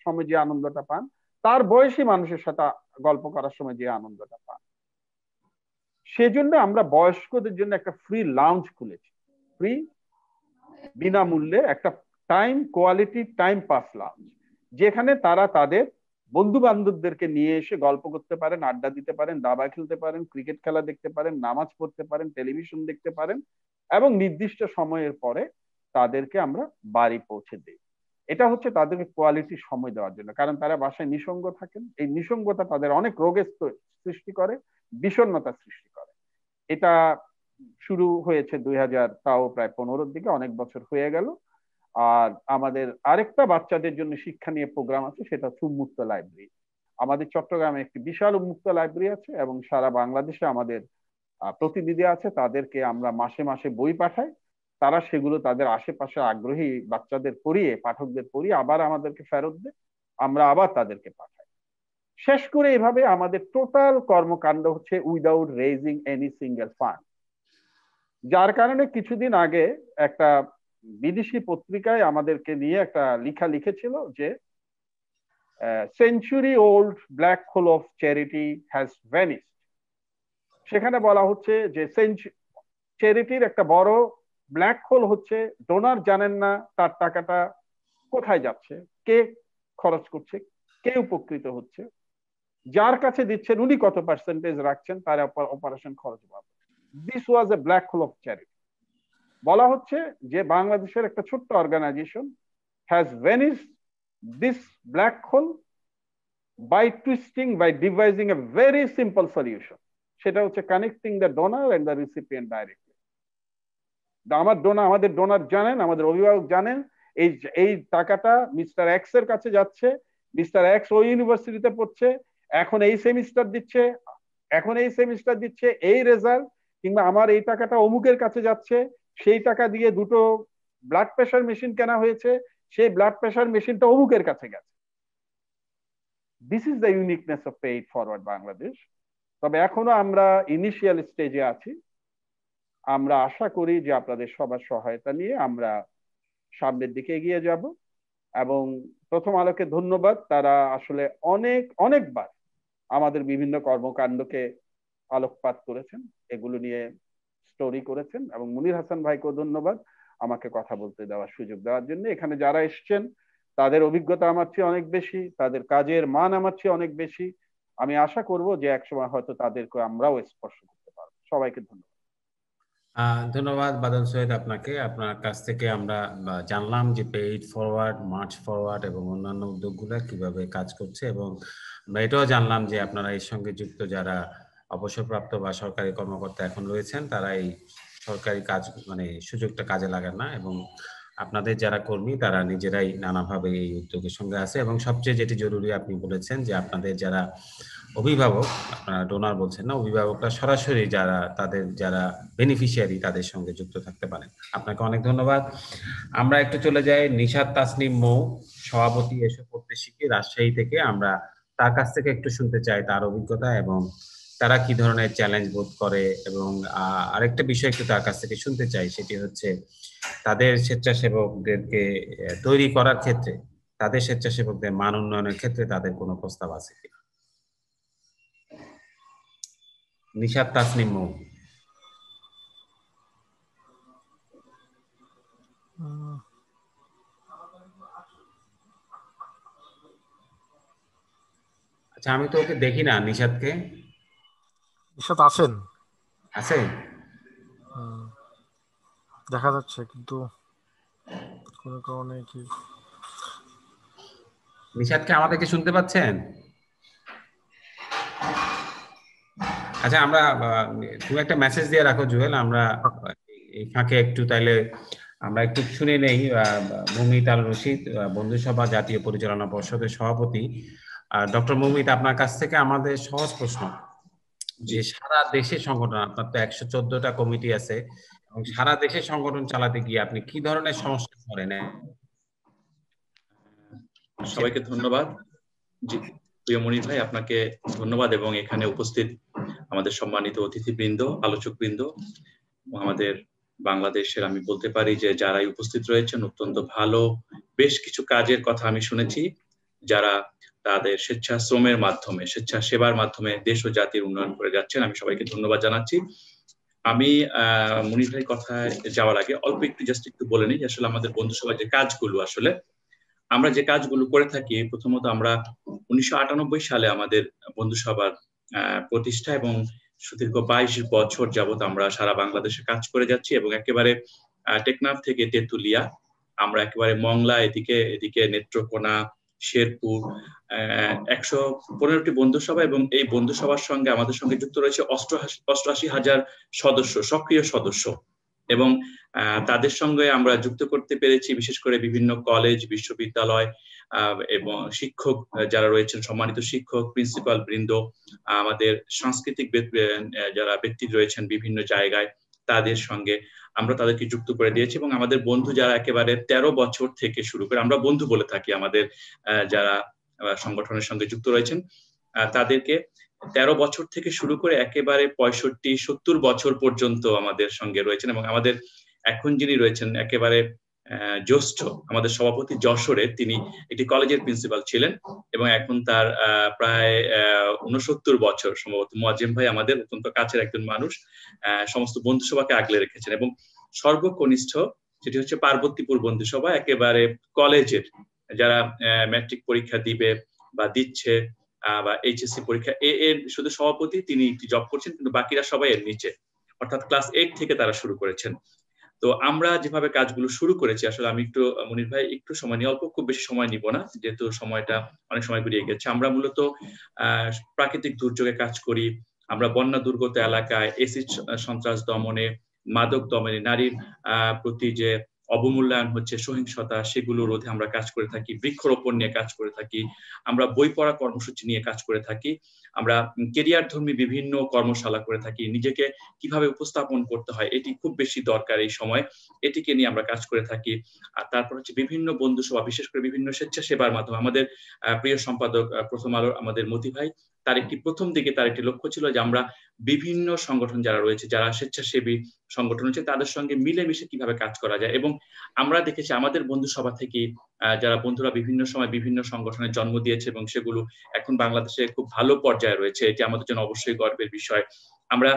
সময় যে আনন্দটা পান, তার বয়সী মানুষের সাথে গল্প করার সময় যে আনন্দটা পান। সেজন্য আমরা বয়স্কদের জন্য একটা ফ্রি লাউঞ্জ খুলেছি, ফ্রি বিনামূল্যে একটা time quality time pass lounge, যেখানে তারা তাদের বন্ধু বান্ধবদেরকে নিয়ে এসে গল্প করতে পারেন, আড্ডা দিতে পারেন, দাবা খেলতে পারেন, ক্রিকেট খেলা দেখতে পারেন, নামাজ পড়তে পারেন, টেলিভিশন দেখতে পারেন, এবং নির্দিষ্ট সময়ের পরে তাদেরকে আমরা বাড়ি পৌঁছে দিই। এটা হচ্ছে তাদেরকে কোয়ালিটি সময় দেওয়ার জন্য, কারণ তারা বাসায় নিঃসঙ্গ থাকেন। এই নিঃসঙ্গতা তাদের অনেক রোগের সৃষ্টি করে, বিষণ্ণতা সৃষ্টি করে। এটা শুরু হয়েছে 2000 তাও প্রায় 15-র দিকে, অনেক বছর হয়ে গেল। আর আমাদের আরেকটা বাচ্চাদের জন্য শিক্ষা নিয়ে প্রোগ্রাম আছে, সেটা হচ্ছে উন্মুক্ত লাইব্রেরি। আমাদের চট্টগ্রামে একটি বিশাল উন্মুক্ত লাইব্রেরি আছে এবং সারা বাংলাদেশে আমাদের প্রতিনিধি আছে, তাদেরকে আমরা মাসে মাসে বই পাঠাই। তারা সেগুলো তাদের আশেপাশে আগ্রহী বাচ্চাদের পড়িয়ে, পাঠকদের পড়িয়ে আবার আমাদেরকে ফেরত দেয়, আমরা আবার তাদেরকে পাঠাই। শেষ করে এভাবে আমাদের টোটাল কর্মকাণ্ড হচ্ছে without raising any single fund. যার কারণে কিছুদিন আগে একটা বিদেশি পত্রিকায় আমাদেরকে নিয়ে একটা লেখা লিখেছিল যে century old black hole of charity has vanished. সেখানে বলা হচ্ছে যে চ্যারিটির একটা বড় ব্ল্যাক হোল হচ্ছে, ডোনার জানেন না তার টাকাটা কোথায় যাচ্ছে, কে খরচ করছে, কে উপকৃত হচ্ছে, যার কাছে দিচ্ছেন উনি কত পার্সেন্টেজ রাখছেন তার অপারেশন খরচ পাবে। This was a black hole of charity. বলা হচ্ছে যে বাংলাদেশের একটা ছোট্ট organisation has vanished this black hole by twisting, by devising a very simple solution. সেটা হচ্ছে connecting the donor and the recipient directly. আমাদের ডোনার জানেন, আমাদের অভিভাবক জানেন এই টাকাটা মিস্টার এক্স এর কাছে যাচ্ছে, মিস্টার এক্স ওই ইউনিভার্সিটিতে পড়ছে, এখন এই সেমিস্টার দিচ্ছে, এই রেজাল্ট, কিংবা আমার এই টাকাটা অমুকের কাছে যাচ্ছে, সেই টাকা দিয়ে দুটো ব্লাড প্রেশার মেশিন কেনা হয়েছে, সেই ব্লাড প্রেশার মেশিনটা অমুকের কাছে গেছে। This is the uniqueness of pay it forward Bangladesh. তবে এখনো আমরা ইনিশিয়াল স্টেজে আছি। আমরা আশা করি যে আপনাদের সবার সহায়তা নিয়ে আমরা সামনের দিকে এগিয়ে যাব। এবং প্রথম আলোকে ধন্যবাদ, তারা আসলে অনেকবার আমাদের বিভিন্ন কর্মকাণ্ডকে আলোকপাত করেছেন, এগুলো নিয়ে স্টোরি করেছেন। এবং মুনির হাসান ভাইকেও ধন্যবাদ আমাকে কথা বলতে দেওয়ার সুযোগ দেওয়ার জন্য। এখানে যারা এসছেন তাদের অভিজ্ঞতা আমার চেয়ে অনেক বেশি, তাদের কাজের মান আমার চেয়ে অনেক বেশি। আমি আশা করব যে একসময় হয়তো তাদেরকে আমরাও স্পর্শ করতে পারবো। সবাইকে ধন্যবাদ।
ধন্যবাদ বাদল সৈয়দ আপনাকে। আপনার কাছ থেকে আমরা জানলাম যে পে ইট ফরওয়ার্ড, মার্চ ফরওয়ার্ড এবং অন্যান্য উদ্যোগগুলো কিভাবে কাজ করছে, এবং আমরা এটাও জানলাম যে আপনারা এর সঙ্গে যুক্ত যারা অবসরপ্রাপ্ত বা সরকারি কর্মকর্তা এখন রয়েছেন, তারা এই সরকারি কাজ সুযোগটা কাজে লাগান না, এবং আপনাদের যারা কর্মী তারা নিজেরাই নানাভাবে এই উদ্যোগের সঙ্গে আছে। এবং সবচেয়ে যেটি জরুরি আপনি বলেছেন যে আপনাদের যারা অভিভাবক, আপনারা ডোনার বলছেন না, অভিভাবকরা সরাসরি তাদের যারা বেনিফিশিয়ারি তাদের সঙ্গে যুক্ত থাকতে পারেন। আপনাকে অনেক ধন্যবাদ। আমরা একটু চলে যাই নিশাত তাসনিম মৌ, সভাপতি এসব পড়তে শিখি, রাজশাহী থেকে। আমরা তার কাছ থেকে একটু শুনতে চাই তার অভিজ্ঞতা এবং তারা কি ধরনের চ্যালেঞ্জ বোধ করে, এবং আরেকটা বিষয় একটু তার কাছ থেকে শুনতে চাই, সেটি হচ্ছে তাদের স্বেচ্ছাসেবকদেরকে তৈরি করার ক্ষেত্রে, তাদের স্বেচ্ছাসেবকদের মান উন্নয়নের ক্ষেত্রে তাদের কোনো প্রস্তাব আছে কিনা। নিশাত তাসনিম মৌ। আচ্ছা, আমি তো ওকে দেখি না নিশাতকে।
নিশাত আছেন?
আছে,
দেখা যাচ্ছে, কিন্তু কোনো কারণে কি।
নিশাতকে আমাদেরকে শুনতে পাচ্ছেন? আচ্ছা, আমরা তুমি একটা মেসেজ দিয়ে রাখো জুয়েল, আমরা এই ফাঁকে একটু তাইলে আমরা একটু শুনে নেই। মুমিত আল রশিদ, বন্ধুসভা জাতীয় পরিচালনা পর্ষদের সভাপতি। ডক্টর মুমিত, আপনার কাছ থেকে আমাদের সহজ প্রশ্ন, যে সারা দেশে সংগঠন, আপনার তো 114টা কমিটি আছে, এবং সারা দেশে সংগঠন চালাতে গিয়ে আপনি কি ধরনের সমস্যা করেন?
সবাইকে ধন্যবাদ। জি, প্রিয় মনির ভাই, আপনাকে ধন্যবাদ, এবং এখানে উপস্থিত আমাদের সম্মানিত অতিথিবৃন্দ, আলোচকবৃন্দ, আমাদের বাংলাদেশের, আমি বলতে পারি যে যারাই উপস্থিত রয়েছেন, অত্যন্ত ভালো বেশ কিছু কাজের কথা আমি শুনেছি, যারা তাদের স্বেচ্ছাশ্রমের মাধ্যমে, স্বেচ্ছাসেবার মাধ্যমে দেশ ও জাতির উন্নয়ন করে যাচ্ছেন। আমি সবাইকে ধন্যবাদ জানাচ্ছি। আমি মনির ভাই কথায় যাওয়ার আগে অল্প একটু বলে নিই, আসলে আমাদের বন্ধুসভার যে কাজগুলো, আসলে আমরা যে কাজগুলো করে থাকি, প্রথমত আমরা 1998 সালে আমাদের বন্ধুসভার প্রতিষ্ঠা, এবং সুদীর্ঘ 22 বছর যাবত আমরা সারা বাংলাদেশে কাজ করে যাচ্ছি, এবং একেবারে টেকনাফ থেকে তেঁতুলিয়া, আমরা একেবারে মংলা, এদিকে নেত্রকোনা, শেরপুর, 115টি বন্ধুসভা, এবং এই বন্ধুসভার সঙ্গে আমাদের সঙ্গে যুক্ত রয়েছে 88,000 সদস্য, সক্রিয় সদস্য। এবং তাদের সঙ্গে আমরা যুক্ত করতে পেরেছি বিশেষ করে বিভিন্ন কলেজ, বিশ্ববিদ্যালয় এবং শিক্ষক যারা রয়েছেন, সম্মানিত শিক্ষক, প্রিন্সিপাল বৃন্দ, আমাদের সাংস্কৃতিক যারা ব্যক্তি রয়েছেন বিভিন্ন জায়গায়, তাদের সঙ্গে আমরা তাদেরকে যুক্ত করে দিয়েছি। এবং আমাদের বন্ধু যারা একেবারে 13 বছর থেকে শুরু করে, আমরা বন্ধু বলে থাকি আমাদের যারা সংগঠনের সঙ্গে যুক্ত রয়েছেন, তাদেরকে 13 বছর থেকে শুরু করে একেবারে 65-70 বছর পর্যন্ত আমাদের সঙ্গে রয়েছেন। এবং আমাদের এখন যিনি রয়েছেন একেবারে জ্যেষ্ঠ, আমাদের সভাপতি যশোরে, তিনি একটি কলেজের প্রিন্সিপাল ছিলেন এবং এখন তার প্রায় 69 বছর সম্ভবত। মুয়াজ্জেম ভাই আমাদের অত্যন্ত কাছের একজন মানুষ, সমস্ত বন্ধুসভাকে আগলে রেখেছেন। এবং সর্বকনিষ্ঠ যেটি হচ্ছে পার্বতীপুর বন্ধুসভা, একেবারে কলেজের যারা ম্যাট্রিক পরীক্ষা দিবে বা দিচ্ছে বা এইচএসসি পরীক্ষা, এর শুধু সভাপতি তিনি একটি জব করছেন, কিন্তু বাকিরা সবাই এর নিচে, অর্থাৎ ক্লাস 8 থেকে তারা শুরু করেছেন। তো আমরা যেভাবে কাজগুলো শুরু করেছি, আসলে আমি একটু মনির ভাই একটু সময় নিয়ে, অল্প খুব বেশি সময় নিব না যেহেতু সময়টা অনেক সময় বেরিয়ে গেছে। আমরা মূলত প্রাকৃতিক দুর্যোগে কাজ করি, আমরা বন্যা দুর্গত এলাকায় এসিড সন্ত্রাস দমনে, মাদক দমনে, নারীর প্রতি যে অবমূল্যায়ন হচ্ছে, সহিংসতা, সেগুলো রোধে আমরা কাজ করে থাকি, বৃক্ষরোপণ নিয়ে কাজ করে থাকি, আমরা বই পড়া কর্মসূচি নিয়ে কাজ করে থাকি, আমরা কেরিয়ার ধর্মী বিভিন্ন কর্মশালা করে থাকি, নিজেকে কিভাবে উপস্থাপন করতে হয় এটি খুব বেশি দরকার এই সময়, এটিকে নিয়ে আমরা কাজ করে থাকি। আর তারপর হচ্ছে বিভিন্ন বন্ধুসভা, বিশেষ করে বিভিন্ন স্বেচ্ছাসেবার মাধ্যমে। আমাদের প্রিয় সম্পাদক প্রথম আলোর আমাদের মতি ভাই, তার একটি প্রথম দিকে তার একটি লক্ষ্য ছিল যে আমরা বিভিন্ন সংগঠন যারা রয়েছে, যারা স্বেচ্ছাসেবী সংগঠন হচ্ছে, তাদের সঙ্গে মিলেমিশে কিভাবে কাজ করা যায়। এবং আমরা দেখেছি আমাদের বন্ধুসভা থেকে যারা বন্ধুরা বিভিন্ন সময় বিভিন্ন সংগঠনের জন্ম দিয়েছে এবং সেগুলো এখন বাংলাদেশে খুব ভালো পর্যায়ে রয়েছে, এটি আমাদের জন্য অবশ্যই গর্বের বিষয়। আমরা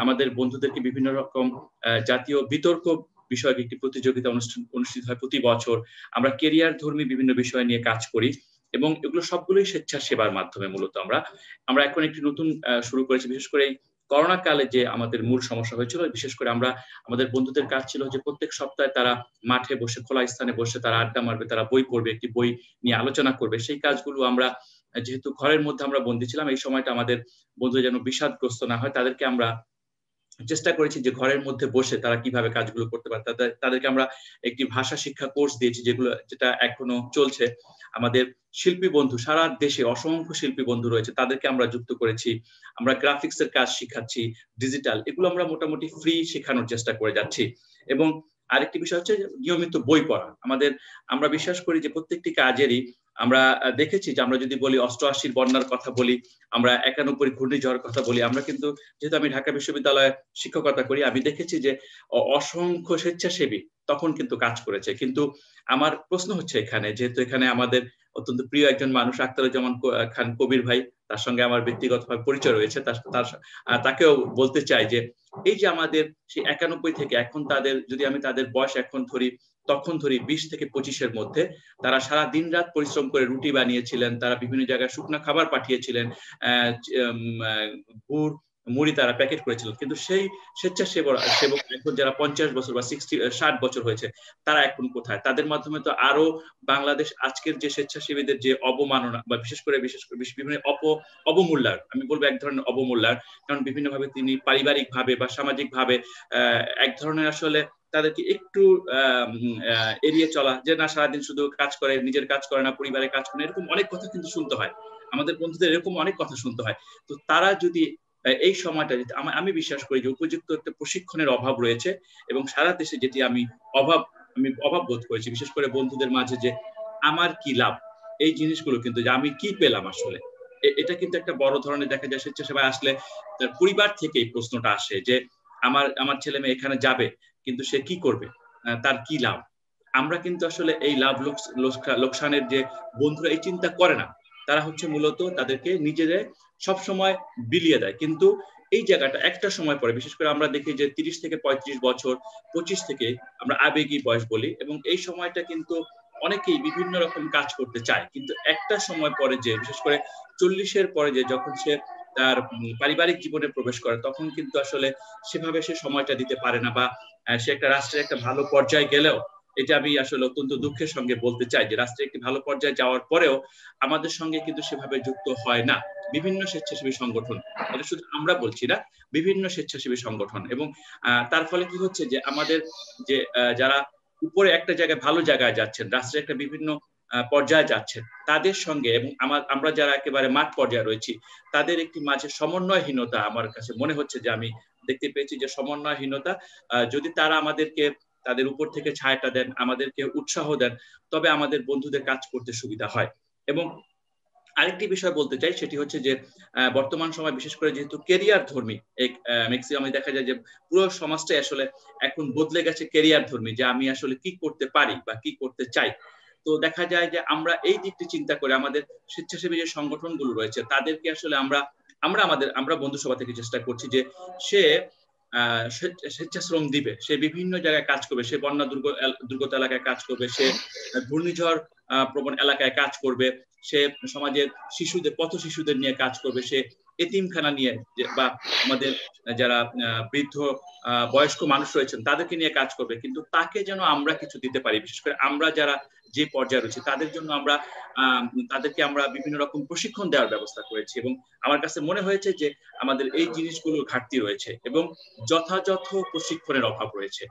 আমাদের বন্ধুদেরকে বিভিন্ন রকম জাতীয় বিতর্ক বিষয়ক একটি প্রতিযোগিতা অনুষ্ঠিত হয় প্রতি বছর। আমরা কেরিয়ার ধর্মী বিভিন্ন বিষয় নিয়ে কাজ করি এবং এগুলো সবগুলোই স্বেচ্ছাসেবার মাধ্যমে। মূলত আমরা এখন একটি নতুন শুরু করেছি, বিশেষ করে করোনা কালে যে আমাদের মূল সমস্যা হয়েছিল, বিশেষ করে আমাদের বন্ধুদের কাজ ছিল যে প্রত্যেক সপ্তাহে তারা মাঠে বসে, খোলা স্থানে বসে তারা আড্ডা মারবে, তারা বই পড়বে, একটি বই নিয়ে আলোচনা করবে। সেই কাজগুলো আমরা, যেহেতু ঘরের মধ্যে আমরা বন্দী ছিলাম, এই সময়টা আমাদের বন্ধুরা যেন বিষাদগ্রস্ত না হয়, তাদেরকে আমরা চেষ্টা করেছি যে ঘরের মধ্যে বসে তারা কিভাবে কাজগুলো করতে পারে। তাদেরকে আমরা একটি ভাষা শিক্ষা কোর্স দিয়েছি, যেটা এখনো চলছে। আমাদের শিল্পী বন্ধু, সারা দেশে অসংখ্য শিল্পী বন্ধু রয়েছে, তাদেরকে আমরা যুক্ত করেছি। আমরা গ্রাফিক্স এর কাজ শিখাচ্ছি, ডিজিটাল, এগুলো আমরা মোটামুটি ফ্রি শেখানোর চেষ্টা করে যাচ্ছি। এবং আরেকটি বিষয় হচ্ছে নিয়মিত বই পড়া। আমরা বিশ্বাস করি যে প্রত্যেকটি কাজেরই, আমরা দেখেছি যে আমরা যদি বলি 88 বন্যার কথা বলি, আমরা 91 ঘূর্ণিঝড়ের কথা বলি, আমরা কিন্তু, যেহেতু আমি ঢাকা বিশ্ববিদ্যালয়ে শিক্ষকতা করি, আমি দেখেছি যে অসংখ্য স্বেচ্ছাসেবী তখন কিন্তু কাজ করেছে। কিন্তু আমার প্রশ্ন হচ্ছে এখানে, যেহেতু এখানে আমাদের অত্যন্ত প্রিয় একজন মানুষ আখতারুজ্জামান খান কবির ভাই, তার সঙ্গে আমার ব্যক্তিগতভাবে পরিচয় রয়েছে, তাকেও বলতে চাই যে এই যে আমাদের সেই 91 থেকে এখন তাদের, যদি আমি তাদের বয়স এখন ধরি, তখন ধরি 20 থেকে 25-এর মধ্যে, তারা সারা দিন রাত পরিশ্রম করে রুটি বানিয়েছিলেন, তারা বিভিন্ন জায়গায় শুকনো খাবার পাঠিয়েছিলেন, গুড় মুড়ি তারা প্যাকেট করেছিলেন। কিন্তু সেই স্বেচ্ছাসেবক এখন যারা 50 বছর বা 60 বছর হয়েছে, তারা এখন কোথায়? তাদের মাধ্যমে তো আরো বাংলাদেশ আজকের যে স্বেচ্ছাসেবীদের যে অবমাননা বা বিশেষ করে বিভিন্ন অবমূল্যায়ন, আমি বলবো এক ধরনের অবমূল্যায়ন, কারণ বিভিন্ন ভাবে তিনি পারিবারিক ভাবে বা সামাজিক ভাবে এক ধরনের আসলে তাদেরকে একটু এড়িয়ে চলা, যে না সারাদিন শুধু কাজ করে, নিজের কাজ করে না, পরিবারের কাজ করে, এরকম অনেক কথা কিন্তু শুনতে হয় আমাদের বন্ধুদের, এরকম অনেক কথা শুনতে হয়। তো তারা যদি এই সময়টা, আমি বিশ্বাস করি যে উপযুক্ত একটা প্রশিক্ষণের অভাব রয়েছে এবং সারা দেশে যেটি আমি অভাব বোধ করেছি, বিশেষ করে বন্ধুদের মাঝে, যে আমার কি লাভ, এই জিনিসগুলো কিন্তু, যে আমি কি পেলাম আসলে, এটা কিন্তু একটা বড় ধরনের দেখা যায় স্বেচ্ছাসেবায় আসলে তার পরিবার থেকে এই প্রশ্নটা আসে যে আমার ছেলে মেয়ে এখানে যাবে, কিন্তু সে কি করবে, তার কি লাভ। আমরা কিন্তু আসলে এই লাভ লোকসানের যে বন্ধুরা এই চিন্তা করে না, তারা হচ্ছে মূলত তাদেরকে নিজেদের সবসময় বিলিয়ে দেয়। কিন্তু এই জায়গাটা একটা সময় পরে, বিশেষ করে আমরা দেখি যে 30 থেকে 35 বছর, 25 থেকে আমরা আবেগী বয়স বলি, এবং এই সময়টা কিন্তু অনেকেই বিভিন্ন রকম কাজ করতে চায়, কিন্তু একটা সময় পরে যে, বিশেষ করে 40-এর পরে যে, যখন সে তার পারিবারিক জীবনে প্রবেশ করে, তখন কিন্তু আসলে সেভাবে সে সময়টা দিতে পারে না, বা সে একটা রাষ্ট্রের একটা ভালো পর্যায়ে গেলেও এটা আমি আসলে অত্যন্ত দুঃখের সঙ্গে বলতে চাই যে রাষ্ট্রের একটি ভালো পর্যায়ে যাওয়ার পরেও আমাদের সঙ্গে কিন্তু সেভাবে যুক্ত হয় না বিভিন্ন স্বেচ্ছাসেবী সংগঠন। এটা শুধু আমরা বলছি না, বিভিন্ন স্বেচ্ছাসেবী সংগঠন। এবং তার ফলে কি হচ্ছে যে আমাদের যে যারা উপরে একটা জায়গায় ভালো জায়গায় যাচ্ছেন, রাষ্ট্রের একটা বিভিন্ন পর্যায়ে যাচ্ছেন, তাদের সঙ্গে এবং আমরা যারা একেবারে মাঠ পর্যায়ে রয়েছি তাদের একটি মাঝে সমন্বয়হীনতা আমার কাছে মনে হচ্ছে যে আমি দেখতে পেয়েছি যে সমন্বয়হীনতা। যদি তারা আমাদেরকে তাদের উপর থেকে ছায়াটা দেন, আমাদেরকে উৎসাহ দেন, তবে আমাদের বন্ধুদের কাজ করতে সুবিধা হয়। এবং আরেকটি বিষয় বলতে চাই, সেটি হচ্ছে যে বর্তমান সময় বিশেষ করে যেহেতু কেরিয়ার ধর্মী ম্যাক্সিমাম দেখা যায় যে পুরো সমাজটাই আসলে এখন বদলে গেছে কেরিয়ার ধর্মী, যে আমি আসলে কি করতে পারি বা কি করতে চাই। তো দেখা যায় যে আমরা এই দিকটি চিন্তা করে আমাদের স্বেচ্ছাসেবী যে সংগঠনগুলো রয়েছে তাদেরকে আসলে আমরা বন্ধু সভা থেকে চেষ্টা করছি যে সে স্বেচ্ছাশ্রম দিবে, সে বিভিন্ন জায়গায় কাজ করবে, সে বন্যা দুর্গত এলাকায় কাজ করবে, সে ঘূর্ণিঝড় প্রবণ এলাকায় কাজ করবে, সে সমাজের পথ শিশুদের নিয়ে কাজ করবে, সে এতিমখানা নিয়ে বা আমাদের যারা বৃদ্ধ বয়স্ক মানুষ রয়েছেন তাদেরকে নিয়ে কাজ করবে। কিন্তু তাকে যেন আমরা কিছু দিতে পারি, বিশেষ করে আমরা যারা যে পর্যায়ে রয়েছে তাদের জন্য তাদেরকে আমরা বিভিন্ন রকম প্রশিক্ষণ দেওয়ার ব্যবস্থা করেছি। এবং আমার কাছে মনে হয়েছে যে আমাদের এই জিনিসগুলোর ঘাটতি রয়েছে এবং যথাযথ প্রশিক্ষণের অভাব রয়েছে।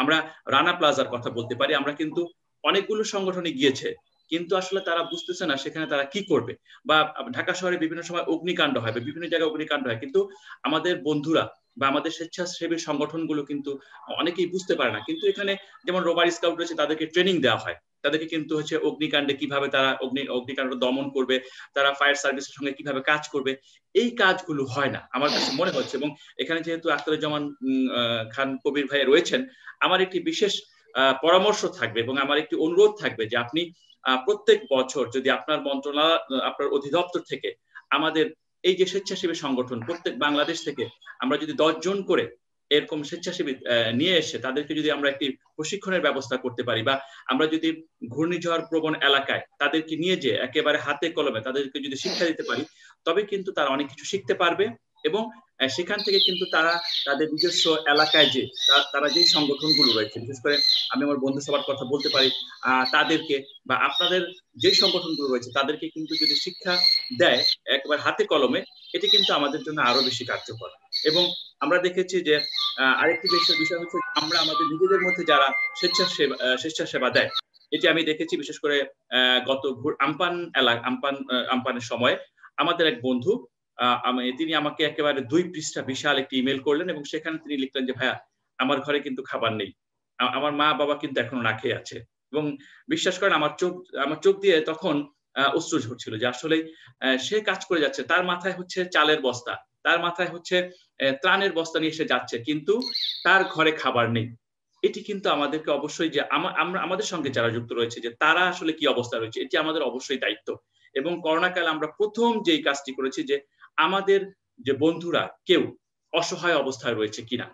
আমরা রানা প্লাজার কথা বলতে পারি, আমরা কিন্তু অনেকগুলো সংগঠনে গিয়েছে কিন্তু আসলে তারা বুঝতেছে না সেখানে তারা কি করবে। বা ঢাকা শহরে বিভিন্ন সময় অগ্নিকাণ্ড হয় বা বিভিন্ন জায়গায় অগ্নিকাণ্ড হয়, কিন্তু আমাদের বন্ধুরা বা আমাদের স্বেচ্ছাসেবী সংগঠনগুলো কিন্তু অনেকেই বুঝতে পারে না। কিন্তু এখানে যেমন রোভার স্কাউট রয়েছে, তাদেরকে ট্রেনিং দেওয়া হয়, তাদেরকে কিন্তু হচ্ছে অগ্নিকাণ্ডে কিভাবে তারা অগ্নিকাণ্ড দমন করবে, তারা ফায়ার সার্ভিসের সঙ্গে কিভাবে কাজ করবে, এই কাজগুলো হয় না আমার কাছে মনে হচ্ছে। এবং এখানে যেহেতু আখতারুজ্জামান খান কবির ভাই রয়েছেন, আমার একটি বিশেষ পরামর্শ থাকবে এবং আমার একটি অনুরোধ থাকবে যে আপনি প্রত্যেক বছর যদি আপনার মন্ত্রণালয়, আপনার অধিদপ্তর থেকে আমাদের এই যে স্বেচ্ছাসেবী সংগঠন প্রত্যেক বাংলাদেশ থেকে আমরা যদি 10 জন করে এরকম স্বেচ্ছাসেবী নিয়ে এসে তাদেরকে যদি আমরা একটি প্রশিক্ষণের ব্যবস্থা করতে পারি, বা আমরা যদি ঘূর্ণিঝড় প্রবণ এলাকায় তাদেরকে নিয়ে যে একেবারে হাতে কলমে তাদেরকে যদি শিক্ষা দিতে পারি, তবে কিন্তু তারা অনেক কিছু শিখতে পারবে। এবং সেখান থেকে কিন্তু তারা তাদের নিজস্ব এলাকায় যে তারা যে সংগঠনগুলো রয়েছে, বিশেষ করে আমি আমার বন্ধু সবার কথা বলতে পারি, তাদেরকে বা আপনাদের যে সংগঠনগুলো রয়েছে তাদেরকে কিন্তু যদি শিক্ষা দেয় একবার হাতে কলমে, এটি কিন্তু আমাদের জন্য আরো বেশি কার্যকর। এবং আমরা দেখেছি যে আরেকটি বিষয় হচ্ছে আমরা আমাদের নিজেদের মধ্যে যারা স্বেচ্ছাসেবা দেয়, এটি আমি দেখেছি বিশেষ করে গত আমপানের সময় আমাদের এক বন্ধু তিনি আমাকে একেবারে 2 পৃষ্ঠা বিশাল একটি ইমেল করলেন এবং সেখানে তিনি লিখলেন যে ভাইয়া আমার ঘরে কিন্তু খাবার নেই, আমার মা বাবা কিন্তু এখনো না খেয়ে আছে। এবং বিশ্বাস করেন আমার চোখ দিয়ে তখন অশ্রু ঝরছিল যে আসলে সে কাজ করে যাচ্ছে, তার মাথায় হচ্ছে চালের বস্তা, তার মাথায় হচ্ছে ত্রাণের বস্তা নিয়ে এসে যাচ্ছে, কিন্তু তার ঘরে খাবার নেই। এটি কিন্তু আমাদেরকে অবশ্যই যে আমাদের সঙ্গে যারা যুক্ত রয়েছে যে তারা আসলে কি অবস্থা রয়েছে, এটি আমাদের অবশ্যই দায়িত্ব। এবং করোনাকালে আমরা প্রথম যেই কাজটি করেছি যে আমাদের যে বন্ধুরা কেউ অসহায় অবস্থায় রয়েছে কিনা,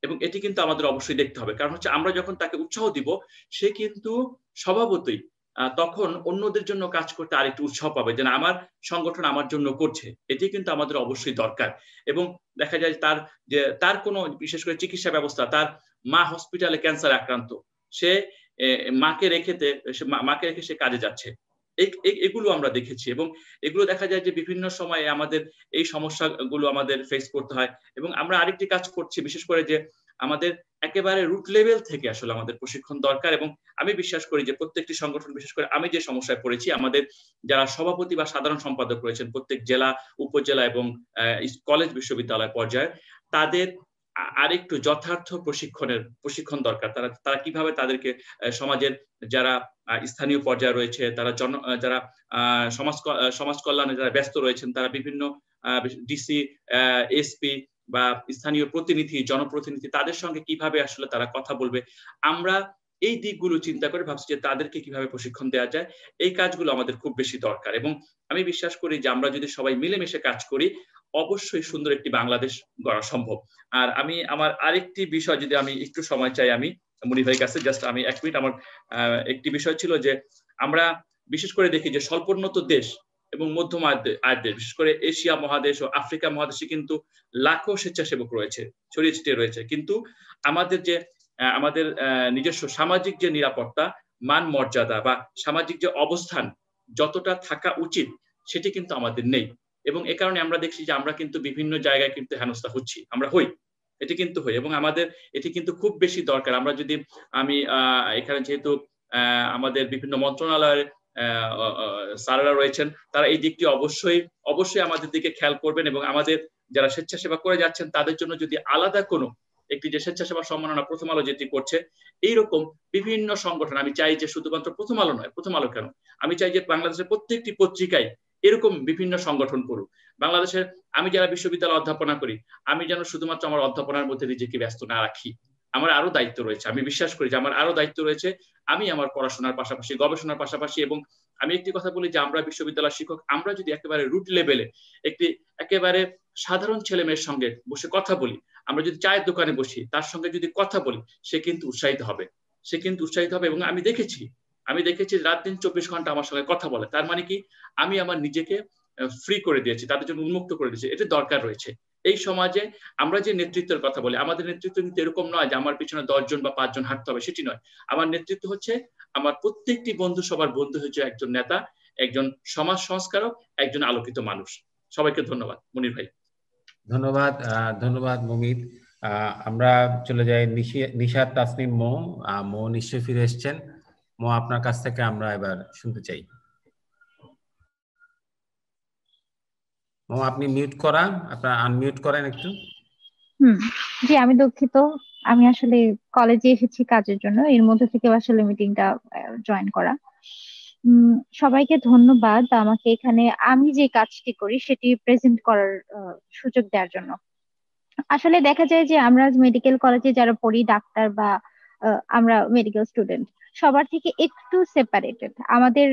এবং এটি কিন্তু আমাদের অবশ্যই দেখতে হবে। কারণ হচ্ছে আমরা যখন তাকে উৎসাহ দিব, সে কিন্তু স্বভাবতই তখন অন্যদের জন্য কাজ করতে আরেকটু উৎসাহ পাবে যে না, আমার সংগঠন আমার জন্য করছে, এটি কিন্তু আমাদের অবশ্যই দরকার। এবং দেখা যায় তার কোনো বিশেষ করে চিকিৎসা ব্যবস্থা, তার মা হসপিটালে ক্যান্সার আক্রান্ত, সে মাকে রেখে সে কাজে যাচ্ছে, এগুলো আমরা দেখেছি। এবং এগুলো দেখা যায় যে বিভিন্ন সময়ে আমাদের এই সমস্যাগুলো আমাদের ফেস করতে হয়। এবং আমরা আরেকটি কাজ করছি, বিশেষ করে যে আমাদের একেবারে রুট লেভেল থেকে আসলে আমাদের প্রশিক্ষণ দরকার। এবং আমি বিশ্বাস করি যে প্রত্যেকটি সংগঠন, বিশেষ করে আমি যে সমস্যায় পড়েছি, আমাদের যারা সভাপতি বা সাধারণ সম্পাদক রয়েছেন প্রত্যেক জেলা, উপজেলা এবং কলেজ বিশ্ববিদ্যালয় পর্যায়ে, তাদের আরেকটু যথার্থ প্রশিক্ষণ দরকার। তারা কিভাবে তাদেরকে সমাজের যারা স্থানীয় পর্যায়ে রয়েছে, যারা সমাজ কল্যাণে যারা ব্যস্ত রয়েছেন, তারা বিভিন্ন ডিসি, এসপি বা স্থানীয় প্রতিনিধি, জনপ্রতিনিধি, তাদের সঙ্গে কিভাবে আসলে তারা কথা বলবে, আমরা এই দিকগুলো চিন্তা করে ভাবছি যে তাদেরকে কিভাবে প্রশিক্ষণ দেওয়া যায়। এই কাজগুলো আমাদের খুব বেশি দরকার। এবং আমি বিশ্বাস করি যে আমরা যদি সবাই মিলেমিশে কাজ করি, অবশ্যই সুন্দর একটি বাংলাদেশ গড়া সম্ভব। আর আমি আমার আরেকটি বিষয় যদি আমি একটু সময় চাই, আমি মনির ভাইয়ের কাছে জাস্ট আমি 1 মিনিট, আমার একটি বিষয় ছিল যে আমরা বিশেষ করে দেখি যে স্বল্পোন্নত দেশ এবং মধ্যম আয়ের দেশ, বিশেষ করে এশিয়া মহাদেশ ও আফ্রিকা মহাদেশে কিন্তু লাখো স্বেচ্ছাসেবক রয়েছে, ছড়িয়ে ছিটিয়ে রয়েছে, কিন্তু আমাদের যে আমাদের নিজস্ব সামাজিক যে নিরাপত্তা, মান মর্যাদা বা সামাজিক যে অবস্থান যতটা থাকা উচিত সেটি কিন্তু আমাদের নেই। এবং এ কারণে আমরা দেখছি যে আমরা কিন্তু বিভিন্ন জায়গায় কিন্তু হেনস্থা হচ্ছি, আমরা হই, এটি কিন্তু হই এবং আমাদের এটি কিন্তু খুব বেশি দরকার। আমরা যদি আমি এখানে যেহেতু আমাদের বিভিন্ন মন্ত্রণালয়ের স্যারেরা রয়েছেন, তারা এই দিকটি অবশ্যই আমাদের দিকে খেয়াল করবেন এবং আমাদের যারা স্বেচ্ছাসেবা করে যাচ্ছেন তাদের জন্য যদি আলাদা কোনো একটি যে স্বেচ্ছাসেবা সম্মাননা প্রথম আলো যেটি করছে, এইরকম বিভিন্ন সংগঠন, আমি চাই যে শুধুমাত্র প্রথম আলো নয়, প্রথম আলো কেন, আমি চাই যে বাংলাদেশের প্রত্যেকটি পত্রিকায় এরকম বিভিন্ন সংগঠন করুক। বাংলাদেশের আমি যারা বিশ্ববিদ্যালয়ে অধ্যাপনা করি, আমি যেন শুধুমাত্র আমার অধ্যাপনার মধ্যে নিজেকে ব্যস্ত না রাখি, আমার আরো দায়িত্ব রয়েছে। আমি বিশ্বাস করি যে আমার আরো দায়িত্ব রয়েছে। আমি আমার পড়াশোনার পাশাপাশি, গবেষণার পাশাপাশি, এবং আমি একটি কথা বলি যে আমরা বিশ্ববিদ্যালয়ের শিক্ষক, আমরা যদি একেবারে রুট লেভেলে একটি একেবারে সাধারণ ছেলে মেয়ের সঙ্গে বসে কথা বলি, আমরা যদি চায়ের দোকানে বসি তার সঙ্গে যদি কথা বলি, সে কিন্তু উৎসাহিত হবে, এবং আমি দেখেছি রাত দিন 24 ঘন্টা আমার সঙ্গে কথা বলে। তার মানে কি, আমি আমার নিজেকে ফ্রি করে দিয়েছি, তাদের জন্য উন্মুক্ত করে দিয়েছি। এটা দরকার রয়েছে এই সমাজে। আমরা যে নেতৃত্বের কথা বলি, আমাদের নেতৃত্ব কিন্তু এরকম নয় যে আমার পিছনে 10 জন বা 5 জন হাঁটতে হবে, সেটি নয়। আমার নেতৃত্ব হচ্ছে আমার প্রত্যেকটি বন্ধু, সবার বন্ধু হচ্ছে একজন নেতা, একজন সমাজ সংস্কারক, একজন আলোকিত মানুষ। সবাইকে ধন্যবাদ। মনির ভাই।
ধন্যবাদ মমিত। আমরা চলে যাই নিশাত তাসনিম মো নিশ্চয়ই ফিরে এসেছেন। মো, আপনার কাছ থেকে আমরা এবার শুনতে চাই। মো, আপনি মিউট করা, আপনার আনমিউট করেন একটু।
জি, আমি দুঃখিত। আমি আসলে কলেজে এসেছি কাজের জন্য, এর মধ্যে থেকে আসলে মিটিংটা জয়েন করা। সবাইকে ধন্যবাদ আমাকে এখানে আমি যে কাজটি করি সেটি প্রেজেন্ট করার সুযোগ দেওয়ার জন্য। আসলে দেখা যায় যে আমরা মেডিকেল কলেজে যারা পড়ি, ডাক্তার বা আমরা মেডিকেল স্টুডেন্ট, সবার থেকে একটু সেপারেটেড। আমাদের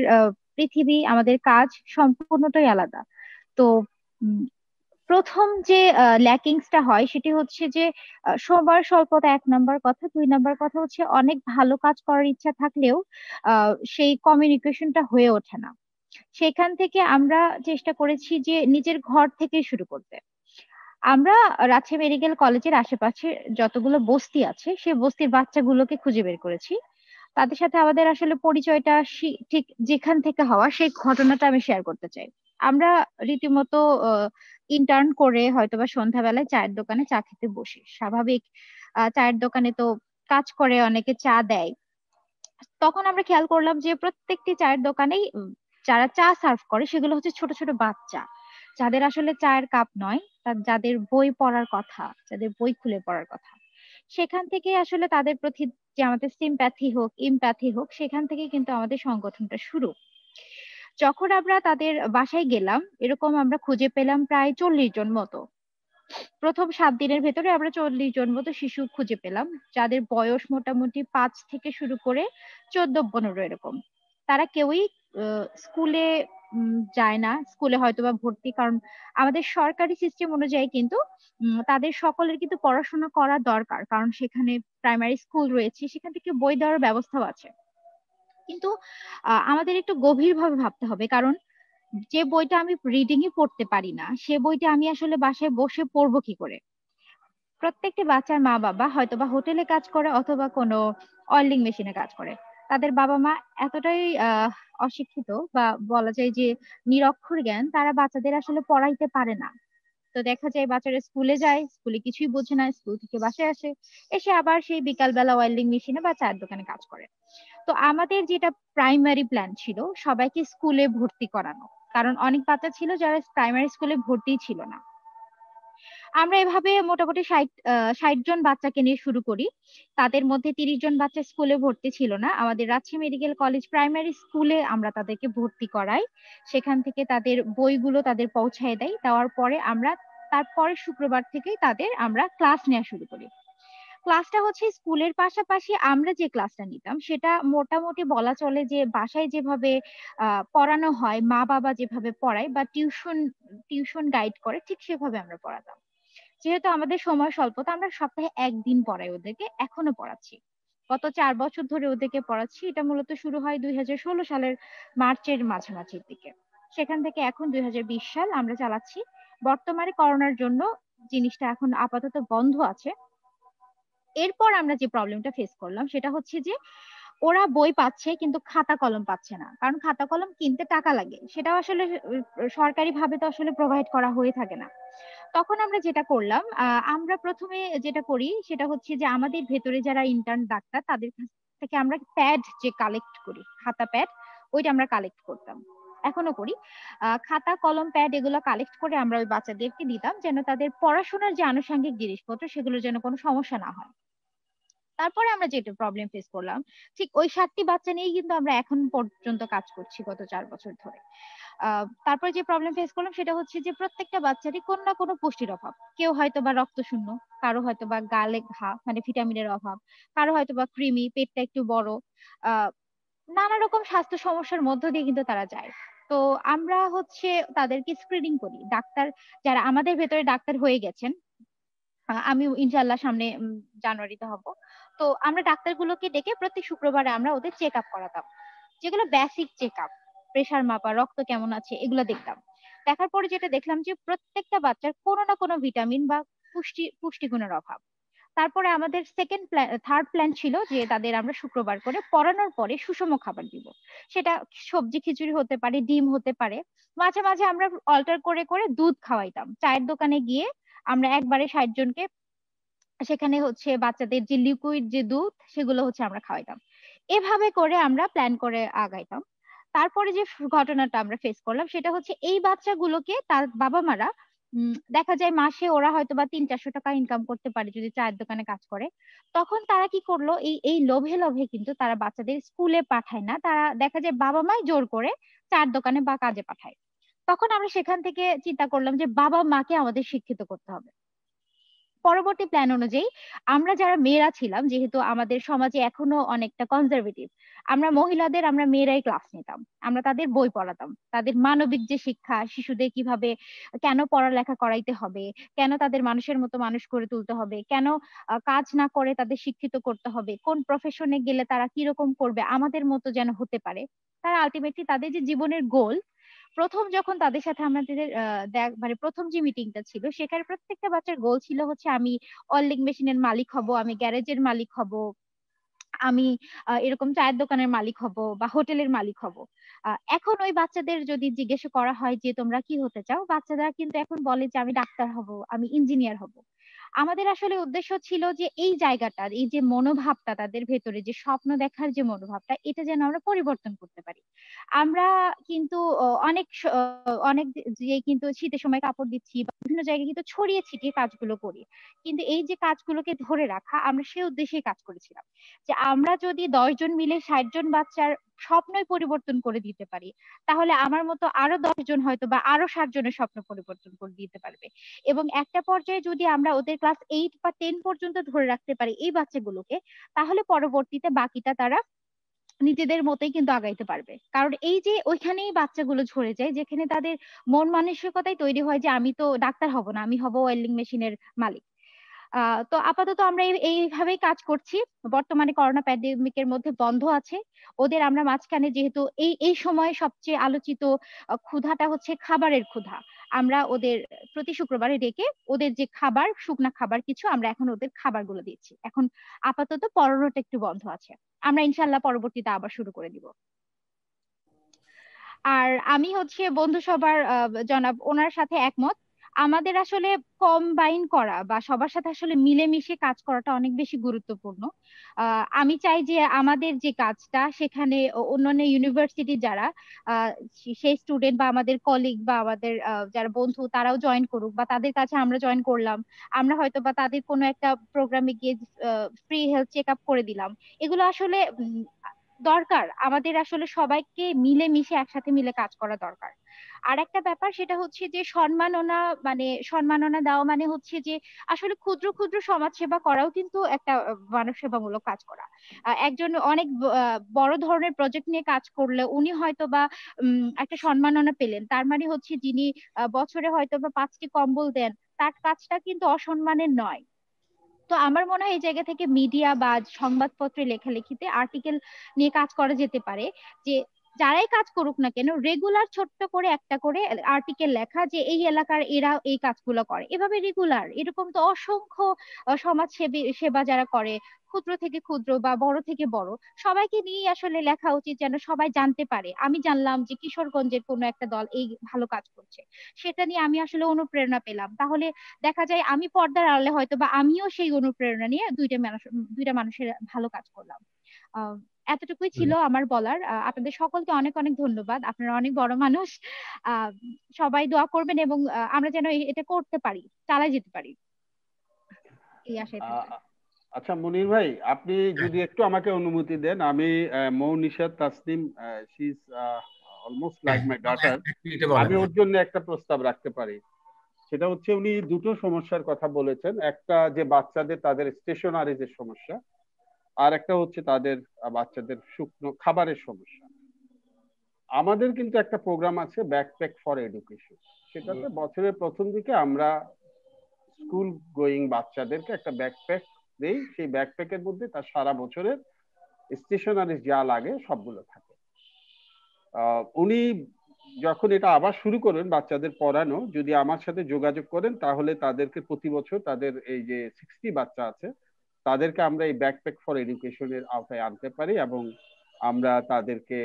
পৃথিবী, আমাদের কাজ সম্পূর্ণটাই আলাদা। তো প্রথম যে ল্যাকিংসটা হয় সেটি হচ্ছে যে সময় স্বল্পতা 1 নাম্বার কথা। 2 নাম্বার কথা হচ্ছে অনেক ভালো কাজ করার ইচ্ছা থাকলেও সেই কমিউনিকেশনটা হয়ে ওঠে না। সেখান থেকে আমরা চেষ্টা করেছি যে নিজের ঘর থেকে শুরু করতে। আমরা রাজশাহী মেডিকেল কলেজের আশেপাশে যতগুলো বস্তি আছে সেই বস্তির বাচ্চাগুলোকে খুঁজে বের করেছি। তাদের সাথে আমাদের আসলে পরিচয়টা ঠিক যেখান থেকে হওয়া সেই ঘটনাটা আমি শেয়ার করতে চাই। আমরা রীতিমতো ইন্টার্ন করে হয়তোবা সন্ধ্যাবেলায় চায়ের দোকানে চা খেতে বসি। স্বাভাবিক, চায়ের দোকানে তো কাজ করে অনেকে চা দেয়। তখন আমরা খেয়াল করলাম যে প্রত্যেকটি চায়ের দোকানেই যারা চা সার্ভ করে সেগুলো হচ্ছে ছোট ছোট বাচ্চা, যাদের আসলে চায়ের কাপ নয়, যাদের বই পড়ার কথা, যাদের বই খুলে পড়ার কথা। সেখান থেকে আসলে তাদের প্রতি যে আমাদের সিম্প্যাথি হোক, ইমপ্যাথি হোক, সেখান থেকে কিন্তু আমাদের সংগঠনটা শুরু। যখন আমরা তাদের বাসায় গেলাম, এরকম আমরা খুঁজে পেলাম প্রায় 40 জন মতো। প্রথম 7 দিনের ভেতরে আমরা 40 জন মতো শিশু খুঁজে পেলাম, যাদের বয়স মোটামুটি 5 থেকে শুরু করে 14-15 এরকম। তারা কেউই স্কুলে যায় না, স্কুলে হয়তোবা ভর্তি, কারণ আমাদের সরকারি সিস্টেম অনুযায়ী কিন্তু তাদের সকলের কিন্তু পড়াশোনা করা দরকার, কারণ সেখানে প্রাইমারি স্কুল রয়েছে, সেখান থেকে বই দেওয়ার ব্যবস্থাও আছে। কিন্তু আমাদের একটু গভীরভাবে ভাবতে হবে, কারণ যে বইটা আমি রিডিংই পড়তে পারি না, সে বইটা আমি আসলে বাসায় বসে পড়বো কি করে? প্রত্যেকটি বাচ্চার মা বাবা হয়তোবা হোটেলে কাজ করে অথবা কোনো অয়েলিং মেশিনে কাজ করে। তাদের বাবা মা এতটাই অশিক্ষিত বা বলা যায় যে নিরক্ষর জ্ঞান, তারা বাচ্চাদের আসলে পড়াইতে পারে না। তো দেখা যায় বাচ্চারা স্কুলে যায়, স্কুলে কিছুই বোঝে না, স্কুল থেকে বাসায় আসে, এসে আবার সেই বিকালবেলা ওয়েল্ডিং মেশিনে বা চায়ের দোকানে কাজ করে। তো আমাদের যেটা প্রাইমারি প্ল্যান ছিল সবাইকে স্কুলে ভর্তি করানো, কারণ অনেক বাচ্চা ছিল যারা প্রাইমারি স্কুলে ভর্তি ছিল না। আমরা এভাবে মোটামুটি 60 জন বাচ্চাকে নিয়ে শুরু করি। তাদের মধ্যে 30 জন বাচ্চা স্কুলে ভর্তি ছিল না। আমাদের রাজশাহী মেডিকেল কলেজ প্রাইমারি স্কুলে আমরা তাদেরকে ভর্তি করাই। সেখান থেকে তাদের বইগুলো তাদের পৌঁছায় দেয়। দেওয়ার পরে আমরা তারপরে শুক্রবার থেকেই তাদের আমরা ক্লাস নেওয়া শুরু করি। ক্লাসটা হচ্ছে স্কুলের পাশাপাশি আমরা যে ক্লাসটা নিতাম সেটা মোটামুটি বলা চলে যে বাসায় যেভাবে পড়ানো হয়, মা বাবা যেভাবে পড়ায় বা টিউশন গাইড করে, ঠিক সেভাবে আমরা পড়াতাম। যেহেতু আমাদের সময় স্বল্পতা, আমরা সপ্তাহে 1 দিন পড়াই ওদেরকে, এখনো পড়াচ্ছি। গত 4 বছর ধরে ওদেরকে পড়াচ্ছি। এটা মূলত শুরু হয় 2016 সালের মার্চের মাঝামাঝির দিকে। সেখান থেকে এখন 2020 সাল আমরা চালাচ্ছি। বর্তমানে করোনার জন্য জিনিসটা এখন আপাতত বন্ধ আছে। এরপর আমরা যে প্রবলেমটা ফেস করলাম সেটা হচ্ছে যে ওরা বই পাচ্ছে কিন্তু খাতা কলম পাচ্ছে না, কারণ খাতা কলম কিনতে টাকা লাগে, সেটাও আসলে সরকারি ভাবে তো আসলে প্রোভাইড করা হয়ে থাকে না। তখন আমরা যেটা করলাম, আমরা প্রথমে যেটা করি সেটা হচ্ছে যে আমাদের ভেতরে যারা ইন্টার্ন ডাক্তার তাদের কাছ থেকে আমরা প্যাড যে কালেক্ট করি, খাতা প্যাড, ওইটা আমরা কালেক্ট করতাম, এখনো করি। খাতা কলম প্যাড এগুলো কালেক্ট করে আমরা ওই বাচ্চাদেরকে দিতাম, যেন তাদের পড়াশোনার যে আনুষঙ্গিক জিনিসপত্র সেগুলোর যেন কোনো সমস্যা না হয়। তারপরে আমরা যেটা প্রবলেম ফেস করলাম, ঠিক ওই 60টি বাচ্চা নিয়েই কিন্তু আমরা এখন পর্যন্ত কাজ করছি গত 4 বছর ধরে। তারপরে যে প্রবলেম ফেস করলাম সেটা হচ্ছে যে প্রত্যেকটা বাচ্চারই কোনো না কোনো পুষ্টির অভাব, কেউ হয়তো বা রক্ত শূন্য, কারো হয়তো বা গালে ঘা মানে ভিটামিনের অভাব, কারো হয়তো বা কৃমি, পেটটা একটু বড়, নানা রকম স্বাস্থ্য সমস্যার মধ্য দিয়ে কিন্তু তারা যায়। তো আমরা হচ্ছে তাদেরকে স্ক্রিনিং করি, ডাক্তার যারা আমাদের ভেতরে ডাক্তার হয়ে গেছেন, আমি ইনশাআল্লাহ সামনে জানুয়ারিতে হব, তো আমরা ডাক্তারগুলোকে ডেকে প্রত্যেক শুক্রবারে আমরা ওদের চেক আপ করাতাম, যেগুলো বেসিক চেক আপ, প্রেশার মাপা, রক্ত কেমন আছে, এগুলো দেখতাম। দেখার পরে যেটা দেখলাম যে প্রত্যেকটা বাচ্চার কোনো না কোনো ভিটামিন বা পুষ্টিগুণের অভাব। তারপরে আমাদের থার্ড প্ল্যান ছিল যে তাদের আমরা শুক্রবার করে পড়ানোর পরে সুষম খাবার দিব, সেটা সবজি খিচুড়ি হতে পারে, ডিম হতে পারে, মাঝে মাঝে আমরা অল্টার করে করে দুধ খাওয়াইতাম। চায়ের দোকানে গিয়ে আমরা একবারে 60 জনকে সেখানে হচ্ছে বাচ্চাদের যে লিকুইড যে দুধ সেগুলো হচ্ছে আমরা খাওয়াইতাম। এভাবে করে আমরা প্ল্যান করে আগাইতাম। তারপরে যে ঘটনাটা আমরা ফেস করলাম সেটা হচ্ছে এই বাচ্চাগুলোকে তার বাবা মারা দেখা যায় মাসে ওরা হয়তো বা 300-400 টাকা ইনকাম করতে পারে যদি চায়ের দোকানে কাজ করে। তখন তারা কি করলো, এই লোভে লোভে কিন্তু তারা বাচ্চাদের স্কুলে পাঠায় না, তারা দেখা যায় বাবা মাই জোর করে চায়ের দোকানে বা কাজে পাঠায়। তখন আমরা সেখান থেকে চিন্তা করলাম যে বাবা মাকে আমাদের শিক্ষিত করতে হবে। পরবর্তী প্ল্যান অনুযায়ী আমরা যারা মেয়েরা ছিলাম, যেহেতু আমাদের সমাজে এখনো অনেকটা কনজারভেটিভ, আমরা মহিলাদের আমরা মেয়েরাই ক্লাস নিতাম, আমরা তাদের বই পড়াতাম, তাদের মানবিক যে শিক্ষা, শিশুদের কিভাবে কেন পড়ালেখা করাইতে হবে, কেন তাদের মানুষের মতো মানুষ করে তুলতে হবে, কেন কাজ না করে তাদের শিক্ষিত করতে হবে, কোন প্রফেশনে গেলে তারা কিরকম করবে আমাদের মতো যেন হতে পারে। তারা আলটিমেটলি তাদের যে জীবনের গোল, প্রথম যখন তাদের সাথে আমাদের মানে প্রথম যে মিটিংটা ছিল সেখানে প্রত্যেকটা বাচ্চার গোল ছিল হচ্ছে আমি ওয়েল্ডিং মেশিনের মালিক হব, আমি গ্যারেজের মালিক হব, আমি এরকম চায়ের দোকানের মালিক হব বা হোটেলের মালিক হব। এখন ওই বাচ্চাদের যদি জিজ্ঞেস করা হয় যে তোমরা কি হতে চাও, বাচ্চারা কিন্তু এখন বলে যে আমি ডাক্তার হব, আমি ইঞ্জিনিয়ার হব। আমাদের আসলে উদ্দেশ্য ছিল যে এই জায়গাটার এই যে মনোভাবটা তাদের ভেতরে, যে স্বপ্ন দেখার যে মনোভাবটা, এটা যেন আমরা পরিবর্তন করতে পারি। আমরা কিন্তু অনেক যে কিন্তু শীতের সময় কাপড় দিচ্ছি বা বিভিন্ন জায়গায় কিন্তু ছড়িয়ে ছিটিয়ে কাজগুলো করি, কিন্তু এই যে কাজগুলোকে ধরে রাখা, আমরা সেই উদ্দেশ্যেই কাজ করেছিলাম যে আমরা যদি 10 জন মিলে 60 জন বাচ্চার স্বপ্নই পরিবর্তন করে দিতে পারি, তাহলে আমার মতো আরো 10 জন হয়তো বা আরো 60 জনের স্বপ্ন পরিবর্তন করে দিতে পারবে। এবং একটা পর্যায়ে যদি আমরা ওদের ক্লাস 8 বা 10 পর্যন্ত ধরে রাখতে পারি এই বাচ্চাগুলোকে, তাহলে পরবর্তীতে বাকিটা তারা নিজেদের মতোই কিন্তু আগাইতে পারবে। কারণ এই যে ওইখানেই বাচ্চাগুলো ঝরে যায়, যেখানে তাদের মন মানসিকতাই তৈরি হয় যে আমি তো ডাক্তার হব না, আমি হব ওয়েল্ডিং মেশিনের মালিক। তো আপাতত আমরা এইভাবেই কাজ করছি। বর্তমানে করোনা প্যান্ডেমিকের মধ্যে বন্ধ আছে ওদের, আমরা মাঝখানে যেহেতু এই সময় সবচেয়ে আলোচিত ক্ষুধাটা হচ্ছে খাবারের ক্ষুধা, আমরা ওদের প্রতি শুক্রবারে ডেকে ওদের যে খাবার, শুকনা খাবার কিছু আমরা এখন ওদের খাবারগুলো দিচ্ছি। এখন আপাতত পড়ানোটা একটু বন্ধ আছে, আমরা ইনশাল্লাহ পরবর্তীতে আবার শুরু করে দিব। আর আমি হচ্ছে বন্ধু সবার জনাব ওনার সাথে একমত। আমাদের আসলে কম্বাইন করা বা সবার সাথে আসলে মিলেমিশে কাজ করাটা অনেক বেশি গুরুত্বপূর্ণ। আমি চাই যে আমাদের যে কাজটা সেখানে অন্যান্য ইউনিভার্সিটি যারা সেই স্টুডেন্ট বা আমাদের কলিগ বা আমাদের যারা বন্ধু তারাও জয়েন করুক, বা তাদের কাছে আমরা জয়েন করলাম, আমরা হয়তো বা তাদের কোনো একটা প্রোগ্রামে গিয়ে ফ্রি হেলথ চেক আপ করে দিলাম। এগুলো আসলে দরকার, আমাদের আসলে সবাইকে মিলেমিশে একসাথে মিলে কাজ করা দরকার। আর একটা ব্যাপার সেটা হচ্ছে যে সম্মাননা দেওয়া মানে হচ্ছে যে আসলে ক্ষুদ্র ক্ষুদ্র সমাজ সেবা করাও কিন্তু একটা মানব সেবামূলক কাজ করা। একজন অনেক বড় ধরনের প্রজেক্ট নিয়ে কাজ করলে উনি হয়তো বা একটা সম্মাননা পেলেন, তার মানে হচ্ছে যিনি বছরে হয়তো বা 5টি কম্বল দেন, তার কাজটা কিন্তু অসম্মানের নয়। তো আমার মনে হয় এই জায়গা থেকে মিডিয়া বা সংবাদপত্রে লেখালেখিতে আর্টিকেল নিয়ে কাজ করা যেতে পারে যে যারাই কাজ করুক না কেন রেগুলার ছোট্ট করে একটা করে আর্টিকেল লেখা যে এই এলাকার এরা এই কাজগুলো করে, এভাবে রেগুলার। এরকম তো অসংখ্য সমাজসেবী সেবা যারা করে, ক্ষুদ্র থেকে ক্ষুদ্র বা বড় থেকে বড়, সবাইকে নিয়ে আসলে লেখা উচিত যেন সবাই জানতে পারে। আমি জানলাম যে কিশোরগঞ্জের কোনো একটা দল এই ভালো কাজ করছে, সেটা নিয়ে আমি আসলে অনুপ্রেরণা পেলাম। তাহলে দেখা যায় আমি পর্দার আড়ালে হয়তো বা আমিও সেই অনুপ্রেরণা নিয়ে দুইটা মানুষের ভালো কাজ করলাম। এতটুকুই ছিল আমার বলার। আপনাদের সকলকে অনেক অনেক ধন্যবাদ, আপনারা অনেক বড় মানুষ। সবাই দোয়া করবেন এবং আমরা যেন এটা করতে পারি, চালাই যেতে পারি, এই আশায় থাকবেন।
আচ্ছা মনির ভাই, আপনি যদি একটু আমাকে অনুমতি দেন, আমি Maunishat Tasnim, she is almost like my daughter, আমি ওর জন্য একটা প্রস্তাব রাখতে পারি। সেটা হচ্ছে উনি দুটো সমস্যার কথা বলেছেন, একটা যে বাচ্চাদের তাদের স্টেশনারি যে সমস্যা, আর একটা হচ্ছে তাদের বাচ্চাদের শুকনো খাবারের সমস্যা। আমাদের কিন্তু একটা প্রোগ্রাম আছে ব্যাকপ্যাক ফর এডুকেশন, সেটাতে বছরের প্রথম দিকে আমরা স্কুল গোয়িং বাচ্চাদেরকে একটা ব্যাকপ্যাক দেই। সেই ব্যাকপ্যাকের মধ্যে তার সারা বছরের স্টেশনারি যা লাগে সবগুলো থাকে। উনি যখন এটা আবার শুরু করবেন বাচ্চাদের পড়ানো, যদি আমার সাথে যোগাযোগ করেন তাহলে তাদেরকে প্রতি বছর তাদের এই যে 60 বাচ্চা আছে তাদেরকে আমরা এই ব্যাকপ্যাক ফর এডুকেশনের আওতায় আনতে পারি এবং আমরা তাদেরকে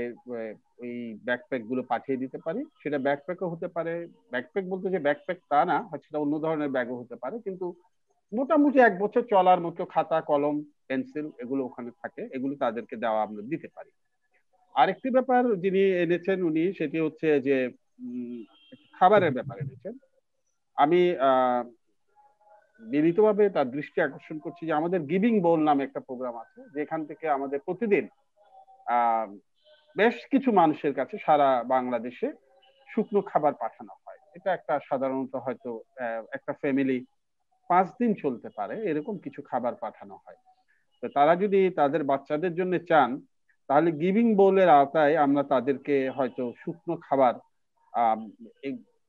ওই ব্যাকপ্যাক গুলো পাঠিয়ে দিতে পারি। সেটা ব্যাকপ্যাকও হতে পারে, ব্যাকপ্যাক বলতে যে ব্যাকপ্যাক তা না, সেটা অন্য ধরনের ব্যাগও হতে পারে, কিন্তু মোটামুটি 1 বছর চলার মতো খাতা কলম পেন্সিল এগুলো ওখানে থাকে, এগুলো তাদেরকে দেওয়া আমরা দিতে পারি। আরেকটি ব্যাপার যিনি এনেছেন উনি, সেটি হচ্ছে যে খাবারের ব্যাপার এনেছেন। আমি বিনীতভাবে তার দৃষ্টি আকর্ষণ করছি যে আমাদের গিভিং বোল নামে একটা প্রোগ্রাম আছে, যেখান থেকে আমাদের প্রতিদিন বেশ কিছু মানুষের কাছে সারা বাংলাদেশে শুকনো খাবার পাঠানো হয়। এটা একটা সাধারণত হয়তো একটা ফ্যামিলি 5 দিন চলতে পারে এরকম কিছু খাবার পাঠানো হয়। তো তারা যদি তাদের বাচ্চাদের জন্য চান তাহলে গিভিং বোলের আওতায় আমরা তাদেরকে হয়তো শুকনো খাবার,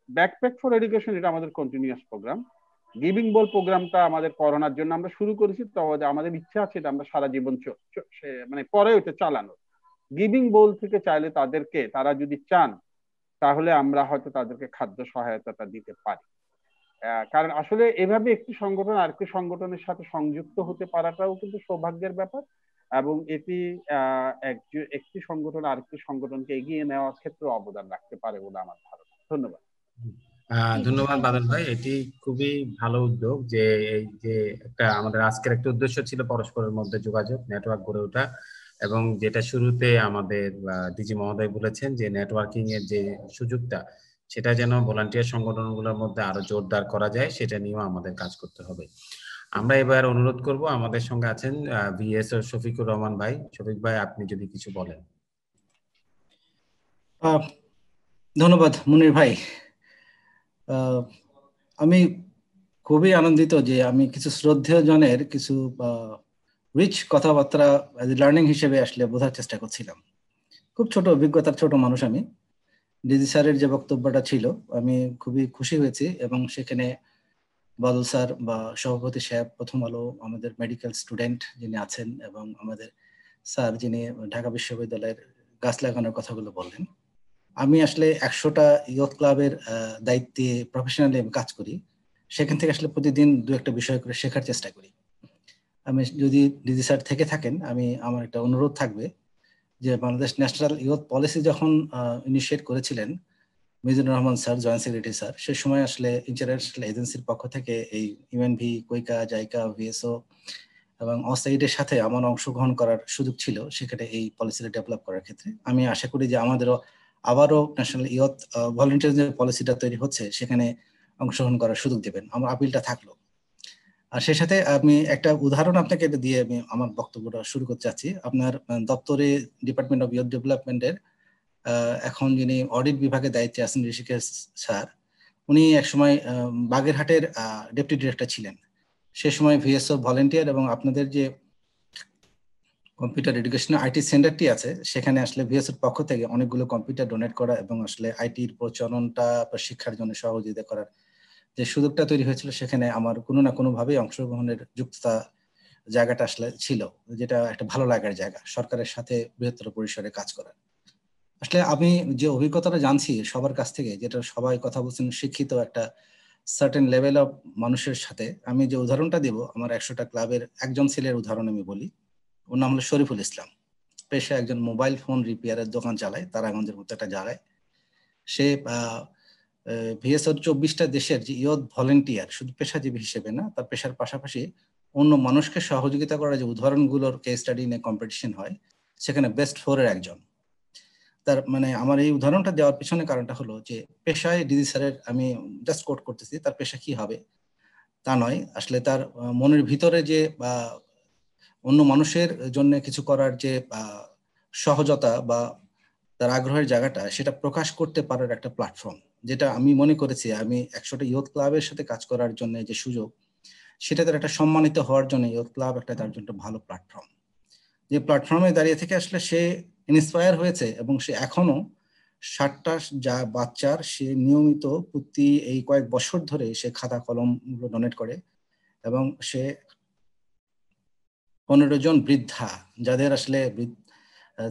ব্যাকপ্যাক ফর এডুকেশন এটা আমাদের কন্টিনিউয়াস প্রোগ্রাম। গিভিং বোল প্রোগ্রামটা আমাদের করোনার জন্য আমরা শুরু করেছি, তবে আমাদের ইচ্ছা আছে এটা আমরা সারা জীবন মানে পরে ওটা চালানো। গিভিং বোল থেকে চাইলে তাদেরকে, তারা যদি চান তাহলে আমরা হয়তো তাদেরকে খাদ্য সহায়তাটা দিতে পারি। কারণ আসলে এভাবে একটি সংগঠন আরেকটি সংগঠনের সাথে সংযুক্ত হতে পারাটাও কিন্তু সৌভাগ্যের ব্যাপার, এবং এটি একটি সংগঠন আরেকটি সংগঠনকে এগিয়ে নেওয়ার ক্ষেত্রে অবদান রাখতে পারে বলে আমার ধারণা। ধন্যবাদ।
ধন্যবাদ বাদল ভাই, এটি খুবই ভালো উদ্যোগ যে এই যে একটা আমাদের আজকের একটা উদ্দেশ্য ছিল পরস্পরের মধ্যে যোগাযোগ নেটওয়ার্ক গড়ে ওঠা, এবং যেটা শুরুতে আমাদের ডিজি মহোদয় বলেছেন যে নেটওয়ার্কিং এর যে সুযোগটা সেটা যেন ভলান্টিয়ার সংগঠনগুলোর মধ্যে আরো জোরদার করা যায়, সেটা নিয়েও আমাদের কাজ করতে হবে। আমরা এবার অনুরোধ করব, আমাদের সঙ্গে আছেন ভিএস শফিকুর রহমান ভাই। শফিক ভাই, আপনি যদি কিছু বলেন।
ধন্যবাদ মুনির ভাই। আমি খুবই আনন্দিত যে আমি কিছু শ্রদ্ধেয় জনের কিছু রিচ কথাবার্তা লার্নিং হিসেবে আসলে বোঝার চেষ্টা করছিলাম। খুব ছোট অভিজ্ঞতার ছোট মানুষ আমি। ডিজি স্যারের যে বক্তব্যটা ছিল আমি খুবই খুশি হয়েছি, এবং সেখানে বাদল স্যার বা সভাপতি সাহেব, প্রথম আলো, আমাদের মেডিকেল স্টুডেন্ট যিনি আছেন, এবং আমাদের স্যার যিনি ঢাকা বিশ্ববিদ্যালয়ের গাছ লাগানোর কথাগুলো বললেন। আমি আসলে 100টা ইয়ুথ ক্লাবের দায়িত্বে প্রফেশনালি আমি কাজ করি, সেখান থেকে আসলে প্রতিদিন 2-1টা বিষয় করে শেখার চেষ্টা করি। আমি যদি ডিজি স্যার থেকে থাকেন, আমার একটা অনুরোধ থাকবে যে বাংলাদেশ ন্যাশনাল ইয়ুথ পলিসি যখন ইনিশিয়েট করেছিলেন Mizanur Rahman sir, joint secretary sir, সে সময় আসলে ইন্টারন্যাশনাল এজেন্সির পক্ষ থেকে এই ইউএনভি, কুইকা, জাইকা, ভিএসও এবং অসাইডের সাথে আমার অংশগ্রহণ করার সুযোগ ছিল সেখানে এই পলিসিটা ডেভেলপ করার ক্ষেত্রে। আমি আশা করি যে আমাদেরও আবারও ন্যাশনাল ইয়ুথ ভলান্টিয়ার যে পলিসিটা তৈরি হচ্ছে সেখানে অংশগ্রহণ করার সুযোগ দেবেন, আমার আপিলটা থাকলো। আর সেই সাথে আমি একটা উদাহরণ আপনাকে দিয়ে আমি আমার বক্তব্যটা শুরু করতে চাচ্ছি। আপনার দপ্তরে ডিপার্টমেন্ট অফ ইয়ুথ ডেভেলপমেন্টের এখন যিনি অডিট বিভাগের দায়িত্বে আছেন ঋষিকেশ স্যার, উনি একসময় বাগেরহাটের ডেপুটি ডিরেক্টর ছিলেন। সে সময় ভিএসও ভলান্টিয়ার এবং আপনাদের যে কম্পিউটার এডুকেশন আইটি সেন্টারটি আছে সেখানে আসলে ভিএসওর পক্ষ থেকে অনেকগুলো কম্পিউটার ডোনেট করা এবং আসলে আইটির প্রচলনটা শিক্ষার জন্য সহযোগিতা করার যে সুযোগটা তৈরি হয়েছিল, সেখানে আমার কোনো না কোনো ভাবে অংশগ্রহণের যুক্ততা জায়গাটা আসলে ছিল, যেটা একটা ভালো লাগার জায়গা, সরকারের সাথে বৃহত্তর পরিসরে কাজ করার। আসলে আমি যে অভিজ্ঞতাটা জানছি সবার কাছ থেকে, যেটা সবাই কথা বলছেন শিক্ষিত একটা সার্টেন লেভেল অফ মানুষের সাথে, আমি যে উদাহরণটা দেব আমার 100টা ক্লাবের একজন ছেলের উদাহরণ আমি বলি। ওর নাম হলো শরীফুল ইসলাম, পেশায় একজন মোবাইল ফোন রিপেয়ারের দোকান চালায় তারাগঞ্জের মতো একটা জায়গায়। সে ভিএসওর 24টা দেশের যে ইয়ুথ ভলেন্টিয়ার, শুধু পেশাজীবী হিসেবে না, তার পেশার পাশাপাশি অন্য মানুষকে সহযোগিতা করার যে উদাহরণগুলোর কেস স্টাডি নিয়ে কম্পিটিশন হয়, সেখানে বেস্ট 4-এর একজন। তার মানে আমার এই উদাহরণটা দেওয়ার পিছনে কারণটা হলো যে পেশায় ডিজি স্যারের, আমি জাস্ট কোট করতেছি, তার পেশা কি হবে তা নয়, আসলে তার মনের ভিতরে যে অন্য মানুষের জন্য কিছু করার যে সহজতা বা তার আগ্রহের জায়গাটা, সেটা প্রকাশ করতে পারার একটা প্ল্যাটফর্ম, যেটা আমি মনে করেছি আমি 100টা ইয়ুথ ক্লাবের সাথে কাজ করার জন্য যে সুযোগ, সেটা তার একটা সম্মানিত হওয়ার জন্য ইয়ুথ ক্লাব একটা তার জন্য ভালো প্ল্যাটফর্ম। যে প্ল্যাটফর্মে দাঁড়িয়ে থেকে আসলে সে ইন্সপায়ার হয়েছে এবং সে এখনো 60টা বাচ্চার সে নিয়মিত প্রতি এই কয়েক বছর ধরে সে খাতা কলম ডোনেট করে, এবং সে 15 জন বৃদ্ধা যাদের আসলে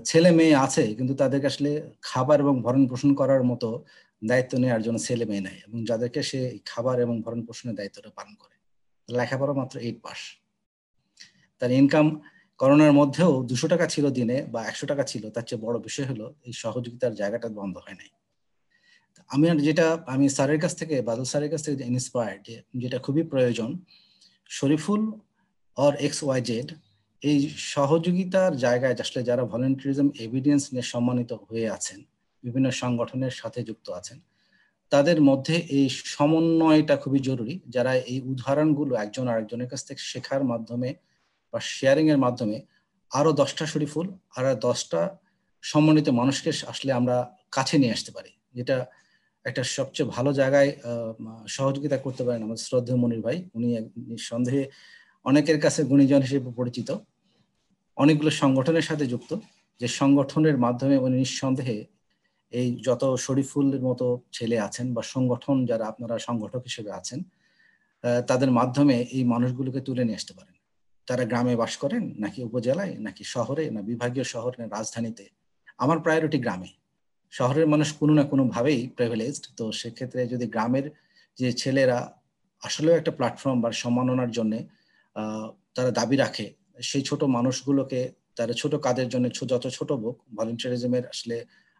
ছেলে মেয়ে আছে কিন্তু তাদেরকে আসলে খাবার এবং ভরণ পোষণ করার মতো দায়িত্ব নেওয়ার জন্য ছেলে মেয়ে নেয়, এবং যাদেরকে সে খাবার এবং ভরণ পোষণের দায়িত্বটা পালন করে। লেখাপড়া মাত্র 8 পাস। তার ইনকাম করোনার মধ্যেও 200 টাকা ছিল দিনে বা 100 টাকা ছিল, তার চেয়ে বড় বিষয় হলো এই সহযোগিতার জায়গাটা বন্ধ হয় নাই। আমি স্যারের কাছ থেকে, বাদল স্যারের কাছ থেকে ইন্সপায়ার্ড, যেটা খুবই প্রয়োজন, শরীফুল অর XYZ এই সহযোগিতার জায়গায় আসলে যারা ভলেন্টিয়ারিজম এভিডেন্স নিয়ে সম্মানিত হয়ে আছেন, বিভিন্ন সংগঠনের সাথে যুক্ত আছেন, তাদের মধ্যে এই সমন্বয়টা খুবই জরুরি। যারা এই উদাহরণগুলো একজন আরেকজনের কাছ থেকে শেখার মাধ্যমে বা শেয়ারিং এর মাধ্যমে আরো 10টা শরীফুল আর 10টা সম্মানিত মানুষকে আসলে আমরা কাছে নিয়ে আসতে পারি, যেটা একটা সবচেয়ে ভালো জায়গায় সহযোগিতা করতে পারেন আমাদের শ্রদ্ধেয় মনির ভাই। উনি নিঃসন্দেহে অনেকের কাছে গুণীজন হিসেবে পরিচিত, অনেকগুলো সংগঠনের সাথে যুক্ত, যে সংগঠনের মাধ্যমে উনি নিঃসন্দেহে এই যত শরীফুলের মতো ছেলে আছেন বা সংগঠন যারা আপনারা সংগঠক হিসেবে আছেন, তাদের মাধ্যমে এই মানুষগুলোকে তুলে নিয়ে আসতে পারেন। তারা গ্রামে বাস করেন নাকি উপজেলায় নাকি শহরে না বিভাগীয় শহর না রাজধানীতে, আমার প্রায়োরিটি গ্রামে। শহরের মানুষ কোনো না কোনো ভাবেই প্রিভিলেজড, তো সেক্ষেত্রে যদি গ্রামের যে ছেলেরা আসলেও একটা প্ল্যাটফর্ম বা সম্মাননার জন্য তারা দাবি রাখে, সেই ছোট মানুষগুলোকে তারা ছোট কাজের জন্য যত ছোট হোক, ভলেন্টিয়ারিজমের আসলে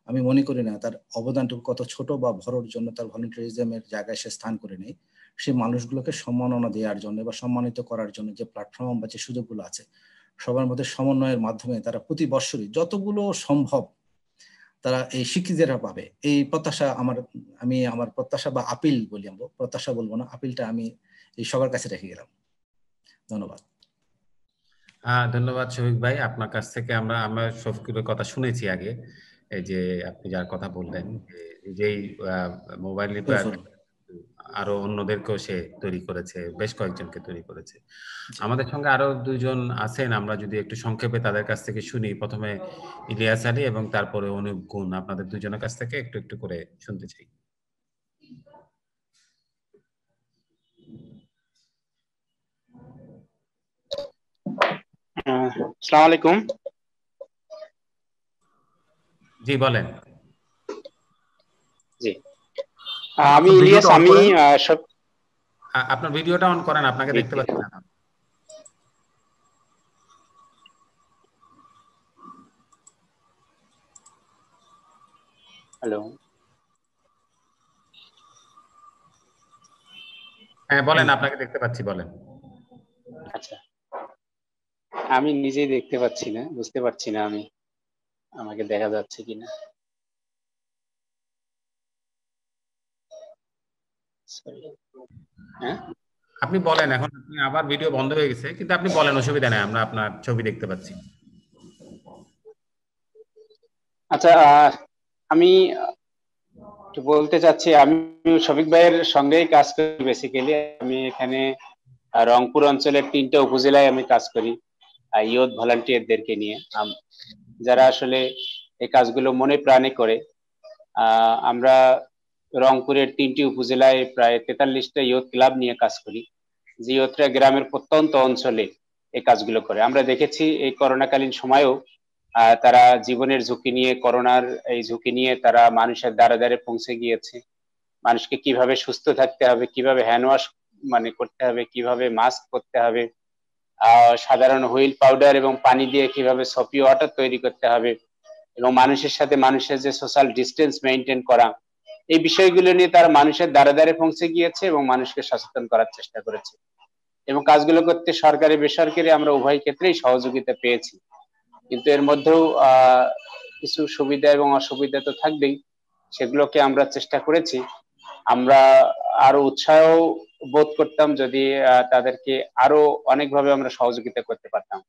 আমি মনে করি না তার অবদানটুকু কত ছোট বা বড়র জন্য তার ভলেন্টিয়ারিজমের জায়গায় সে স্থান করে নেই। সেই মানুষগুলোকে সম্মাননা দেওয়ার জন্য বা সম্মানিত করার জন্য যে প্ল্যাটফর্ম বা যে সুযোগগুলো আছে, সবার মধ্যে সমন্বয়ের মাধ্যমে তারা প্রতি বছরই যতগুলো সম্ভব তারা এই শিক্ষিতরা পাবে, এই প্রত্যাশা আমি আমার প্রত্যাশা বা আপিল বলি, আমরা প্রত্যাশা বলবো না, আপিলটা আমি এই সবার কাছে রেখে গেলাম। ধন্যবাদ।
ধন্যবাদ শফিক ভাই। আপনার কাছ থেকে আমরা শফিকুলের কথা শুনেছি আগে, এই যে আপনি যার কথা বললেন, যেই মোবাইল রিপেয়ার আরো অন্যদেরকেও সে তৈরি করেছে, বেশ কয়েকজনকে তৈরি করেছে। আমাদের সঙ্গে আরো 2 জন আছেন, আমরা যদি একটু সংক্ষেপে তাদের কাছ থেকে শুনি। প্রথমে ইলিয়াস আলী এবং তারপরে অনুপ গুণ, আপনাদের 2 জনের কাছ থেকে একটু একটু করে শুনতে চাই।
আসসালামু আলাইকুম।
জি বলেন।
জি, আমি ইলিয়াস। আমি
আপনার ভিডিওটা অন করেন, আপনাকে দেখতে পাচ্ছি না।
হ্যালো,
হ্যাঁ বলেন, আপনাকে দেখতে পাচ্ছি, বলেন।
আচ্ছা, আমি নিজেই দেখতে পাচ্ছি না, বুঝতে পারছি না আমি আমাকে দেখা যাচ্ছে কিনা। হ্যাঁ,
আপনি বলেন। এখন আপনি আবার ভিডিও বন্ধ হয়ে গেছে, কিন্তু আপনি বলেন, অসুবিধা নেই, আমরা আপনার ছবি দেখতে পাচ্ছি।
আচ্ছা, আমি বলতে চাচ্ছি, আমি শফিক ভাইয়ের সঙ্গেই কাজ করি বেসিক্যালি। আমি এখানে রংপুর অঞ্চলের 3টা উপজেলায় আমি কাজ করি ইয়ুথ ভলান্টিয়ারদেরকে নিয়ে, যারা আসলে এই কাজগুলো মনে প্রাণে করে। আমরা রংপুরের 3টি উপজেলায় প্রায় 43টা ইয়ুথ ক্লাব নিয়ে কাজ করি, যে ইয়ুথরা গ্রামের প্রত্যন্ত অঞ্চলে এই কাজগুলো করে। আমরা দেখেছি এই করোনাকালীন সময়েও তারা জীবনের ঝুঁকি নিয়ে, করোনার এই ঝুঁকি নিয়ে তারা মানুষের দ্বারে দ্বারে পৌঁছে গিয়েছে। মানুষকে কিভাবে সুস্থ থাকতে হবে, কিভাবে হ্যান্ড ওয়াশ করতে হবে, কিভাবে মাস্ক করতে হবে, সাধারণ হুইল পাউডার এবং পানি দিয়ে কিভাবে সপি ওয়াটার তৈরি করতে হবে, এবং মানুষের সাথে মানুষের যে সোশ্যাল ডিস্টেন্স মেনটেন করা, এই বিষয়গুলো নিয়ে তারা মানুষের দ্বারে দ্বারে পৌঁছে গিয়েছে এবং মানুষকে সচেতন করার চেষ্টা করেছে। এবং কাজগুলো করতে সরকারি বেসরকারি আমরা উভয় ক্ষেত্রেই সহযোগিতা পেয়েছি। কিন্তু এর মধ্যেও কিছু সুবিধা এবং অসুবিধা তো থাকবেই, সেগুলোকে আমরা চেষ্টা করেছি। আমরা আরো উৎসাহ বোধ করতাম যদি তাদেরকে আরো অনেকভাবে আমরা সহযোগিতা করতে পারতাম।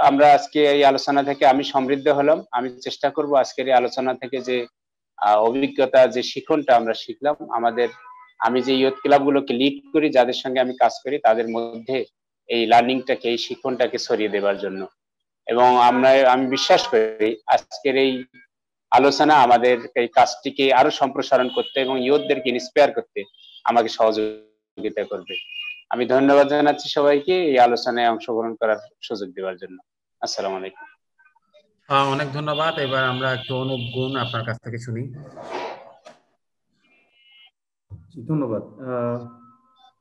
আমরা আজকে এই আলোচনা থেকে আমি সমৃদ্ধ হলাম। আমি চেষ্টা করব আজকের এই আলোচনা থেকে যে অভিজ্ঞতা, যে শিখনটা আমরা শিখলাম, আমি যে ইয়ুথ ক্লাবগুলোকে লিড করি, যাদের সঙ্গে আমি কাজ করি, তাদের মধ্যে এই লার্নিংটাকে, এই শিখনটাকে ছড়িয়ে দেওয়ার জন্য। এবং আমি বিশ্বাস করি আজকের এই আলোচনা আমাদের এই কাজটিকে আরো সম্প্রসারণ করতে এবং ইয়ুথদেরকে ইন্সপায়ার করতে আমাকে সহযোগিতা করবে। আমি ধন্যবাদ জানাচ্ছি সবাইকে এই আলোচনায় অংশগ্রহণ করার সুযোগ দেওয়ার জন্য। আসসালামু আলাইকুম।
অনেক ধন্যবাদ। এবার আমরা একটু অনুপ গুণ আপনার কাছ থেকে শুনি।
ধন্যবাদ।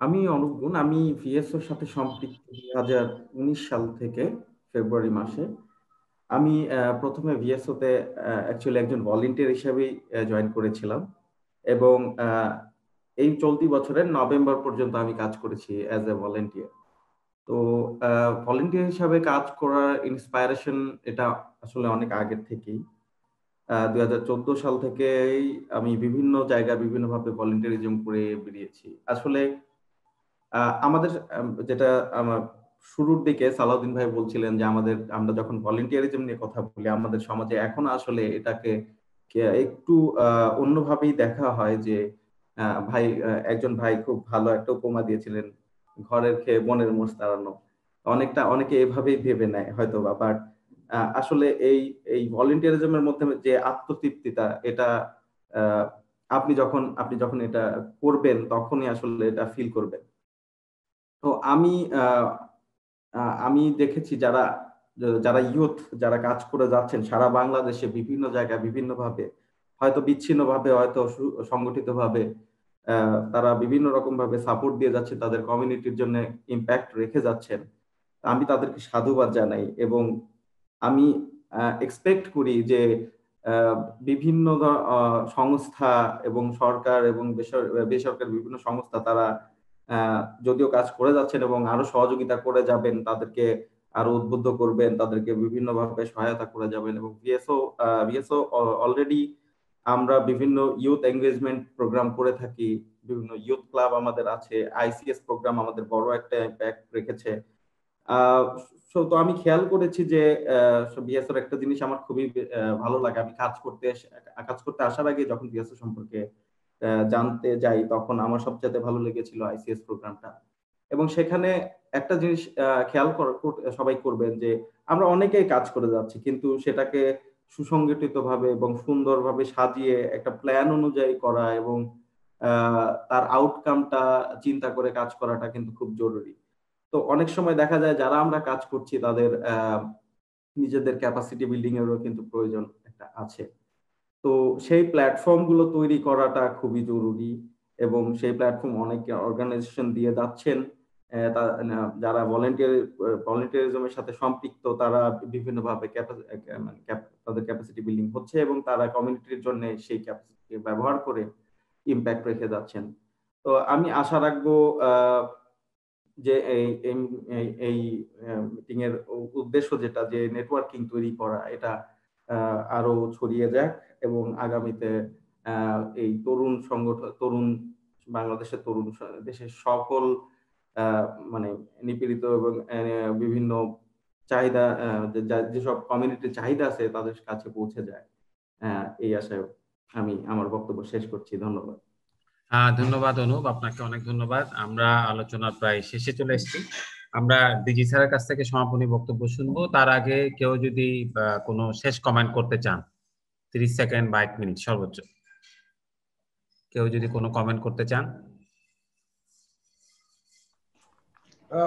আমি অনুপ গুণ, আমি ভিএসওর সাথে সম্পৃক্ত 2019 সাল থেকে ফেব্রুয়ারি মাসে। আমি প্রথমে ভিএসওতে অ্যাকচুয়ালি একজন ভলান্টিয়ার হিসেবেই জয়েন করেছিলাম এবং এই চলতি বছরের নভেম্বর পর্যন্ত আমি কাজ করেছি অ্যাজ এ ভলান্টিয়ার। তো ভলান্টিয়ার হিসাবে কাজ করার ইন্সপায়ারেশন এটা আসলে অনেক আগের থেকেই। 2014 সাল থেকেই আমি বিভিন্ন জায়গায় বিভিন্নভাবে ভলান্টিয়ারিজম করে বেরিয়েছি। আসলে আমাদের যেটা আমার শুরুর দিকে সালাউদ্দিন ভাই বলছিলেন যে আমরা যখন ভলান্টিয়ারিজম নিয়ে কথা বলি, আমাদের সমাজে এখন আসলে এটাকে একটু অন্যভাবেই দেখা হয় যে একজন ভাই খুব ভালো একটা উপমা দিয়েছিলেন, ঘরের খেয়ে বনের মোষ তাড়ানো। অনেকে এভাবেই ভেবে নেয় হয়তো বা, বাট আসলে এই ভলান্টিয়ারিজমের মধ্যে যে আত্মতৃপ্তিটা, এটা আপনি যখন এটা করবেন তখনই আসলে এটা ফিল করবেন। তো আমি দেখেছি যারা ইয়ুথ যারা কাজ করে যাচ্ছেন সারা বাংলাদেশে বিভিন্ন জায়গায় বিভিন্নভাবে, হয়তো বিচ্ছিন্নভাবে, হয়তো সংগঠিতভাবে, তারা বিভিন্ন রকম ভাবে সাপোর্ট দিয়ে যাচ্ছে, তাদের কমিউনিটির জন্য ইম্প্যাক্ট রেখে যাচ্ছেন। আমি তাদেরকে সাধুবাদ জানাই এবং আমি এক্সপেক্ট করি যে বিভিন্ন সংস্থা এবং সরকার এবং বেসরকারি বিভিন্ন সংস্থা তারা যদিও কাজ করে যাচ্ছেন এবং আরো সহযোগিতা করে যাবেন, তাদেরকে আরো উদ্বুদ্ধ করবেন, তাদেরকে বিভিন্নভাবে সহায়তা করে যাবেন। এবং ভিএসও অলরেডি আমরা বিভিন্ন ইয়ুথ এঙ্গেজমেন্ট প্রোগ্রাম করে থাকি, বিভিন্ন ইয়ুথ ক্লাব আমাদের আছে, আইসিএস প্রোগ্রাম আমাদের বড় একটা ইম্প্যাক্ট রেখেছে। তো আমি খেয়াল করেছি যে ভিএসওর একটা জিনিস আমার খুবই ভালো লাগে। আমি কাজ করতে আসার আগে যখন ভিএসও সম্পর্কে জানতে যাই, তখন আমার সবচেয়ে ভালো লেগেছিল আইসিএস প্রোগ্রামটা। এবং সেখানে একটা জিনিস খেয়াল সবাই করবেন যে আমরা অনেকেই কাজ করে যাচ্ছি, কিন্তু সেটাকে সুসংগঠিতভাবে এবং সুন্দরভাবে সাজিয়ে একটা প্ল্যান অনুযায়ী করা এবং তার আউটকামটা চিন্তা করে কাজ করাটা কিন্তু খুব জরুরি। তো অনেক সময় দেখা যায় যারা আমরা কাজ করছি তাদের নিজেদের ক্যাপাসিটি বিল্ডিং এরও কিন্তু প্রয়োজন একটা আছে। তো সেই প্ল্যাটফর্ম গুলো তৈরি করাটা খুবই জরুরি এবং সেই প্ল্যাটফর্ম অনেক অর্গানাইজেশন দিয়ে যাচ্ছেন। যারা ভলান্টিয়ারিজমের সাথে সম্পৃক্ত তারা বিভিন্নভাবে তাদের ক্যাপাসিটি বিল্ডিং হচ্ছে এবং তারা কমিউনিটির জন্য সেই ক্যাপাসিটি ব্যবহার করে ইম্প্যাক্ট রেখে যাচ্ছেন। তো আমি আশা রাখবো যে এই মিটিং এর উদ্দেশ্য যেটা, যে নেটওয়ার্কিং তৈরি করা, এটা আরো ছড়িয়ে যাক এবং আগামীতে এই তরুণ বাংলাদেশের তরুণ দেশের সকল মানে নিপীড়িত এবং বিভিন্ন চাহিদা, যেসব কমিউনিটির চাহিদা আছে তাদের কাছে পৌঁছে যায়, এই আশায় আমি আমার বক্তব্য শেষ করছি। ধন্যবাদ।
ধন্যবাদ অনুপ, আপনাকে অনেক ধন্যবাদ। আমরা আলোচনা প্রায় শেষে চলে এসেছি। আমরা ডিজি স্যারের কাছ থেকে সমাপনী বক্তব্য শুনবো। তার আগে কেউ যদি কোনো শেষ কমেন্ট করতে চান, 30 সেকেন্ড বা 1 মিনিট সর্বোচ্চ, কেউ যদি কোনো কমেন্ট করতে চান।